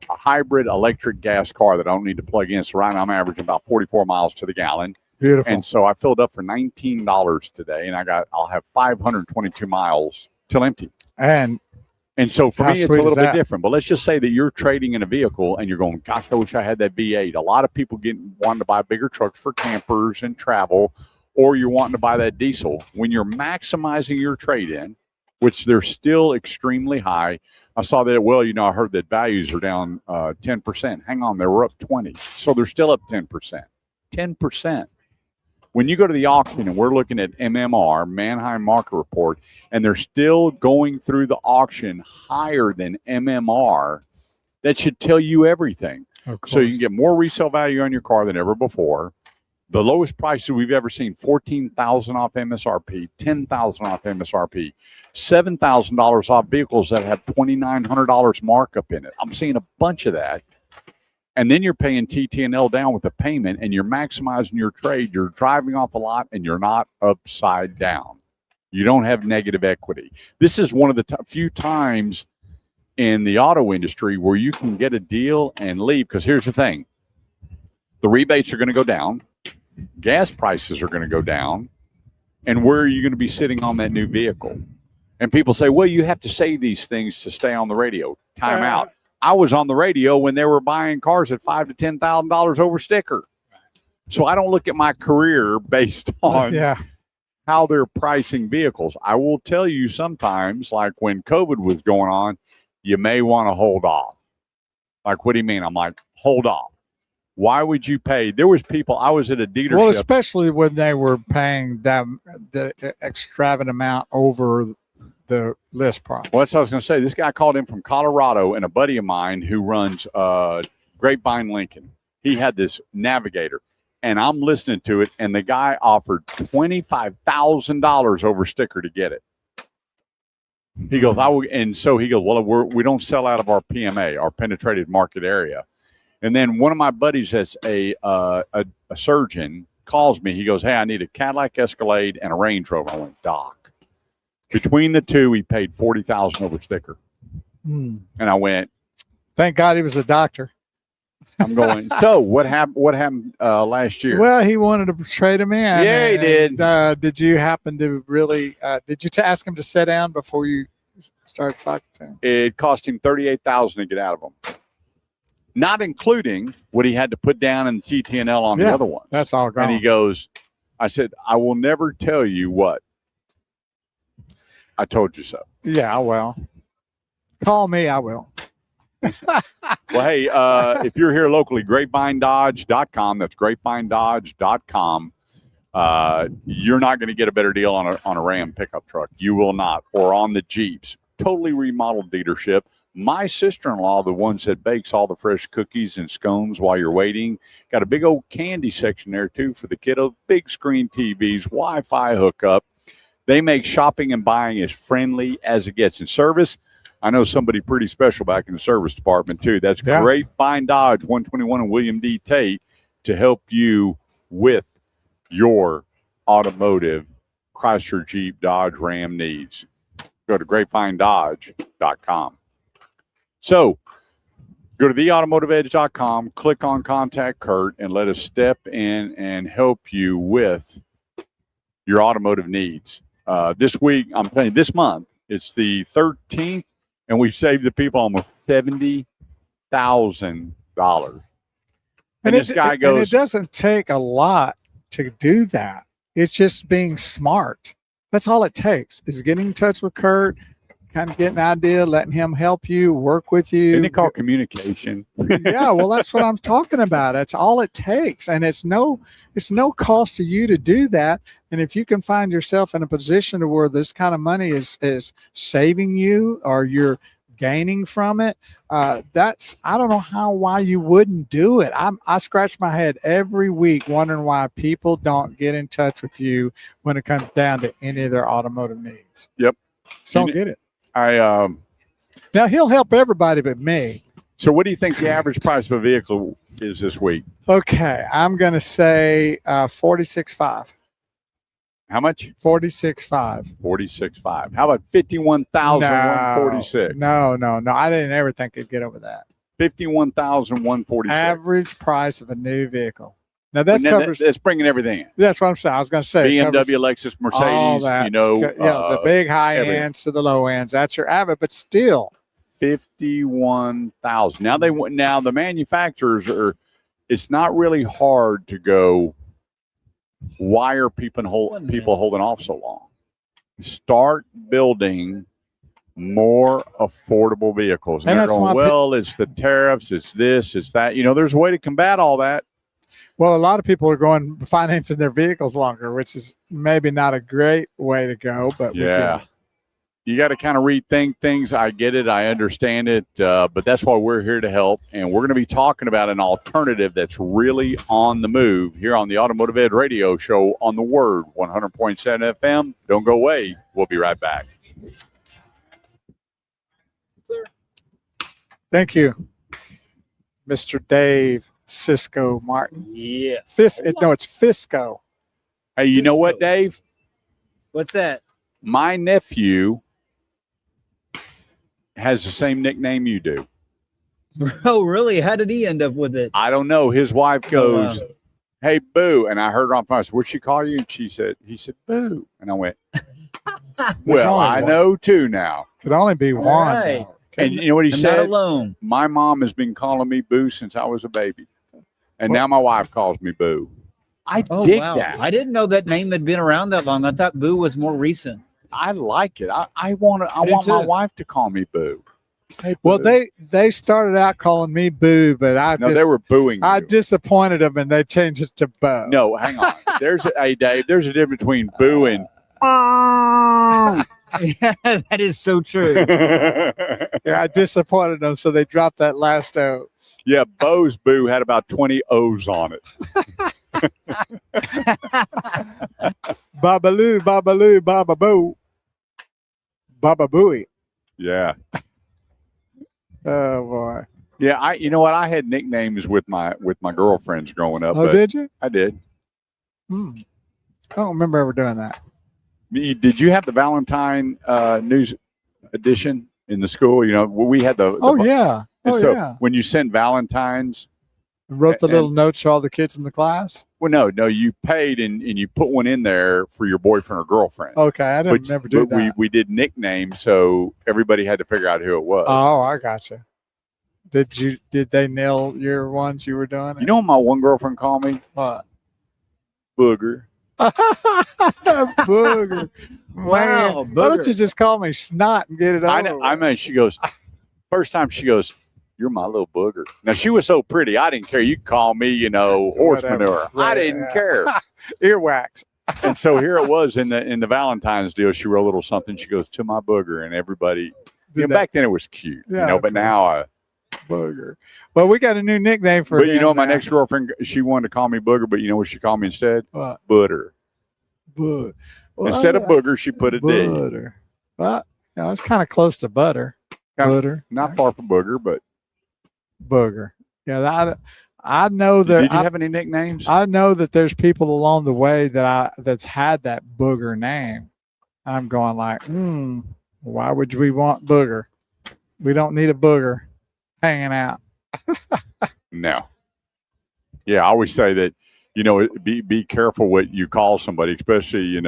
hybrid electric gas car that I don't need to plug in. So right now I'm averaging about 44 miles to the gallon. Beautiful. And so I filled up for $19 today, and I'll have 522 miles till empty. And so for me, it's a little bit different. But let's just say that you're trading in a vehicle and you're going, "Gosh, I wish I had that V8." A lot of people wanting to buy bigger trucks for campers and travel, or you're wanting to buy that diesel. When you're maximizing your trade-in, which they're still extremely high. I saw that, I heard that values are down 10%. Hang on, they were up 20. So they're still up 10%. 10%. When you go to the auction, and we're looking at MMR, Manheim Market Report, and they're still going through the auction higher than MMR, that should tell you everything. So you can get more resale value on your car than ever before. The lowest prices we've ever seen, $14,000 off MSRP, $10,000 off MSRP, $7,000 off vehicles that have $2,900 markup in it. I'm seeing a bunch of that. And then you're paying TT&L down with the payment, and you're maximizing your trade. You're driving off the lot, and you're not upside down. You don't have negative equity. This is one of the few times in the auto industry where you can get a deal and leave, because here's the thing. The rebates are going to go down. Gas prices are going to go down. And where are you going to be sitting on that new vehicle? And people say, well, you have to say these things to stay on the radio. Time out. I was on the radio when they were buying cars at $5,000 to $10,000 over sticker. So I don't look at my career based on how they're pricing vehicles. I will tell you sometimes, like when COVID was going on, you may want to hold off. Like, what do you mean? I'm like, hold off. Why would you pay? There was people, I was at a dealership. Well, especially when they were paying the extravagant amount over the list price. Well, that's what I was going to say. This guy called in from Colorado, and a buddy of mine who runs Grapevine Lincoln. He had this Navigator, and I'm listening to it, and the guy offered $25,000 over sticker to get it. He goes, well, we don't sell out of our PMA, our penetrated market area. And then one of my buddies that's a surgeon calls me. He goes, hey, I need a Cadillac Escalade and a Range Rover. I went, Doc. Between the two, he paid $40,000 over sticker. And I went, thank God he was a doctor. I'm going, so what happened last year? Well, he wanted to trade him in. Yeah, he did. Did you happen to really, did you ask him to sit down before you started talking to him? It cost him $38,000 to get out of them. Not including what he had to put down in the TT&L on the other one. That's all gone. And he goes, I said, I will never tell you what. I told you so. Yeah, well, call me. I will. Well, hey, if you're here locally, grapevine.dodge.com. That's grapevine.dodge.com. You're not going to get a better deal on a Ram pickup truck. You will not. Or on the Jeeps. Totally remodeled dealership. My sister-in-law, the one that bakes all the fresh cookies and scones while you're waiting, got a big old candy section there, too, for the kiddo. Big screen TVs, Wi-Fi hookup. They make shopping and buying as friendly as it gets. In service, I know somebody pretty special back in the service department, too. That's Grapevine Dodge, 121 and William D. Tate, to help you with your automotive Chrysler, Jeep, Dodge, Ram needs. Go to grapevine.dodge.com. So go to theautomotiveedge.com, click on Contact Kurt, and let us step in and help you with your automotive needs. This week, I'm telling you, this month, it's the 13th, and we've saved the people almost $70,000. And this guy goes, and it doesn't take a lot to do that. It's just being smart. That's all it takes, is getting in touch with Kurt, kind of getting an idea, letting him help you, work with you. Isn't it called communication? Yeah, well, that's what I'm talking about. That's all it takes. And it's no cost to you to do that. And if you can find yourself in a position where this kind of money is saving you or you're gaining from it, I don't know why you wouldn't do it. I scratch my head every week wondering why people don't get in touch with you when it comes down to any of their automotive needs. Yep. So don't get it. Now he'll help everybody but me. So what do you think the average price of a vehicle is this week? Okay, I'm going to say $46,500. How much? $46,500. $46,500. How about $51,146? No. I didn't ever think it'd get over that. $51,146. Average price of a new vehicle. Now that's bringing everything in. That's what I'm saying. I was going to say BMW, Lexus, Mercedes. The big high ends to the low ends. That's your average, but still, $51,000. Now the manufacturers are. It's not really hard to go. Why are people holding off so long? Start building more affordable vehicles, and they're going, well, it's the tariffs, it's this, it's that. There's a way to combat all that. Well, a lot of people are going financing their vehicles longer, which is maybe not a great way to go, but yeah. you got to kind of rethink things. I get it. I understand it. But that's why we're here to help. And we're going to be talking about an alternative that's really on the move here on the Automotive Ed Radio Show on the Word, 100.7 FM. Don't go away. We'll be right back. Thank you, Mr. Dave Cisco Martin. Yeah. It's Fisco. Hey, you know what, Dave? What's that? My nephew has the same nickname you do. Oh, really? How did he end up with it? I don't know. His wife goes, "Hey, Boo," and I heard her on the phone. I said, "What'd she call you?" And he said, "Boo," and I went, "Well, I know two now." Could only be one. Right. And you know what he said? Not alone. My mom has been calling me Boo since I was a baby, and now my wife calls me Boo. I dig that. I didn't know that name had been around that long. I thought Boo was more recent. I like it. I want my wife to call me Boo. Hey, Boo. Well, they started out calling me Boo, but they were booing. I you. disappointed them, and they changed it to Bo. No, hang on. Hey, Dave. There's a difference between Boo and. Yeah, that is so true. Yeah, I disappointed them, so they dropped that last O. Yeah, Bo's Boo had about 20 O's on it. Babaloo, Babaloo, Baba Boo. Baba Booey. Yeah. Oh boy. Yeah, you know what? I had nicknames with my girlfriends growing up. Oh, did you? I did. I don't remember ever doing that. Did you have the Valentine news edition in the school? You know, we had the. Yeah. Yeah. When you sent Valentines, wrote the little notes to all the kids in the class. Well, no, you paid and you put one in there for your boyfriend or girlfriend. Okay, I didn't never do that. We did nicknames, so everybody had to figure out who it was. Oh, I gotcha. Did they nail your ones you were doing? You know what my one girlfriend called me? What? Booger. Booger. Wow. Why don't you just call me Snot and get it over? I mean, she goes, first time she goes, "You're my little booger." Now, she was so pretty, I didn't care. You could call me, horse manure. I didn't care. Earwax. And so here it was in the Valentine's deal. She wrote a little something. She goes, "To my booger," and everybody. Back then it was cute, but now Booger. Well, we got a new nickname for. But my next girlfriend, she wanted to call me Booger, but you know what she called me instead? What? Butter. Well, instead of Booger, she put a D. Butter. Well, it's kind of close to butter. Butter. Not far from Booger, but Booger. Yeah, I know that. Did you have any nicknames? I know that there's people along the way that's had that Booger name. I'm going like, why would we want Booger? We don't need a Booger hanging out. No. Yeah, I always say that, be careful what you call somebody, especially,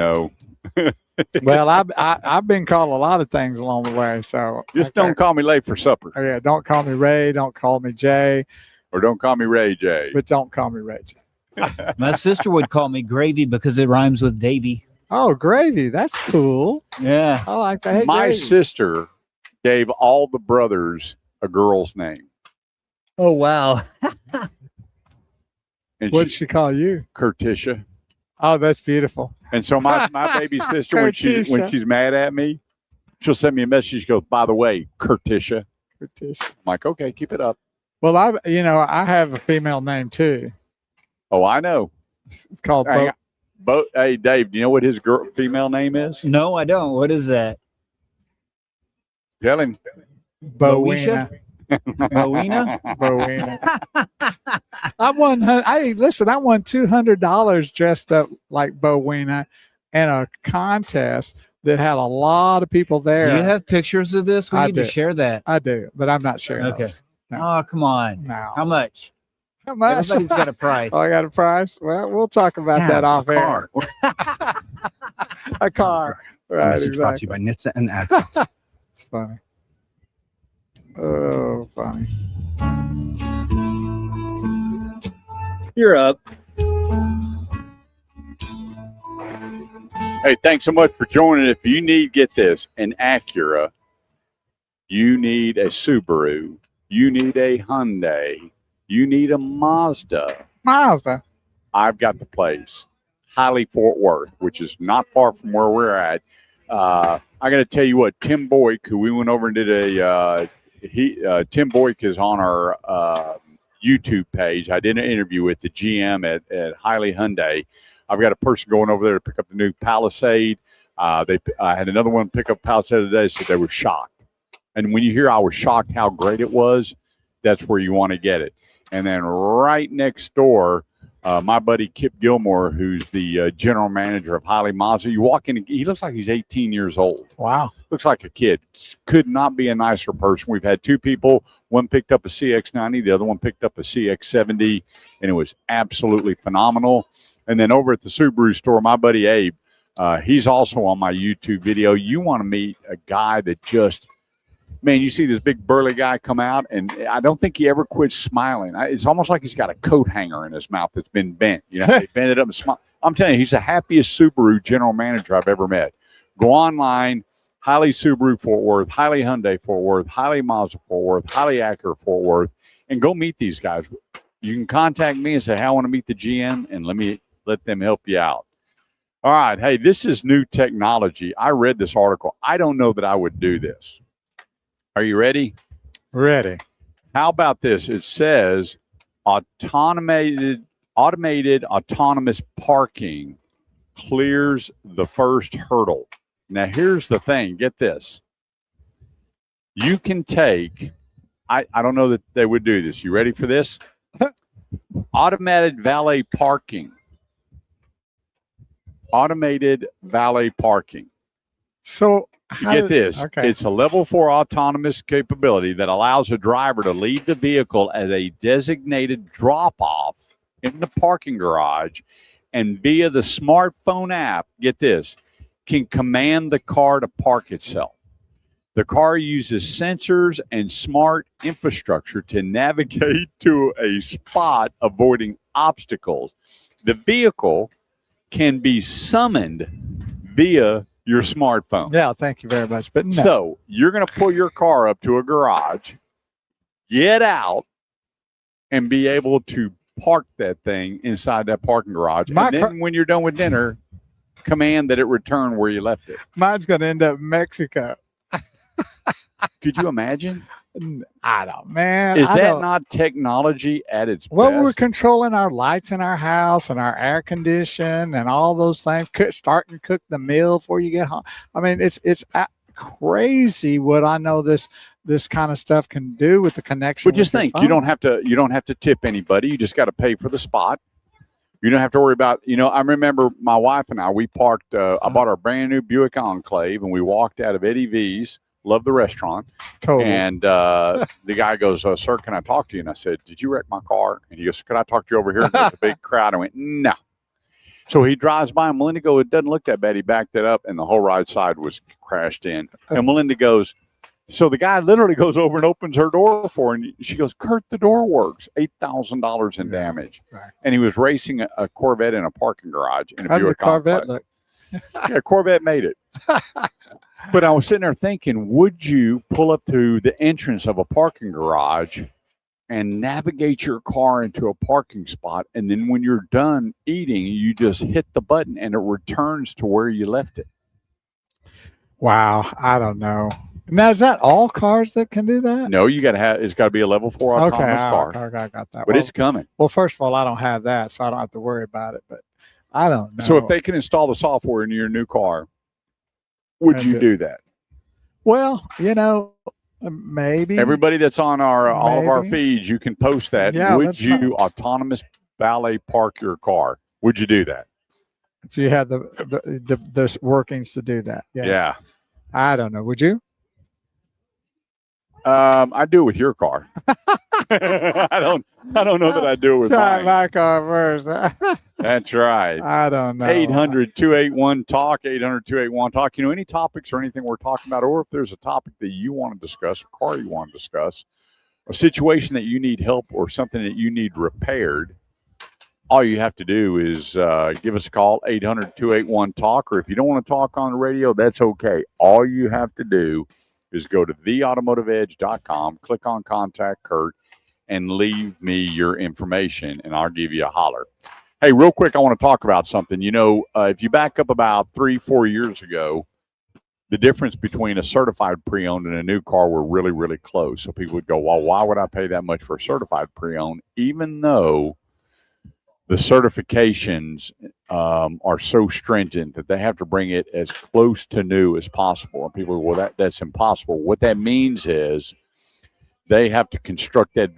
Well, I've been called a lot of things along the way, so just don't call me late for supper. Yeah, don't call me Ray, don't call me Jay, or don't call me Ray J. But don't call me Ray J. My sister would call me Gravy because it rhymes with Davy. Oh, Gravy, that's cool. Yeah, I like that. Hey, my Gravy. sister gave all the brothers a girl's name. Oh wow. And what did she call you? Curticia. Oh, that's beautiful. And so my baby sister, when she's mad at me, she'll send me a message. She goes, "By the way, Curticia." I'm like, okay, keep it up. Well, I have a female name too. Oh, I know. It's called Bo. Hey, Dave, do you know what his female name is? No, I don't. What is that? Tell him. Bowena. Bowena? Bowena. I won $200 dressed up like Bowena in a contest that had a lot of people there. Do you have pictures of this? We need to do. share that. I do, but I'm not sharing those. No. Oh, come on. No. How much? How much? Everybody's got a price. Oh, I got a price? Well, we'll talk about that off air. A car. Right, Message brought to you by NHTSA and Advent. It's funny. Oh, funny. You're up. Hey, thanks so much for joining. If you need, get this, an Acura, you need a Subaru, you need a Hyundai, you need a Mazda. I've got the place. Highly Fort Worth, which is not far from where we're at. I I got to tell you what, Tim Boyk, who we went over and did Tim Boyk is on our YouTube page. I did an interview with the GM at Hiley Hyundai. I've got a person going over there to pick up the new Palisade. I had another one pick up Palisade today, so they were shocked. And when you hear I was shocked how great it was, that's where you want to get it. And then right next door, my buddy Kip Gilmore, who's the general manager of Hiley Mazda, you walk in, he looks like he's 18 years old. Wow. Looks like a kid. Could not be a nicer person. We've had two people. One picked up a CX-90. The other one picked up a CX-70, and it was absolutely phenomenal. And then over at the Subaru store, my buddy Abe, he's also on my YouTube video. You want to meet a guy that just, man, you see this big burly guy come out, and I don't think he ever quits smiling. It's almost like he's got a coat hanger in his mouth that's been bent. You know, they bent it up and smile. I'm telling you, he's the happiest Subaru general manager I've ever met. Go online, Hiley Subaru Fort Worth, Hiley Hyundai Fort Worth, Hiley Mazda Fort Worth, Hiley Acura Fort Worth, and go meet these guys. You can contact me and say, hey, I want to meet the GM, and let them help you out. All right. Hey, this is new technology. I read this article. I don't know that I would do this. Are you ready? Ready. How about this? It says automated autonomous parking clears the first hurdle. Now, here's the thing. Get this. You can take, I don't know that they would do this. You ready for this? Automated valet parking. Automated valet parking. So, get this. Okay. It's a level 4 autonomous capability that allows a driver to leave the vehicle at a designated drop-off in the parking garage, and via the smartphone app, get this, can command the car to park itself. The car uses sensors and smart infrastructure to navigate to a spot, avoiding obstacles. The vehicle can be summoned via your smartphone. Yeah, thank you very much. But no. So you're going to pull your car up to a garage, get out, and be able to park that thing inside that parking garage. And then when you're done with dinner, command that it return where you left it. Mine's going to end up in Mexico. Could you imagine? I don't, man. Is that not technology at its well, best? we're controlling our lights in our house and our air condition and all those things. Start and cook the meal before you get home. I mean, it's crazy what I know this kind of stuff can do with the connection. But just think, you don't have to tip anybody. You just got to pay for the spot. You don't have to worry about, I remember my wife and I, we parked, I bought our brand new Buick Enclave, and we walked out of Eddie V's. Love the restaurant. Totally. And the guy goes, sir, can I talk to you? And I said, did you wreck my car? And he goes, can I talk to you over here? And there's a big crowd. I went, no. So he drives by, and Melinda goes, it doesn't look that bad. He backed it up, and the whole right side was crashed in. And Melinda goes, so the guy literally goes over and opens her door for her. And she goes, Kurt, the door works. $8,000 in damage. Right. And he was racing a Corvette in a parking garage. How did the Corvette look? Yeah, Corvette made it. But I was sitting there thinking, would you pull up to the entrance of a parking garage and navigate your car into a parking spot, and then when you're done eating, you just hit the button and it returns to where you left it? Wow, I don't know. Now, is that all cars that can do that? No, it's got to be a level 4 autonomous car. Okay, I got that. But it's coming. Well, first of all, I don't have that, so I don't have to worry about it. But I don't know. So if they can install the software in your new car, would you do that? Well, maybe. Everybody that's on all of our feeds, you can post that. Yeah, would you autonomous valet park your car? Would you do that? If you had the workings to do that. Yes. Yeah. I don't know. Would you? I do it with your car. I don't know that I do it with mine. My car first. That's right. I don't know. 800-281-TALK, 800-281-TALK. Any topics or anything we're talking about, or if there's a topic that you want to discuss, a car you want to discuss, a situation that you need help or something that you need repaired, all you have to do is give us a call, 800-281-TALK, or if you don't want to talk on the radio, that's okay. All you have to do is go to theautomotiveedge.com, click on Contact Kurt, and leave me your information, and I'll give you a holler. Hey, real quick, I want to talk about something. If you back up about 3-4 years ago, the difference between a certified pre-owned and a new car were really, really close. So people would go, well, why would I pay that much for a certified pre-owned, even though the certifications are so stringent that they have to bring it as close to new as possible. And people go, well, that's impossible. What that means is they have to construct that,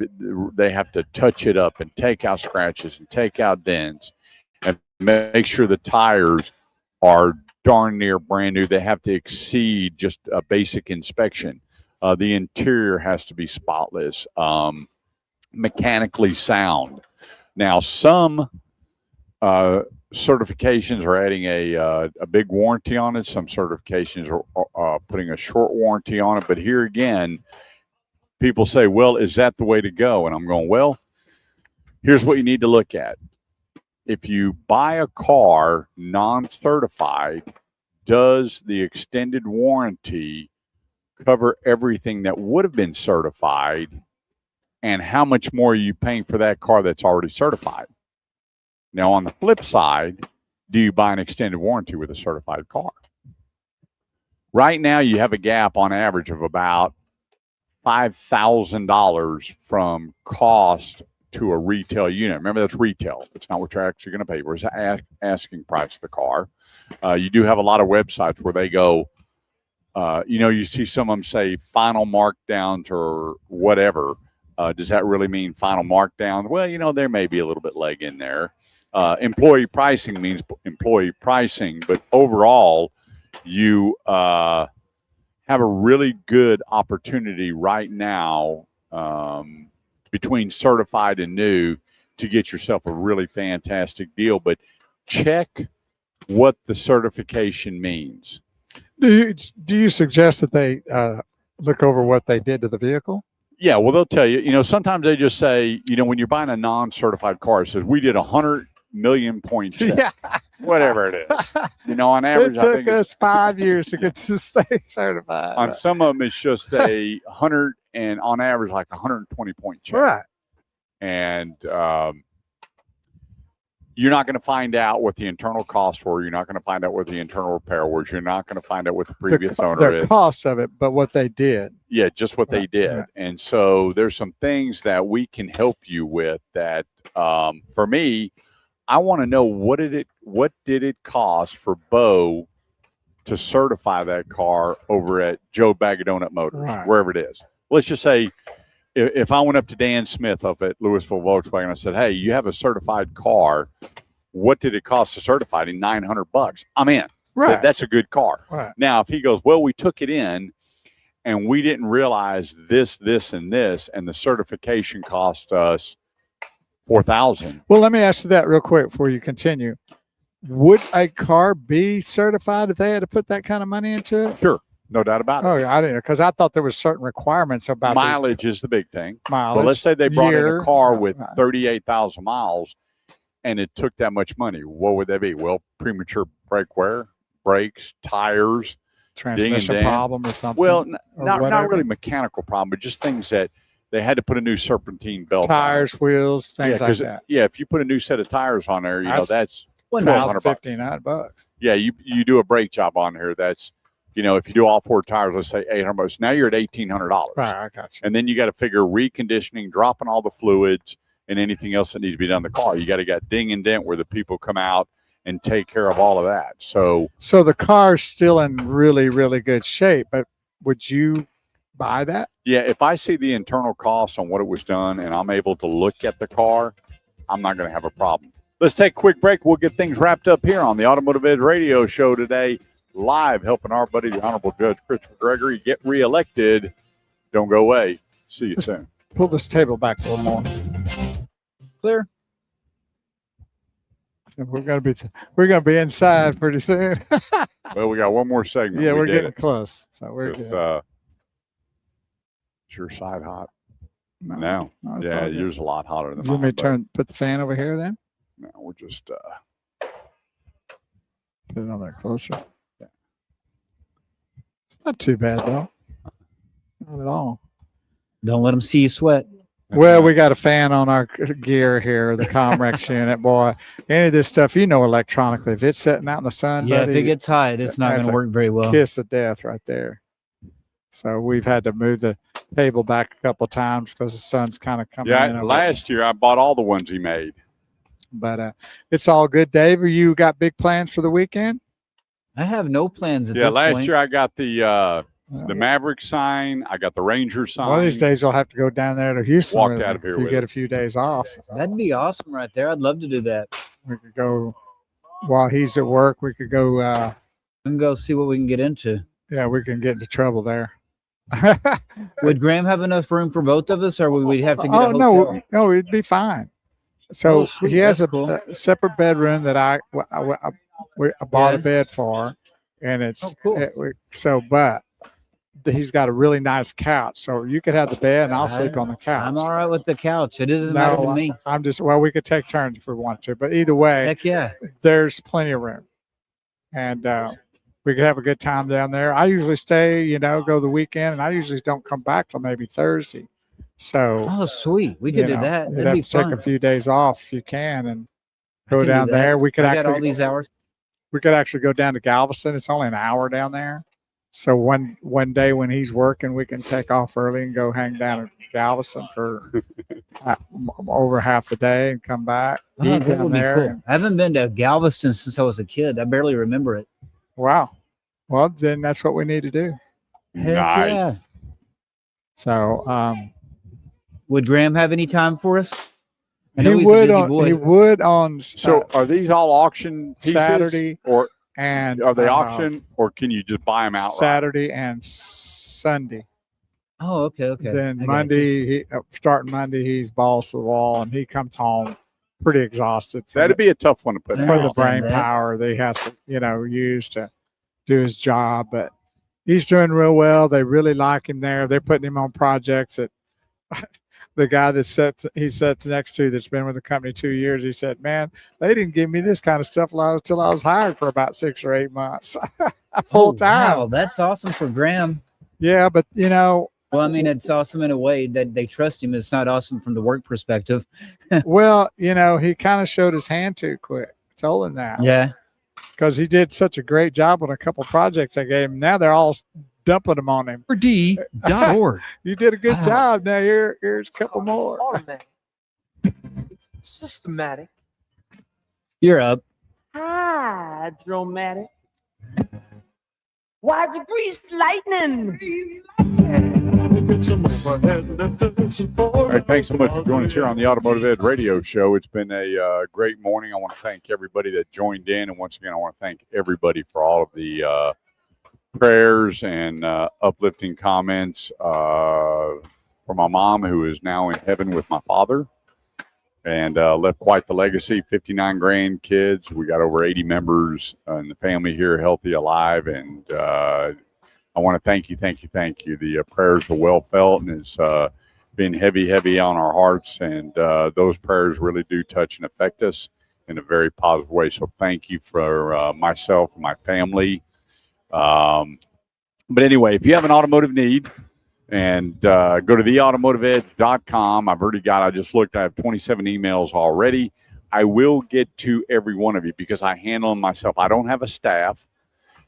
they have to touch it up and take out scratches and take out dents and make sure the tires are darn near brand new. They have to exceed just a basic inspection. The interior has to be spotless, mechanically sound. Now, some certifications are adding a big warranty on it. Some certifications are putting a short warranty on it. But here again, people say, well, is that the way to go? And I'm going, well, here's what you need to look at. If you buy a car non-certified, does the extended warranty cover everything that would have been certified? And how much more are you paying for that car that's already certified? Now, on the flip side, do you buy an extended warranty with a certified car? Right now, you have a gap on average of about $5,000 from cost to a retail unit. Remember, that's retail. It's not what you're actually going to pay for. It's the asking price of the car. You do have a lot of websites where they go, you see some of them say final markdowns or whatever. Does that really mean final markdown? Well, there may be a little bit leg in there. Employee pricing means employee pricing, but overall, you have a really good opportunity right now between certified and new to get yourself a really fantastic deal. But check what the certification means. Do you suggest that they look over what they did to the vehicle? Yeah, well, they'll tell you. Sometimes they just say, when you're buying a non-certified car, it says we did 100 million point check. Yeah. Whatever it is. On average, it took us 5 years to get to stay certified. On some of them, it's just a 100 and on average, like 120 point check. Right. And you're not going to find out what the internal costs were. You're not going to find out what the internal repair was. You're not going to find out what the previous owner is. The cost of it, but what they did. Yeah, just what they did. Right. And so there's some things that we can help you with that, for me, I want to know what did it cost for Bo to certify that car over at Joe Bag of Donut Motors, right, wherever it is. Let's just say if I went up to Dan Smith up at Louisville Volkswagen, I said, hey, you have a certified car. What did it cost to certify it? $900. I'm in. Right. That's a good car. Right. Now, if he goes, well, we took it in and we didn't realize this, and this, and the certification cost us $4,000. Well, let me ask you that real quick before you continue. Would a car be certified if they had to put that kind of money into it? Sure. No doubt about it. Oh, I didn't know, because I thought there was certain requirements about mileage is the big thing. Mileage. But let's say they brought in a car with right, 38,000 miles and it took that much money. What would that be? Well, premature brake wear, brakes, tires, transmission problem or something. Well, not really mechanical problem, but just things that they had to put a new serpentine belt tires, on. wheels, things like that. Yeah, if you put a new set of tires on there, that's $1,200, $1,500. Yeah, you do a brake job on here. That's if you do all four tires, let's say $800. Now you're at $1,800. Right, I got you. And then you got to figure reconditioning, dropping all the fluids, and anything else that needs to be done in the car. You got to get ding and dent where the people come out and take care of all of that. So the car's still in really, really good shape. But would you buy that? Yeah, if I see the internal cost on what it was done and I'm able to look at the car, I'm not going to have a problem. Let's take a quick break. We'll get things wrapped up here on the Automotive Edge Radio Show today, live helping our buddy, the Honorable Judge Christopher Gregory, get reelected. Don't go away. See you soon. Pull this table back a little more. Clear. We're gonna be inside pretty soon. Well, we got one more segment. Yeah, we're getting close, so we're good. Is your side hot? No. Yeah, yours a lot hotter than mine. You want me to put the fan over here then? No, we're just put it on there closer. Yeah. It's not too bad though. Not at all. Don't let them see you sweat. Well, we got a fan on our gear here, the Comrex unit. Boy, any of this stuff, electronically, if it's sitting out in the sun, Yeah, buddy, if it gets hot, it's not going that's to a work very well. kiss of death right there. So we've had to move the table back a couple of times because the sun's kind of coming in. Yeah, last year I bought all the ones he made. But it's all good, Dave. You got big plans for the weekend? I have no plans at this Last point. year I got the Maverick sign. I got the Ranger sign. One of these days you'll have to go down there to Houston. Walked with out me of here if you with get it. a few days off. That'd be awesome right there. I'd love to do that. We could go while he's at work. We could go. We can go see what we can get into. Yeah, we can get into trouble there. Would Graham have enough room for both of us, or would we have to get a Oh hotel? no, it'd be fine. So Oh, sweet. he has That's a, cool. a separate bedroom that I bought a bed for, and it's but he's got a really nice couch, so you could have the bed and I'll sleep on the couch. I'm all right with the couch. It doesn't matter to me. I'm just we could take turns if we want to, but either way, Heck yeah. there's plenty of room, and we could have a good time down there. I usually stay, go the weekend, and I usually don't come back till maybe Thursday. So, Oh, sweet. We could do that. You'd That'd have be to take fun. a few days off if you can, and I go can do down that. there. We could I got actually all these hours. We could actually go down to Galveston. It's only an hour down there. So one day when he's working, we can take off early and go hang down at Galveston for over half a day and come back. Oh, eat that down would be there. cool. I haven't been to Galveston since I was a kid. I barely remember it. Wow. Well, then that's what we need to do. Heck Nice. yeah. So Would Graham have any time for us? I he know he's a would busy on boy. he would on So are these all auction pieces? Saturday Or and are they auction, or can you just buy them outright? Saturday and Sunday. Oh, okay. Then I got Monday, starting Monday, he's balls to the wall, and he comes home pretty exhausted. That'd be a tough one to put for the out. brain that. power that he has to, use to do his job. But he's doing real well. They really like him there. They're putting him on projects that the guy that he sits next to that's been with the company 2 years, he said, man, they didn't give me this kind of stuff until I was hired for about 6 or 8 months full time. Wow, that's awesome for Graham. Yeah, but Well, I mean, it's awesome in a way that they trust him. It's not awesome from the work perspective. well, he kind of showed his hand too quick. I told him that. Yeah. Because he did such a great job on a couple projects I gave him. Now they're all dumping them on him. D.org. You did a good job. Now here's a couple more. Automatic. It's systematic. You're up. Hydromatic. Why degrees lightning? All right, thanks so much for joining us here on the Automotive Ed Radio Show. It's been a great morning. I want to thank everybody that joined in, and once again, I want to thank everybody for all of the prayers and uplifting comments for my mom, who is now in heaven with my father, and left quite the legacy. 59 grandkids. We got over 80 members in the family here, healthy, alive, and I want to thank you. The prayers are well felt, and it's been heavy on our hearts, and those prayers really do touch and affect us in a very positive way. So thank you for myself and my family. But anyway, if you have an automotive need, and go to theautomotiveedge.com. I just looked. I have 27 emails already. I will get to every one of you because I handle them myself. I don't have a staff.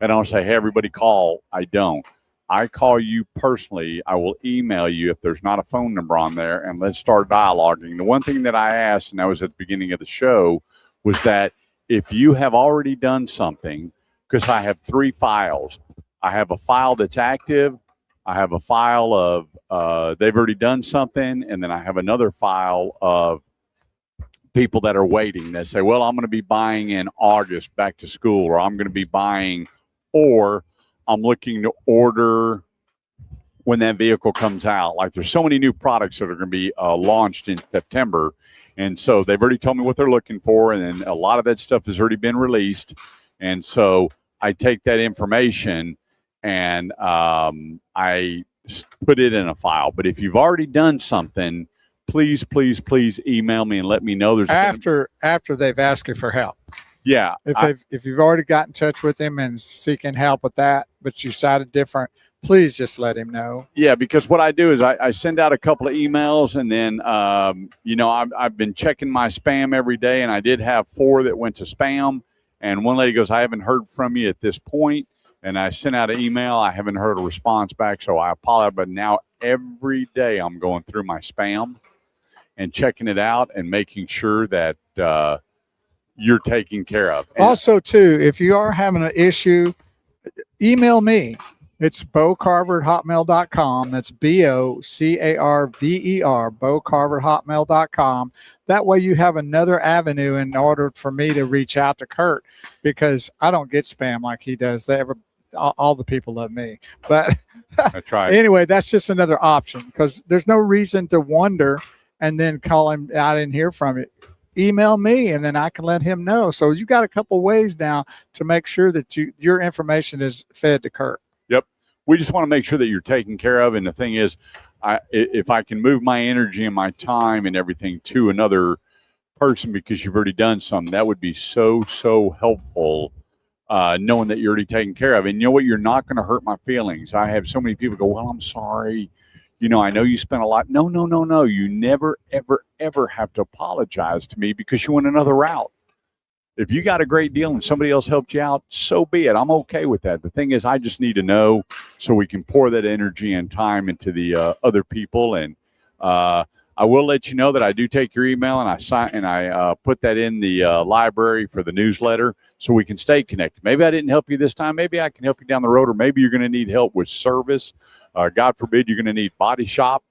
I don't say, hey, everybody call. I don't. I call you personally. I will email you if there's not a phone number on there, and let's start dialoguing. The one thing that I asked, and that was at the beginning of the show, was that if you have already done something, because I have 3 files. I have a file that's active. I have a file of they've already done something, and then I have another file of people that are waiting. They say, well, I'm going to be buying in August back to school, or I'm going to be buying, or I'm looking to order when that vehicle comes out. Like there's so many new products that are going to be launched in September. And so they've already told me what they're looking for. And then a lot of that stuff has already been released. And so I take that information and I put it in a file. But if you've already done something, please email me and let me know. There's after they've asked you for help. Yeah. If you've already got in touch with him and seeking help with that, but you decided different, please just let him know. Yeah, because what I do is I send out a couple of emails, and then I've been checking my spam every day, and I did have 4 that went to spam. And one lady goes, "I haven't heard from you at this point." And I sent out an email. I haven't heard a response back, so I apologize. But now every day I'm going through my spam and checking it out and making sure that you're taken care of. And also, too, if you are having an issue, email me. It's bocarver@hotmail.com. That's BOCARVER, bocarver@hotmail.com. That way you have another avenue in order for me to reach out to Kurt, because I don't get spam like he does. All the people love me. But that's right. Anyway, that's just another option, because there's no reason to wonder and then call him, I didn't hear from you. Email me, and then I can let him know. So you got a couple ways now to make sure that your information is fed to Kurt. Yep. We just want to make sure that you're taken care of. And the thing is, if I can move my energy and my time and everything to another person because you've already done something, that would be so, so helpful, knowing that you're already taken care of. And you know what? You're not going to hurt my feelings. I have so many people go, "Well, I'm sorry. I know you spent a lot." No. You never, ever, ever have to apologize to me because you went another route. If you got a great deal and somebody else helped you out, so be it. I'm okay with that. The thing is, I just need to know so we can pour that energy and time into the other people. And I will let you know that I do take your email, and I put that in the library for the newsletter so we can stay connected. Maybe I didn't help you this time. Maybe I can help you down the road, or maybe you're going to need help with service. God forbid, you're going to need body shop.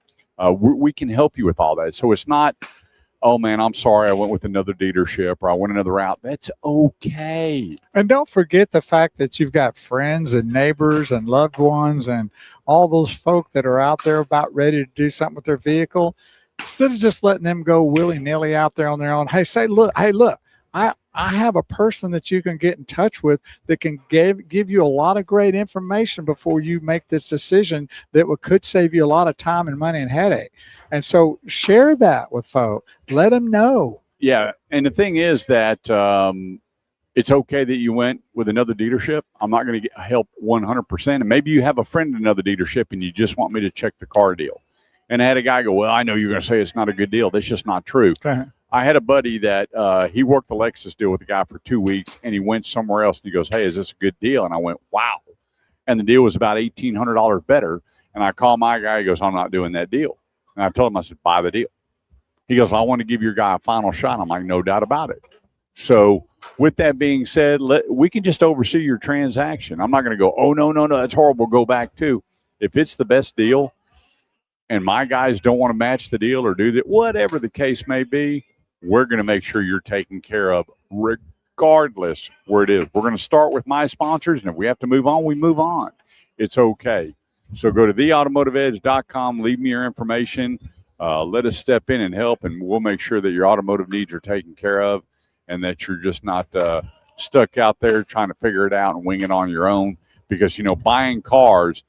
We can help you with all that. So it's not, "Oh, man, I'm sorry, I went with another dealership or I went another route." That's okay. And don't forget the fact that you've got friends and neighbors and loved ones and all those folk that are out there about ready to do something with their vehicle. Instead of just letting them go willy-nilly out there on their own, hey, look, I have a person that you can get in touch with that can give you a lot of great information before you make this decision that could save you a lot of time and money and headache. And so share that with folk. Let them know. Yeah, and the thing is that it's okay that you went with another dealership. I'm not going to help 100%. And maybe you have a friend in another dealership and you just want me to check the car deal. And I had a guy go, "Well, I know you're going to say it's not a good deal. That's just not true." Okay. I had a buddy that he worked the Lexus deal with the guy for 2 weeks, and he went somewhere else, and he goes, "Hey, is this a good deal?" And I went, "Wow." And the deal was about $1,800 better. And I called my guy. He goes, "I'm not doing that deal." And I told him, I said, "Buy the deal." He goes, "I want to give your guy a final shot." I'm like, "No doubt about it." So with that being said, we can just oversee your transaction. I'm not going to go, "Oh, no, that's horrible. Go back to." If it's the best deal and my guys don't want to match the deal or do that, whatever the case may be, we're going to make sure you're taken care of regardless where it is. We're going to start with my sponsors, and if we have to move on, we move on. It's okay. So go to theautomotiveedge.com, leave me your information, let us step in and help, and we'll make sure that your automotive needs are taken care of and that you're just not stuck out there trying to figure it out and wing it on your own. Because, buying cars,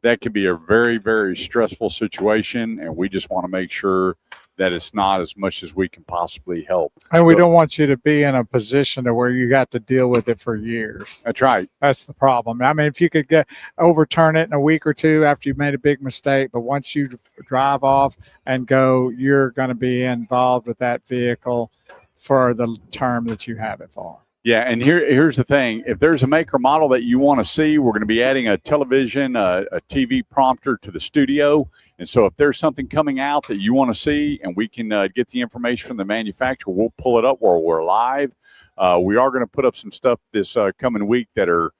that can be a very, very stressful situation, and we just want to make sure that it's not as much as we can possibly help. And we don't want you to be in a position to where you got to deal with it for years. That's right. That's the problem. I mean, if you could overturn it in a week or two after you've made a big mistake, but once you drive off and go, you're going to be involved with that vehicle for the term that you have it for. Yeah, and here's the thing. If there's a make or model that you want to see, we're going to be adding a television, a TV prompter to the studio. And so if there's something coming out that you want to see and we can get the information from the manufacturer, we'll pull it up while we're live. We are going to put up some stuff this coming week that are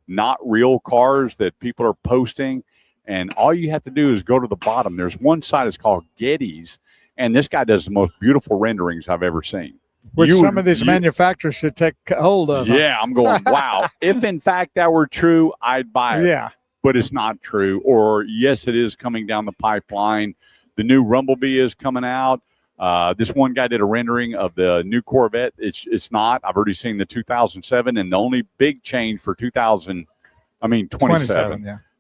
not real cars that people are posting. And all you have to do is go to the bottom. There's one site that's called Getty's, and this guy does the most beautiful renderings I've ever seen. Which some of these manufacturers should take hold of. Yeah, I'm going, wow. If in fact that were true, I'd buy it. Yeah. But it's not true. Or yes, it is coming down the pipeline. The new Rumblebee is coming out. This one guy did a rendering of the new Corvette. It's not. I've already seen the 2007, and the only big change for 27.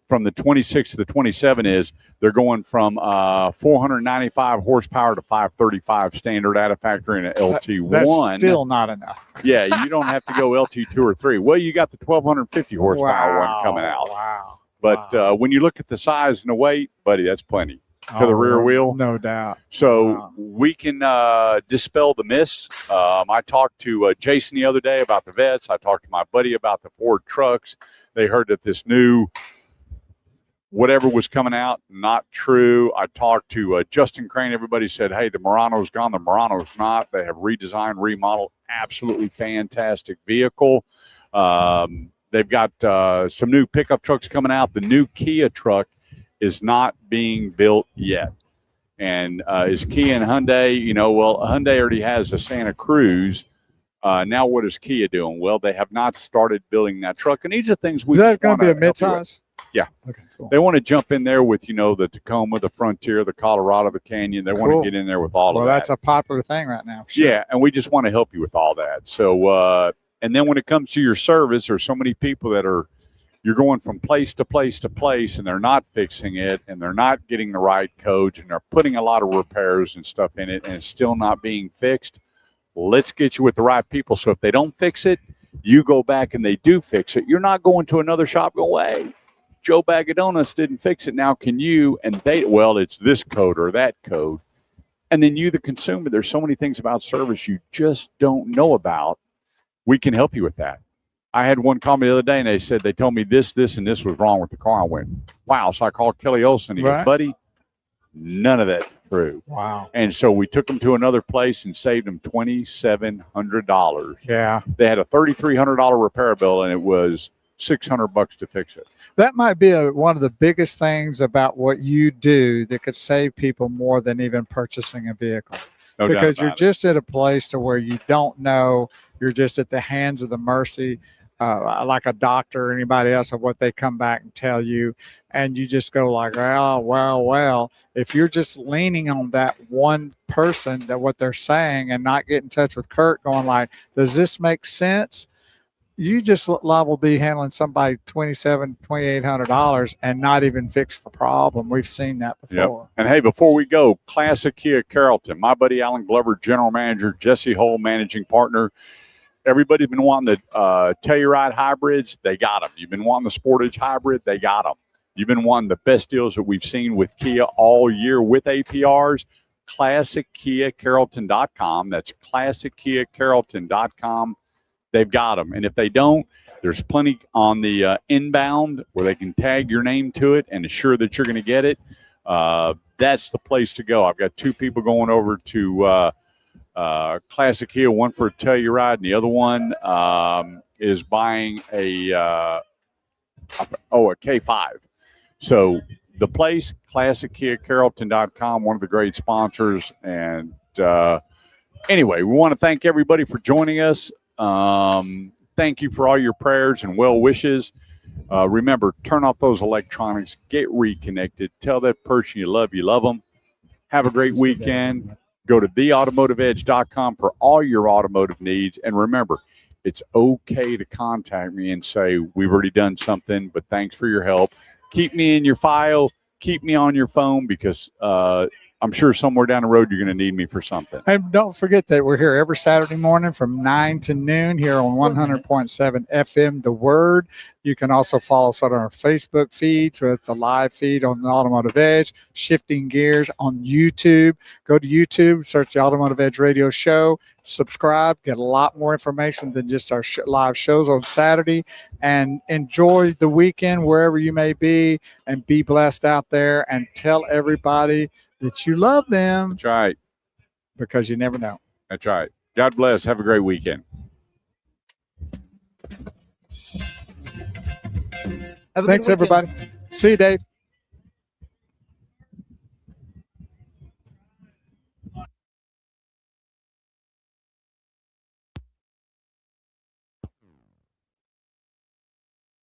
from the 26 to the 27 is they're going from 495 horsepower to 535 standard out of factory in an LT1. That's still not enough. Yeah, you don't have to go LT2 or 3. Well, you got the 1250 horsepower one coming out. Wow. But when you look at the size and the weight, buddy, that's plenty to the rear wheel. No doubt. So we can dispel the myths. I talked to Jason the other day about the vets. I talked to my buddy about the Ford trucks. They heard that this new whatever was coming out, not true. I talked to Justin Crane. Everybody said, hey, the Murano's gone. The Murano's not. They have redesigned, remodeled. Absolutely fantastic vehicle. They've got some new pickup trucks coming out. The new Kia truck is not being built yet. And is Kia and Hyundai, Hyundai already has a Santa Cruz. Now what is Kia doing? Well, they have not started building that truck. And these are things we. Is that going to be a midsize? Yeah. Okay, cool. They want to jump in there with, the Tacoma, the Frontier, the Colorado, the Canyon. They want to get in there with all of that. Well, that's a popular thing right now. Sure. Yeah, and we just want to help you with all that. So, and then when it comes to your service, there's so many people that you're going from place to place to place, and they're not fixing it, and they're not getting the right codes, and they're putting a lot of repairs and stuff in it, and it's still not being fixed. Let's get you with the right people. So if they don't fix it, you go back and they do fix it. You're not going to another shop going, hey, Joe Bag of Donuts didn't fix it. Now can you? And it's this code or that code. And then you, the consumer, there's so many things about service you just don't know about. We can help you with that. I had one call me the other day, and they told me this, and this was wrong with the car. I went, wow. So I called Kelly Olson. He goes, buddy, none of that's true. Wow. And so we took them to another place and saved them $2,700. Yeah. They had a $3,300 repair bill, and it was $600 to fix it. That might be one of the biggest things about what you do that could save people more than even purchasing a vehicle. No because you're doubt just at a place to where you don't know. You're just at the hands of the mercy, like a doctor or anybody else, of what they come back and tell you. And you just go like, well, if you're just leaning on that one person, that what they're saying, and not get in touch with Kurt going like, does this make sense? You just liable to be handling somebody $2,800 and not even fix the problem. We've seen that before. Yep. And hey, before we go, Classic Kia Carrollton, my buddy Alan Glover, general manager, Jesse Hull, managing partner. Everybody's been wanting the Telluride hybrids. They got them. You've been wanting the Sportage hybrid. They got them. You've been wanting the best deals that we've seen with Kia all year with APRs. ClassicKiaCarrollton.com. That's ClassicKiaCarrollton.com. They've got them. And if they don't, there's plenty on the inbound where they can tag your name to it and assure that you're going to get it. That's the place to go. I've got two people going over to Classic Kia, one for a Telluride, and the other one is buying a K5. So the place, ClassicKiaCarrollton.com, one of the great sponsors. And anyway, we want to thank everybody for joining us. Thank you for all your prayers and well wishes. Remember, turn off those electronics, get reconnected, tell that person you love them. Have a great weekend. Go to theautomotiveedge.com for all your automotive needs. And remember, it's okay to contact me and say, we've already done something, but thanks for your help. Keep me in your file. Keep me on your phone, because I'm sure somewhere down the road you're going to need me for something. And don't forget that we're here every Saturday morning from 9 to noon here on 100.7 FM, The Word. You can also follow us on our Facebook feeds with the live feed on the Automotive Edge, Shifting Gears on YouTube. Go to YouTube, search the Automotive Edge Radio Show, subscribe, get a lot more information than just our live shows on Saturday, and enjoy the weekend wherever you may be, and be blessed out there, and tell everybody that you love them. That's right. Because you never know. That's right. God bless. Have a great weekend. Thanks, everybody. See you, Dave.